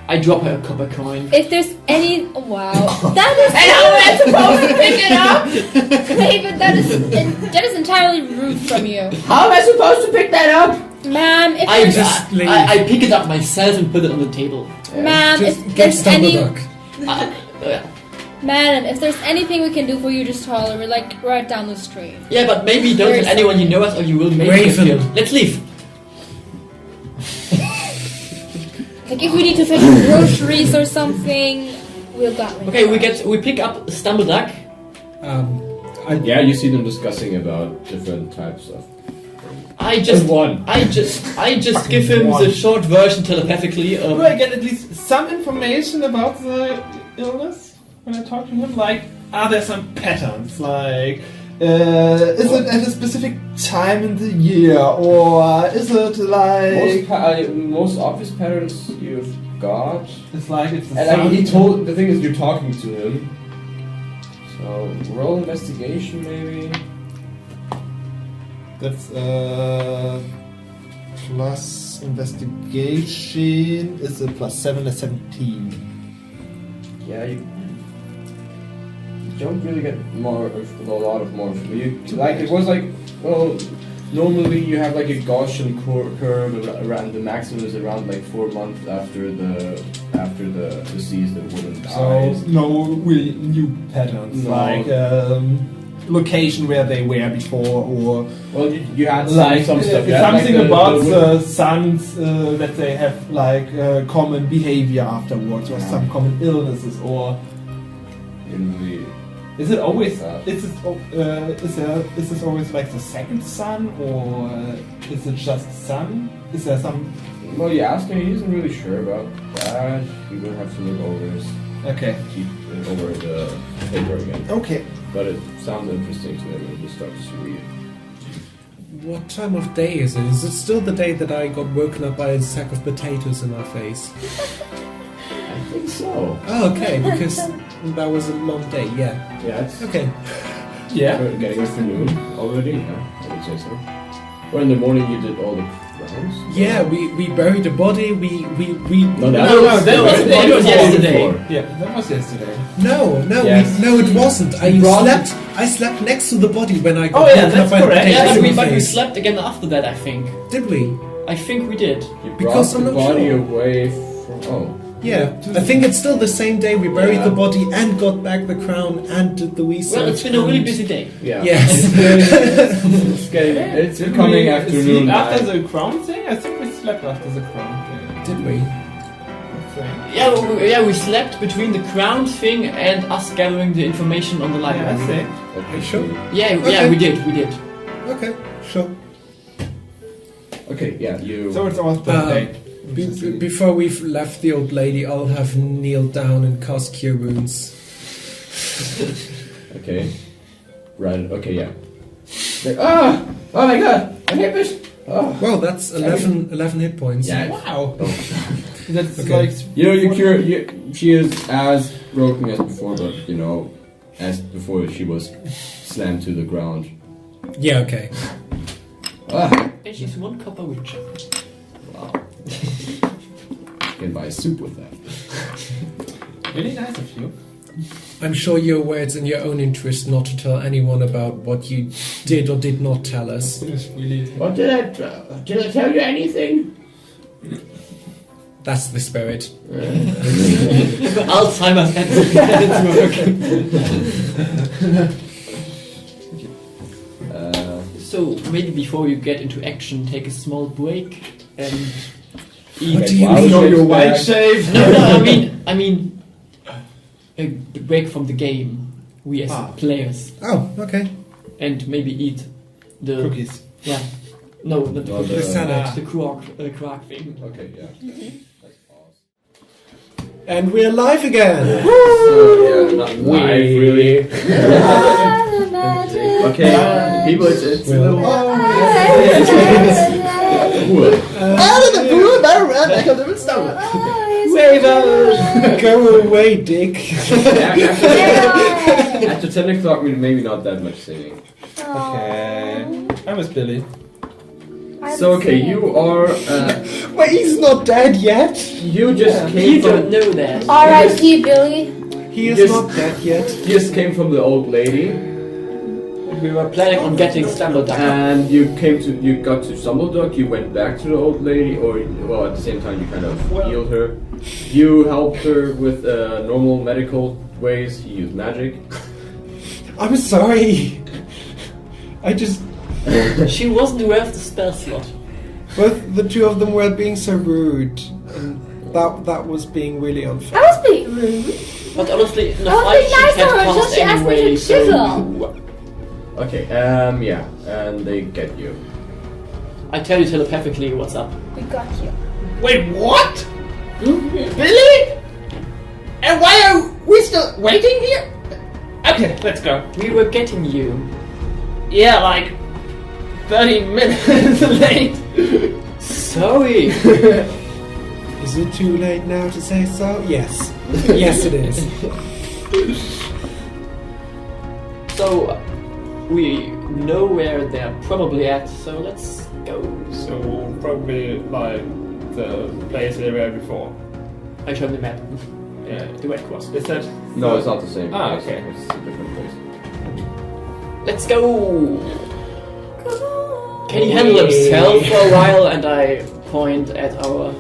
I drop her a copper coin. If there's any... Wow. That is... And how am I supposed to pick it up? David, that is entirely rude from you. How am I supposed to pick that up? Ma'am, if I there's... I pick it up myself and put it on the table. Ma'am, Just if get there's any... Stumbleduck. Madam, if there's anything we can do for you, just holler. We're like right down the street. Yeah, but maybe don't Very tell anyone you know us or you will maybe get Raven. killed. Let's leave. Like if we need to fetch groceries or something, we'll got it. Okay, we pick up Stumbleduck. Yeah, you see them discussing about different types of. I just one. I just give him the short version telepathically. Do I get at least some information about the illness when I talk to him? Like, are there some patterns? Like, is it at a specific time in the year, or is it like Most obvious patterns you've got. it's like it's the And sun? he told the thing is you're talking to him. So roll investigation maybe. That's plus investigation is a +7 or 17. Yeah, you don't really get a lot of more. You like it was like, well, Normally you have like a Gaussian curve around the maximum is around like 4 months after the deceased the woman dies. So no really new patterns, No. like location where they were before, or Well, you had like some stuff. You had, something like, about the sons that they have like common behavior afterwards, or some common illnesses, or is it always is this always like the second son, or is it just son? Is there some? Well, you asked him. He isn't really sure about that. He will have to look over his keep over the paper again. Okay. But it sounds interesting to him when he starts to read. What time of day is it? Is it still the day that I got woken up by a sack of potatoes in my face? I think so. Oh, okay, because that was a long day, yeah. Yeah, it's okay. Yeah. We're getting afternoon already, yeah, I would say so. Well, in the morning you did all the rounds? Yeah, we buried the body, we that was yesterday. Yeah, that was yesterday. No, Yes. it wasn't. I slept next to the body when I got Oh yeah, woken up that's by the correct. potatoes Yeah, in my but we face. slept again after that, I think. Did we? I think we did. You brought Because I'm the not body sure. away from... Oh. Yeah, I think it's still the same day we buried the body and got back the crown and did the research. Well, it's been a really busy day. Yeah. Yes. It's becoming afternoon. After the crown thing? I think we slept after the crown thing. Did we? Yeah, we slept between the crown thing and us gathering the information on the library. I see. Are you sure? Yeah, Okay. we did. Okay, sure. Okay, yeah, you... So it's almost birthday. Before we've left the old lady, I'll have kneeled down and cast Cure Wounds. Okay. Right, okay, yeah. Like, oh my god! I hit this! Oh. Well, that's 11 hit points. Yeah. Wow. That's Okay. like... You know, you cure... she is as broken as before, but, you know, as before she was slammed to the ground. Yeah, okay. Ah. And she's 1 copper witch. Wow. You can buy soup with that. Really nice of you. I'm sure you're aware it's in your own interest not to tell anyone about what you did or did not tell us. What did I tell you anything? That's the spirit. Alzheimer's So maybe before you get into action, take a small break and eat. What do you You know mean? your white shave? No, I mean a break from the game. We as players, Oh, okay. and maybe eat the Cookies. Yeah, no, not the No, cookies. The salad. The quark thing. Okay, yeah. Let's pause. And we're live again! So, yeah, not live, really. Okay, people, it's a little... Out of the blue, that ran like a little stomach. Go away, dick! After 10 o'clock, maybe not that much singing. Okay. I was Billy. So, okay, you are... Wait, he's not dead yet! you just came You from... don't know that. R.I.P. Billy. He is Yes. not dead yet. You just came from the old lady, We were planning on getting Stumbleduck. and you got to Stumbleduck, you went back to the old lady, or, well, at the same time you kind of healed her. You helped her with normal medical ways, you used magic. I'm sorry. I just... She wasn't aware of the spell slot. Both the two of them were being so rude. And that was being really unfair. I was being rude. But honestly, in the I was fight being nice she to had her until passed she asked me anyway, to so... chisel. Okay, yeah, and they get you. I tell you telepathically what's up. We got you. Wait, what? Billy? And why are we still waiting here? Okay, let's go. We were getting you. Yeah, like 30 minutes late. Sorry. Is it too late now to say so? Yes. Yes, it is. So, we know where they're probably at, so let's go. So, probably like the place they were before. I showed the map. Yeah. The red cross. Is that? No, it's not the same Ah, place. okay. It's a different place. Let's go! Can he handle himself for a while? And I point at our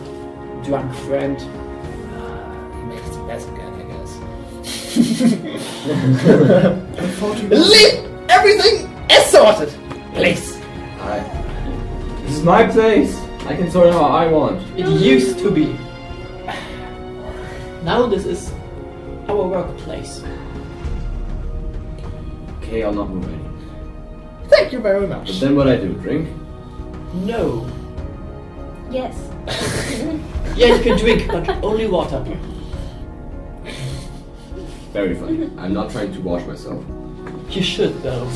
drunk friend. He makes the best again, I guess. Leave everything as sorted. Place. This is my place. I can sort it how I want. It used to be. Now this is our workplace. Okay, I'll not move any. Thank you very much. But then what I do? Drink? No. Yes. Yeah, you can drink, but only water. Very funny. I'm not trying to wash myself. You should, though.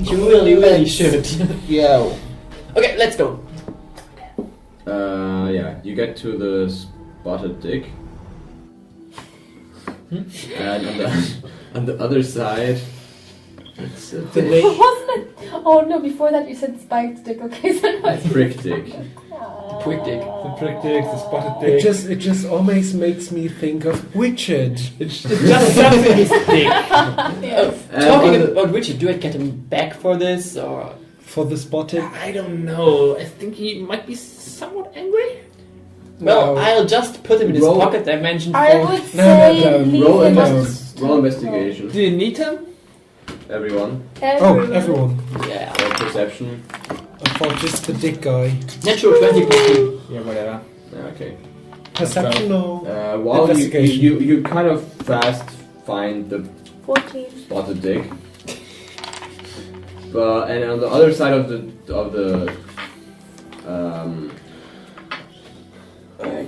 You really should. Yo. Okay, let's go. Yeah, you get to the spotted dick. And on the other side, it's a Wasn't it? Oh no! Before that, you said spiked dick. Okay, so that was prick dick. Prick dick. The prick dick, the spotted dick. It just always makes me think of Richard. It's just something is dick. Talking about Richard, do I get him back for this, or...? For the spotted? I don't know. I think he might be somewhat angry. Well, No. I'll just put him in his Roll. pocket dimension for... I would No, say no, leave Roll, him. roll investigation. Do you need him? Everyone. Oh, everyone. Yeah. Or perception. I thought just the dick guy. Natural 20 plus 2. Yeah, whatever. Okay. Perception or While investigation? you kind of fast find the 14. spotted dick. But and on the other side of the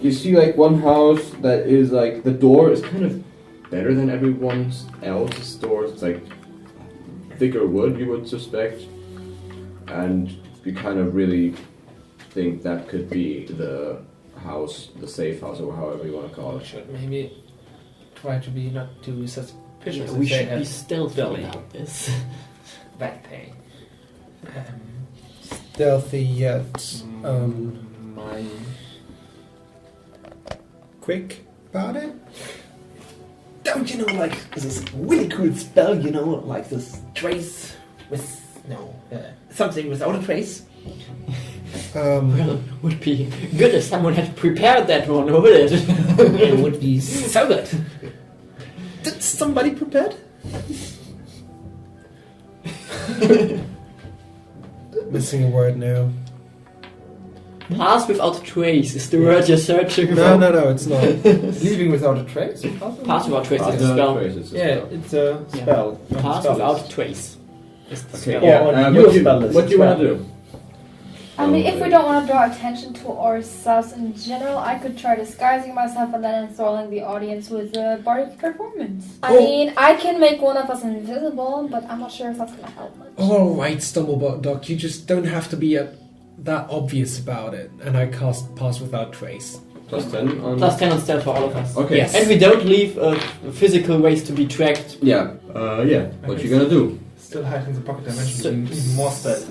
you see like one house that is like the door is kind of better than everyone else's doors. It's like thicker wood, you would suspect, and you kind of really think that could be the house, the safe house, or however you want to call We it. should maybe try to be not too suspicious. We if they should have be stealthy building. about this. That thing. stealthy yet quick about it? Don't you know, like, this really cool spell, you know, like this trace with, something without a trace? Well, would be good if someone had prepared that one, would it? It would be so good. Did somebody prepare? Missing a word now. Pass without trace is the word you're searching for. No, it's not. Leaving without a trace? Pass without trace is the spell. It's a spell. Yeah. Pass without trace is the Okay, spell. yeah. What do you want to do? I mean, if we don't want to draw attention to ourselves in general, I could try disguising myself and then enthralling the audience with a bardic performance. I mean, I can make one of us invisible, but I'm not sure if that's going to help much. Alright, Stumblebot Doc, you just don't have to be that obvious about it. And I cast Pass Without Trace. Plus 10 on... Plus 10 on stealth for all of us. Okay. Yes. And we don't leave physical ways to be tracked. Yeah. Yeah. What you gonna do? Still hiding the pocket dimension, even more stealth.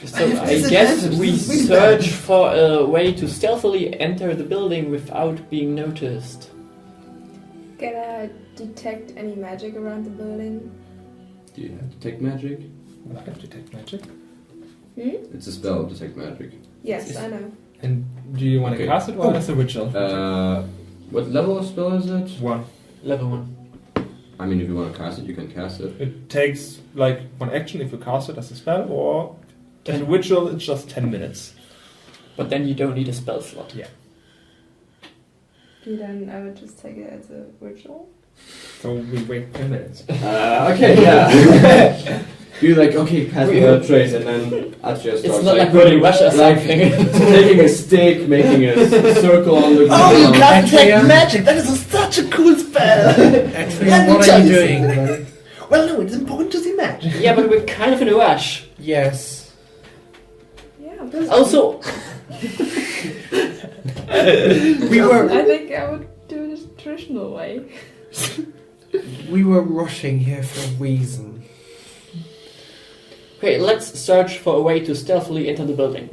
So I guess we search for a way to stealthily enter the building without being noticed. Can I detect any magic around the building? Do you have Detect Magic? I have Detect Magic. It's a spell, Detect Magic. Yes, I know. And do you want to cast it or as a ritual? What level of spell is it? 1. Level 1. I mean, if you want to cast it, you can cast it. It takes like 1 action if you cast it as a spell, or as a ritual it's just 10 minutes. But then you don't need a spell slot. Yeah. Then I would just take it as a ritual. So we wait 10 minutes. Okay, yeah. You're like, okay, pass me a trace, and then Atria starts It's not like running rush or something. taking a stick, making a circle on the ground. Oh, you can't detect magic! That is such a cool spell! Atria, what are you doing? Well, no, it's important to see magic. Yeah, but we're kind of in a rush. Yes. Yeah. Also, We were I think I would do it the traditional way. rushing here for a reason. okay, let's search for a way to stealthily enter the building.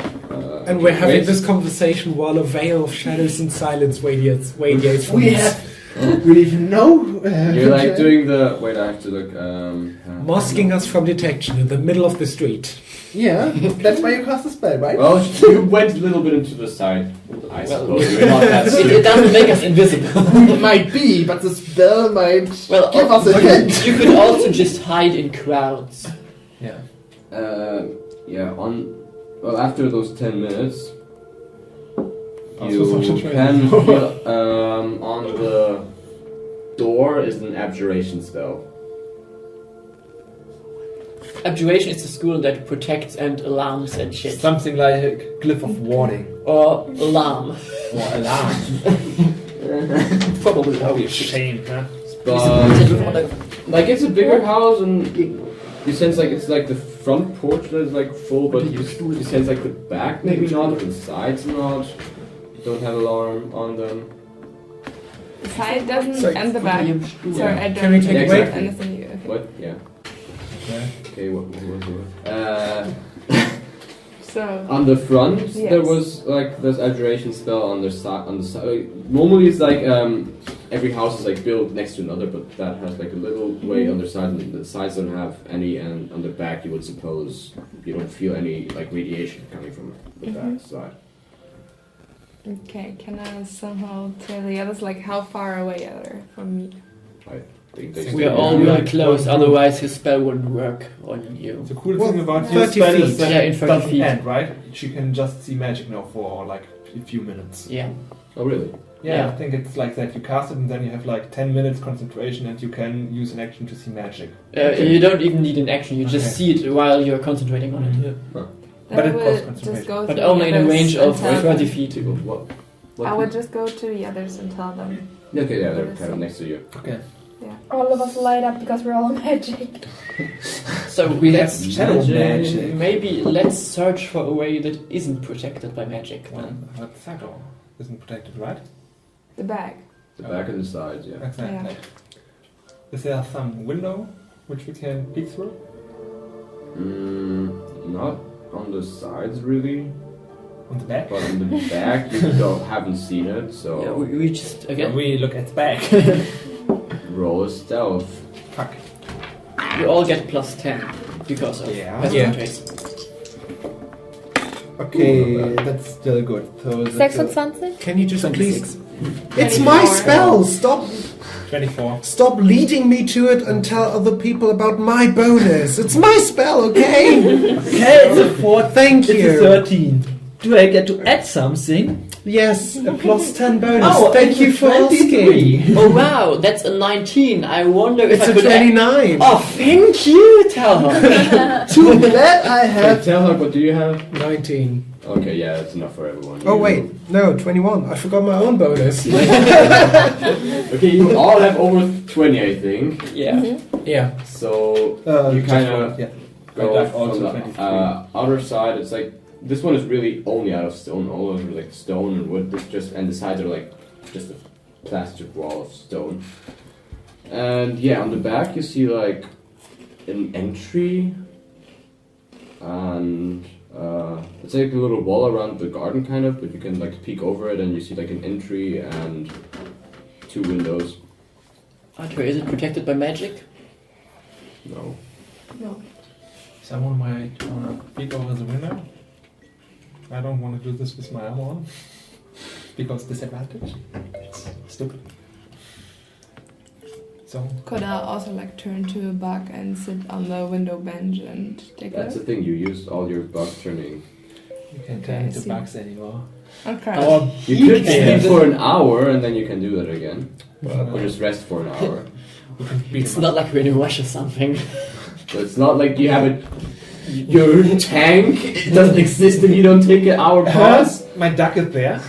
And we're having this conversation while a veil of shadows and silence radiates from We us. have We even know. You're like doing the. Wait, I have to look. Masking us from detection in the middle of the street. Yeah, that's why you cast the spell, right? Well, you went a little bit into the side. I suppose you're not that It doesn't make us invisible. It might be, but the spell might give us a hint. You could also just hide in crowds. Yeah. Well, after those 10 minutes, you can feel, on the door is an abjuration spell. Abjuration is the school that protects and alarms and shit. Something like a glyph of warding. Or alarm. Or alarm. Probably. That would be a shame, huh? But, like, it's a bigger house, and you sense like it's like the front porch that is like full, but you sense like the back maybe not, the sides not. Don't have alarm on them. The side doesn't and the back. Sorry, I don't Can we take away? anything. Okay. What? Yeah. Okay, what? So on the front, yes. there was like this abjuration spell on the side. Normally, it's like every house is like built next to another, but that has like a little way on the side, and the sides don't have any. And on the back, you would suppose you don't feel any like radiation coming from the back side. Okay, can I somehow tell the others like how far away are they from me? I think they We are all really close, otherwise his spell wouldn't work on you. The cool thing about your 30 spell feet. is that Yeah, in it 30 doesn't feet. end, right? She can just see magic now for like a few minutes. Yeah. Oh really? Yeah, I think it's like that. You cast it and then you have like 10 minutes concentration and you can use an action to see magic. You don't even need an action, you just Okay. see it while you're concentrating on it. But it I costs would just concentration. go But to only in the a others range and of tell 30 them. feet. What? I would just go to the others and tell them. Okay, yeah, they're kind of next to you. Okay. All of us light up because we're all magic. So We have let's shadow magic. maybe let's search for a way that isn't protected by magic then. But the side door isn't protected, right? The bag. The back and the sides, yeah. Exactly. Is there some window which we can peek through? Not on the sides really, On the back? but on the back you haven't seen it, so Yeah, we just again We look at the back. roll a stealth. Fuck. you all get +10 because of Yeah. Passive traits. Okay, that's still good. So that's 26. Can you just 26. please? It's my 24. spell. Stop 24. Stop leading me to it and tell other people about my bonus. It's my spell, okay? Okay, it's a 4. Thank It's you. a 13. Do I get to add something? Yes, a +10 bonus. Oh, Thank you for 23. asking. Oh wow, that's a 19. I wonder if It's I a could 29. Oh, thank you, Talha. Too bad I Okay, have. tell her, what do you have? 19. Okay, yeah, it's enough for everyone. Oh wait, no, 21. I forgot my own bonus. Okay, you all have over 20, I think. Yeah. Yeah. So you just kind roll, of yeah. go I've from also the 23. outer side. It's like this one is really only out of stone. All of it is like stone and wood. It's just and the sides are like just a plastic wall of stone. And yeah, on the back you see like an entry, and it's like a little wall around the garden kind of, but you can like peek over it and you see like an entry and 2 windows. Arthur, is it protected by magic? No. No. Someone might wanna peek over the window. I don't want to do this with my arm on. Because disadvantage. It's stupid. So, Could I also like turn to a bug and sit on the window bench and take a That's the look? thing, you used all your bug turning. you can't Okay, turn I into see. bugs anymore. Okay. Or You could sleep for an hour and then you can do that again. Or just rest for an hour. you can beat It's them not up. like we're in a rush or something. So it's not like you have it. Your tank doesn't exist and you don't take an hour pause. My duck is there.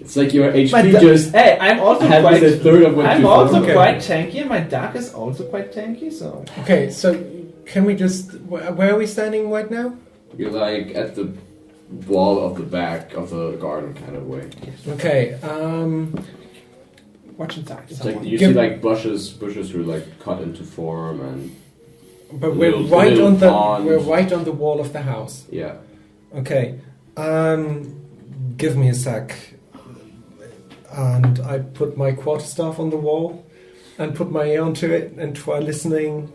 It's like your HP My just Hey, I'm also had quite. a third of what I'm you also thought. quite tanky, and my duck is also quite tanky. So Okay, so can we just... Where are we standing right now? You're like at the wall of the back of the garden kind of way. Okay, watch inside. It's like Someone. you see like bushes who are like cut into form and but we're Little- right little on the pond. we're right on the wall of the house. yeah. Okay. Give me a sec. and I put my quarterstaff on the wall and put my ear onto it and try listening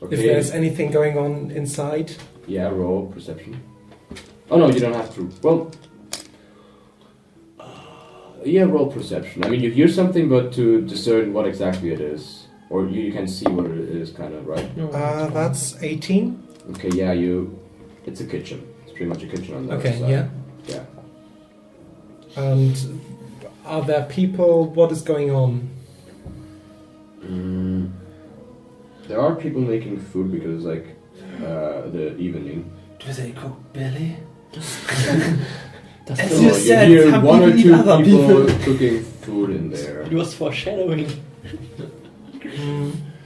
if there's anything going on inside. Yeah, roll perception. Oh no, you don't have to. Well, yeah, roll perception. I mean, you hear something, but to discern what exactly it is, or you can see what it is, kind of, right? That's 18. Okay, yeah, it's a kitchen. It's pretty much a kitchen on the other Okay, side. yeah. Yeah. And are there people? What is going on? There are people making food because, like, the evening. Do they cook belly? As you said, you hear some one or people eat two other people people. cooking food in there. It was foreshadowing.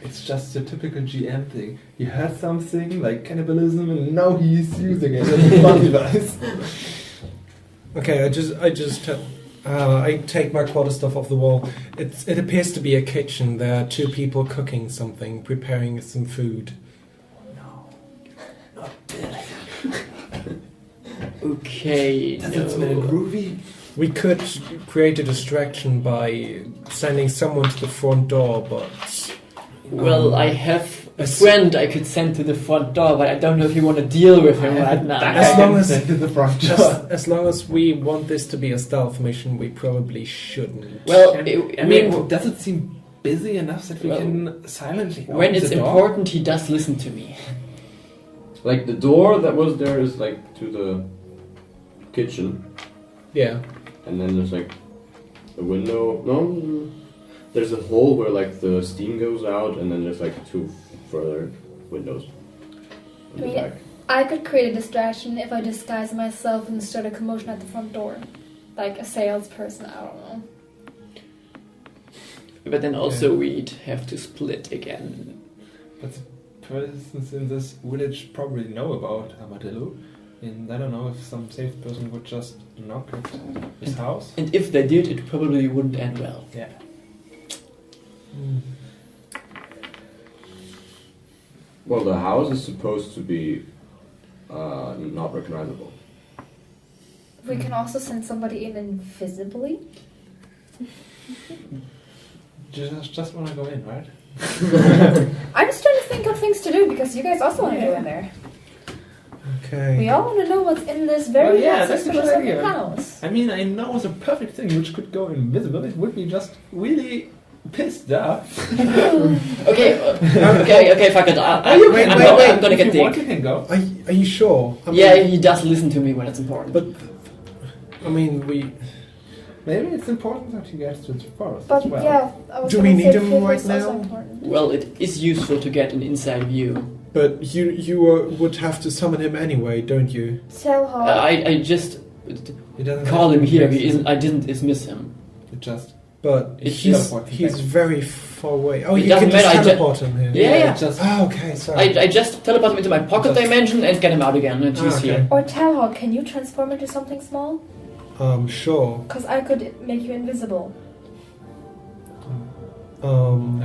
It's just a typical GM thing. He heard something like cannibalism, and now he's using it as a fun device. Okay, I take my quarterstaff off the wall. It appears to be a kitchen. There are two people cooking something, preparing some food. Not Billy. Okay, Does it smell groovy? We could create a distraction by sending someone to the front door, but... Well, I have a friend I could send to the front door, but I don't know if you want to deal with him right now. As long as we want this to be a stealth mission, we probably shouldn't. Well, I mean, does it seem busy enough that we can silently open when it's the door? important, he does listen to me. Like, the door that was there is, like, to the kitchen. Yeah. And then there's, like, a window. No, there's a hole where, like, the steam goes out, and then there's, like, two further windows in the back. I could create a distraction if I disguise myself and start a commotion at the front door. Like a salesperson, I don't know. But then also we'd have to split again. But the persons in this village probably know about Armadillo. And I don't know if some safe person would just knock at his house. And if they did, it probably wouldn't end well. Yeah. Well, the house is supposed to be not recognizable. We can also send somebody in invisibly. Just want to go in, right? I'm just trying to think of things to do because you guys also want to go in there. Okay. We all want to know what's in this very that's a good suspicious idea. house. I mean, I know the perfect thing which could go invisible. It would be just really pissed off. Okay, fuck it. I'm gonna get you Dick. can go. Are you sure? Yeah, he does listen to me when it's important. But, I mean, Maybe it's important that he gets to the forest But as well. yeah, I was Do we gonna need say him food right was also now? important. Well, it is useful to get an inside view. But you would have to summon him anyway, don't you? Tell her. I just He doesn't call have him to here. be He isn't. I didn't dismiss him. It just But It's he's very far away. Oh, It you can doesn't just matter, teleport him here. Yeah. just Okay, sorry. I just teleport him into my pocket dimension and get him out again, and he's okay. here. Or tell her, can you transform into something small? Sure. Because I could make you invisible. I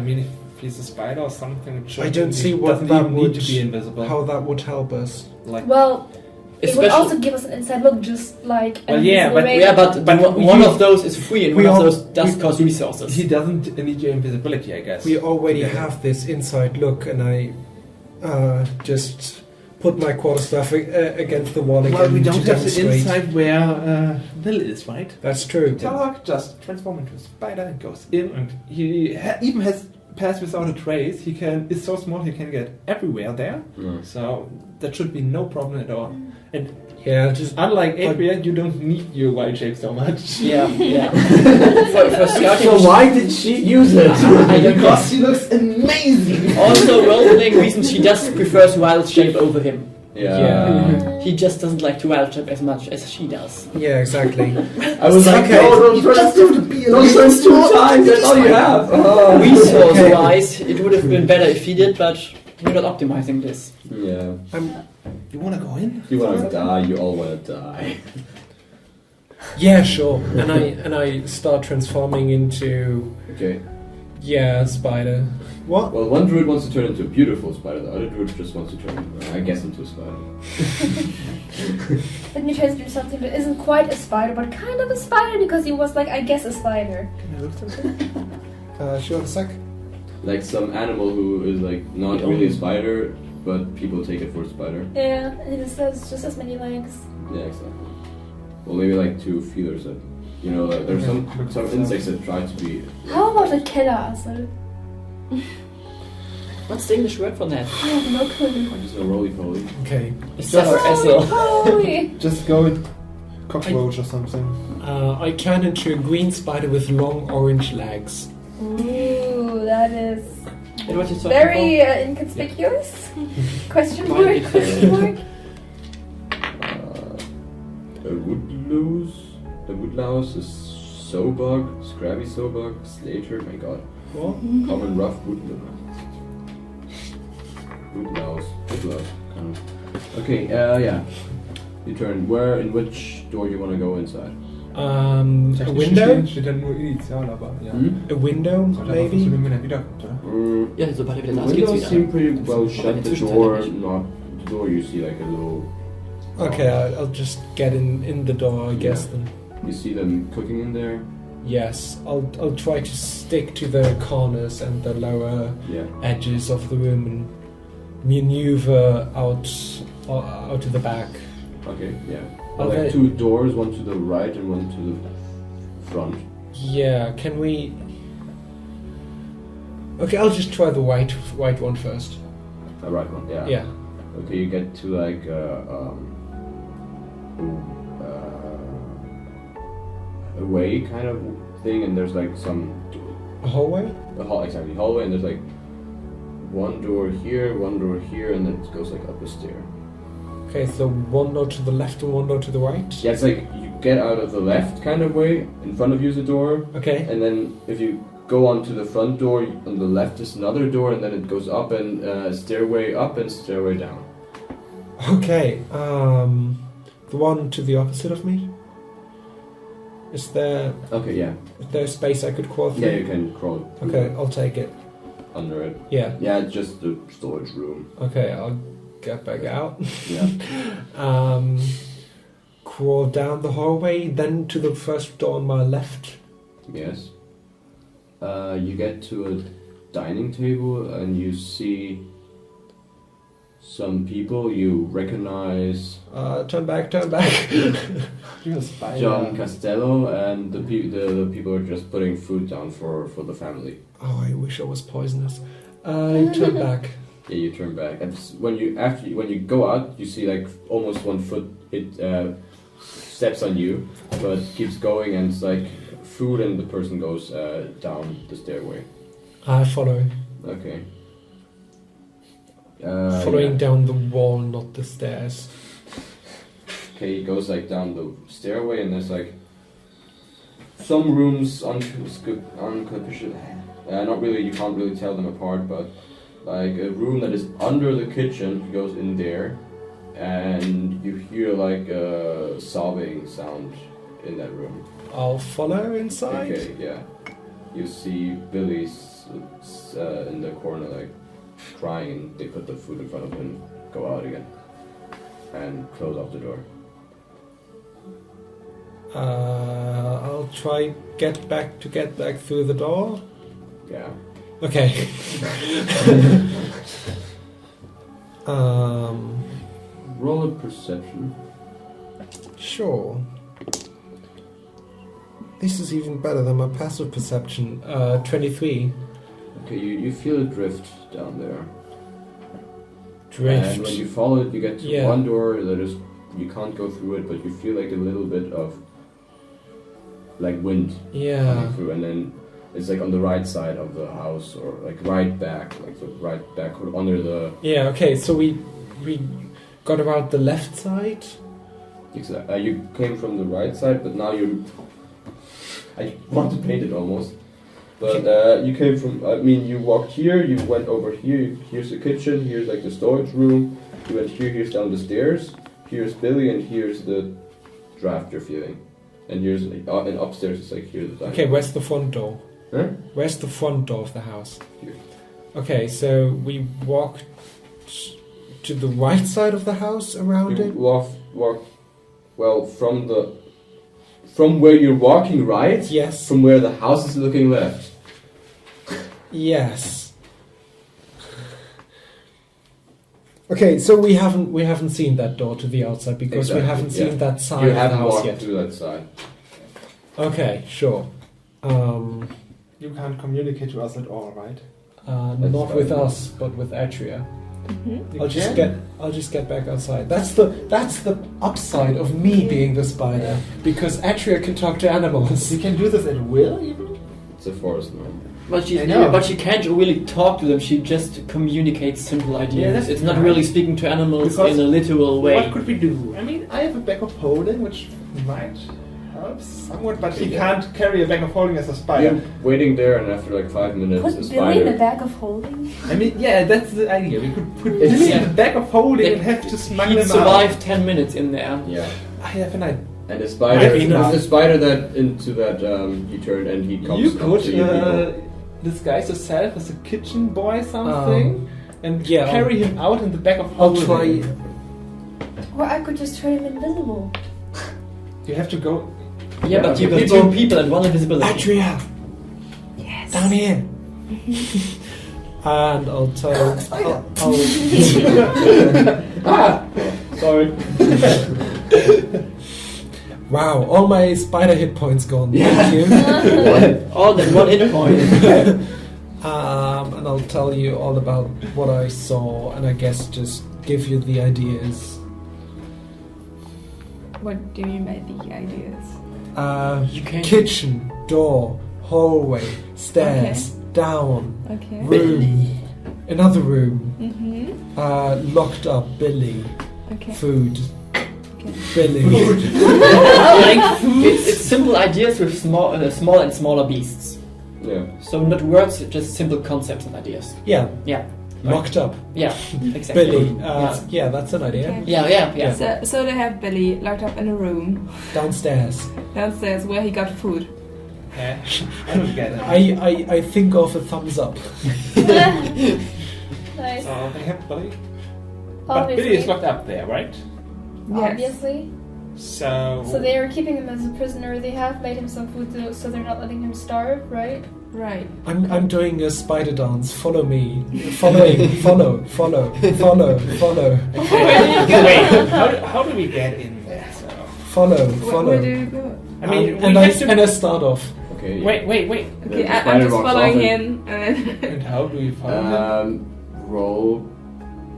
mean, if he's a spider or something, I don't see what doesn't that even would need to be invisible. how that would help us. Like, Well, it would Especially- also give us an inside look, just like an Well, yeah, invisible but- ray. Yeah, but one of those is free, and we one of all- those does cost resources. he doesn't need your invisibility, I guess. We already Yeah. have this inside look, and I just put my quarterstaff against the wall again Well, we to don't have the demonstrate. inside where Bill is, right? That's true. Talk just transform into a spider and goes in, and he even has passed without a trace. He is so small he can get everywhere there. So that should be no problem at all. And Yeah, just unlike Adrian, you don't need your wild shape so much. Yeah. for scouting. So why did she use it? I don't know. Because she looks amazing. Also, role-playing reasons, she just prefers wild shape over him. Yeah. He just doesn't like to wild shape as much as she does. yeah, exactly. I was like, Okay. no, don't turn two times, that's all you have. Oh. Resource-wise, it would have been better if he did, but we're not optimizing this. Yeah. You wanna go in? You wanna die, you all wanna die. Yeah, sure. And I start transforming into Okay. Yeah, spider. What? Well, one druid wants to turn into a beautiful spider, the other druid just wants to turn, I guess, into a spider. Let me try to do something that isn't quite a spider, but kind of a spider because he was like, I guess, a spider. Can I look something? Sure, a sec. Like some animal who is like not really a spider, but people take it for a spider. Yeah, and it has just as many legs. Yeah, exactly. Well, maybe like two feelers. That, you know, there's some insects that try to be. How about a killer? What's the English word for that? I have no clue. Just a roly-poly. Okay. Just go with cockroach or something. I turn into a green spider with long orange legs. Ooh, that is And what you talking very about? inconspicuous. Question mark? Question mark? A woodlouse, a sobug, scrabby sobug, slater, my god. What? Common rough woodlouse. Woodlouse. Okay, yeah. You turn. In which door you want to go inside? A window? Steht dann nur initial, aber ja. A window, maybe? Wenn er wiederkommt, oder? Ja, sobald er wieder The da ist, geht's windows wieder. seem pretty well shut. eine The Zwischenzeit door, nicht. not the door. You see like a little. Okay, I'll just get in the door, I guess, then. You see them cooking in there. Yes, I'll try to stick to the corners and the lower edges of the room and maneuver out to the back. Okay, yeah. Okay. Like two doors, one to the right and one to the front. Yeah, can we... Okay, I'll just try the white one first. The right one, yeah. Yeah. Okay, you get to like a way kind of thing, and there's like some... A hallway? Exactly, hallway, and there's like one door here, and then it goes like up a stair. Okay, so one door to the left and one door to the right? Yeah, it's like you get out of the left kind of way, in front of you is a door. Okay. And then if you go on to the front door, on the left is another door, and then it goes up and stairway up and stairway down. Okay, the one to the opposite of me? Is there... Okay, yeah. Is there a space I could crawl through? Yeah, you can crawl. Okay, I'll take it. Under it. Yeah. Yeah, it's just the storage room. Okay, I'll get back out. Yeah. Crawl down the hallway, then to the first door on my left. Yes. You get to a dining table and you see some people you recognize. Turn back. John Costello, and the people are just putting food down for the family. Oh, I wish I was poisonous. Turn back. Yeah, you turn back. And when you go out, you see like almost one foot it steps on you, but keeps going, and it's like food, and the person goes down the stairway. I follow. Okay. Following down the wall, not the stairs. Okay, he goes like down the stairway, and there's like some rooms not really, you can't really tell them apart, but like a room that is under the kitchen. He goes in there, and you hear like a sobbing sound in that room. I'll follow inside. Okay, yeah. You see Billy's in the corner, like crying, and they put the food in front of him, go out again, and close off the door. I'll try get back through the door. Yeah. Okay. Roll a perception. Sure. This is even better than my passive perception. 23. Okay, you feel a drift down there. Drift. And when you follow it, you get to one door that is, you can't go through it, but you feel like a little bit of like wind coming through, and then it's like on the right side of the house, or like right back, like the right back under the... Yeah, okay, so we got around the left side? Exactly. You came from the right side, but now I want to paint it almost. But you came from, you walked here, you went over here, here's the kitchen, here's like the storage room, you went here, here's down the stairs, here's Billy, and here's the draft you're feeling. And here's, and upstairs it's like, here's the dining. Okay, where's the front door? Huh? Where's the front door of the house? Here. Okay, so we walk to the right side of the house around You it? walk, well, from where you're walking right? Yes. From where the house is looking left. Yes. Okay, so we haven't seen that door to the outside because we haven't seen that side You of the haven't house walked yet. to that side. Okay, sure. You can't communicate to us at all, right? Not with us, but with Atria. Mm-hmm. I'll just get back outside. That's the upside of me being the spider, because Atria can talk to animals. You can do this at will, even? It's a forest now. But she can't really talk to them. She just communicates simple ideas. It's not really speaking to animals in a literal way. What could we do? I mean, I have a bag of holding, which might help somewhat, but he can't carry a bag of holding as a spider. You're waiting there, and after like 5 minutes, Put a Billy spider. in a bag of holding? I mean, yeah, that's the idea. We could put Billy in a bag of holding and have to smuggle He'd him survive out. 10 minutes in there. Yeah. I have an idea. And the spider, the spider that into that he turned, and he comes You up could to you people. disguise yourself as a kitchen boy, something, and yeah, carry him out in the back of I'll holding. try. Or I could just turn him invisible. You have to go. Yeah, but you have two people and one invisibility. Adria! Yes. Down here! And I'll tell... Sorry. Wow, all my spider hit points gone. Yeah. Thank you. All that one hit point. And I'll tell you all about what I saw, and I guess just give you the ideas. What do you mean by the ideas? Kitchen, door, hallway, stairs, down, room, another room, locked up, Billy, food, Billy. Like food. It's simple ideas with small and smaller beasts. Yeah. So not words, just simple concepts and ideas. Yeah. Yeah. Locked up. Yeah, exactly. Billy. Yeah, that's an idea. Okay. Yeah. So they have Billy locked up in a room Downstairs. downstairs where he got food. Yeah, I don't get it. I think of a thumbs up. Nice. So they have Billy. But Billy is locked up there, right? Obviously. So they are keeping him as a prisoner. They have made him some food, so they're not letting him starve, right? Right. I'm doing a spider dance. Follow me. Following. Follow. Wait, how do we get in there? So. Follow. Where do you go? I mean, and I start off. Okay. Wait. Okay, I'm just following him. And how do we follow him? Roll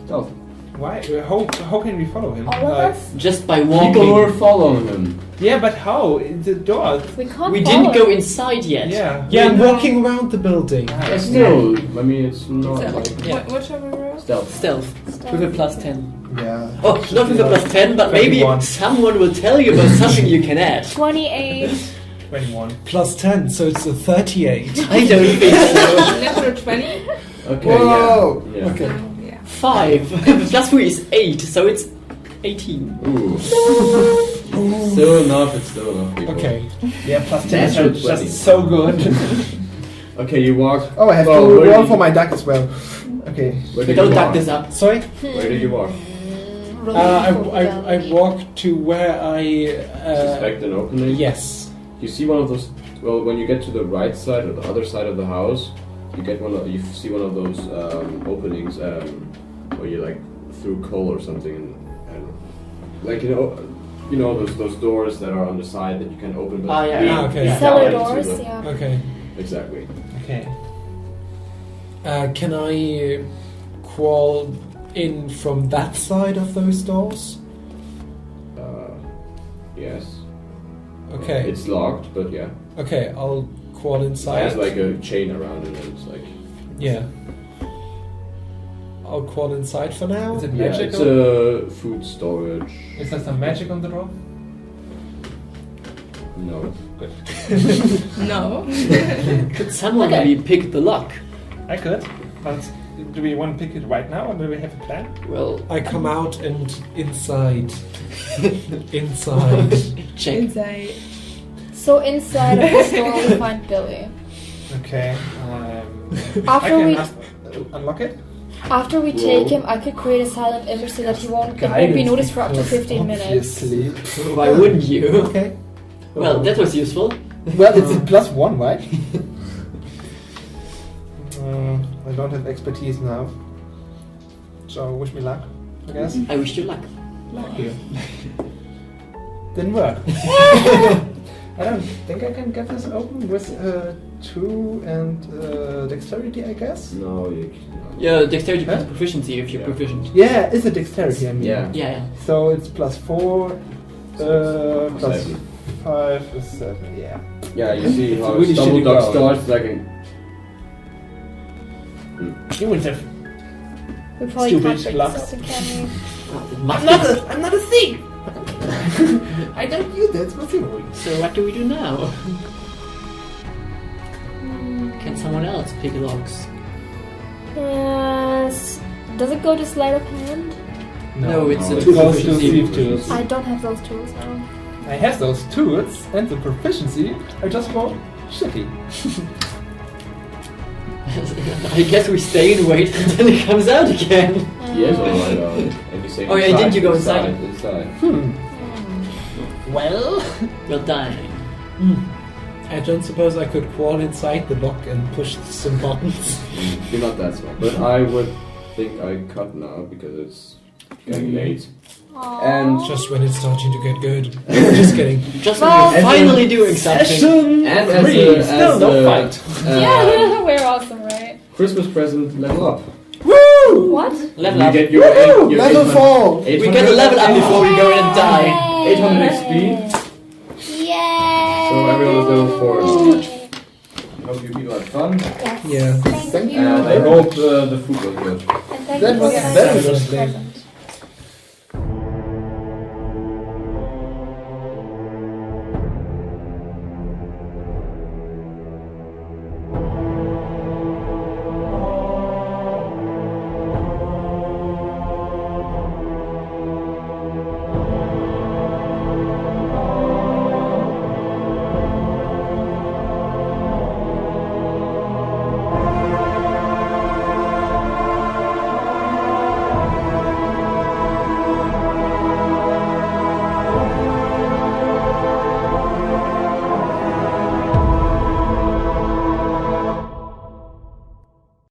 stealth. Why? How can we follow him? All of us? Just by walking. People were following him. Yeah, but how? The door. We can't. We didn't go inside yet. Yeah. I'm walking around the building. Yeah, still, I mean, it's not like What shall we roll? stealth. With a plus 10. Yeah. Oh, not with a plus 10, but maybe 21. someone will tell you about something you can add. 28. 21. Plus 10, so it's a 38. I don't think so. Natural 20? Okay. Whoa. Yeah. Okay. Yeah. 5. Plus 3 is 8, so it's 18. Ooh. Still enough. It's still enough. People. Okay. Yeah, plus 10 Natural is 20. just so good. Okay, you walk. Oh, I have Well, to where roll did for you- my duck as well. Okay. Where did Don't you duck walk? this up. Sorry? Where did you walk? I walked to where I... Suspect an opening? Yes. You see one of those. Well, when you get to the right side or the other side of the house, you see one of those openings where you like threw coal or something, and like you know those doors that are on the side that you can open. But okay. Cellar down doors, into the- yeah. Okay. Exactly. Okay. Can I crawl in from that side of those doors? Yes. Okay. It's locked, but yeah. Okay, I'll crawl It inside. has like a chain around it, and it's like. Yeah. I'll crawl inside for now. Is it Yeah, magical? it's a food storage. Is there some magic on the door? No. Good. No. Could someone maybe pick the lock? I could. But do we want to pick it right now, or do we have a plan? Well, I come out and inside. Inside. check. Inside. So inside of the store we find Billy. Okay. After I can we unlock it. after we take him, I could create a silent image so that it won't be noticed for up to 15 minutes. Obviously. Why wouldn't you? Okay. Well, that was useful. Well, it's a +1, right? I don't have expertise now. So wish me luck, I guess. I wish you luck. Thank you. Didn't work. I don't think I can get this open with 2 and dexterity, I guess. No, you cannot. Yeah, dexterity plus proficiency if you're proficient. Yeah, it's a dexterity, I mean. Yeah. So it's +4, plus 7. 5 is 7, yeah. Yeah, you see It's how a really Stumble shitty Dog roll. starts like a... You would have. We probably Stupid can't break blocks. this open, can we? I'm not a thief! I don't use that for thievery. So what do we do now? Can someone else pick locks? Yes. Does it go to sleight of hand? No, it's a It goes to proficiency. thief tools. I don't have those tools now. I have those tools and the proficiency. I just go shitty. I guess we stay and wait until it comes out again. Yes, alright. And you say Oh yeah, didn't you go inside? Inside. Well, You're dying. I don't suppose I could crawl inside the lock and push some buttons. You're not that smart. But I would think I cut now because it's getting late. And Just when it's starting to get good. Just kidding. Just when you're finally doing something. and still no fight. Yeah, we're awesome, right? Christmas present, level up. What? Level You up. get your level 4. We get a level up before we go in and die. 800 XP. Yay! So everyone is level 4. Hope you people had fun. Yeah. Thank you. And I hope the food was good. And thank That you was for your very Christmas good. present.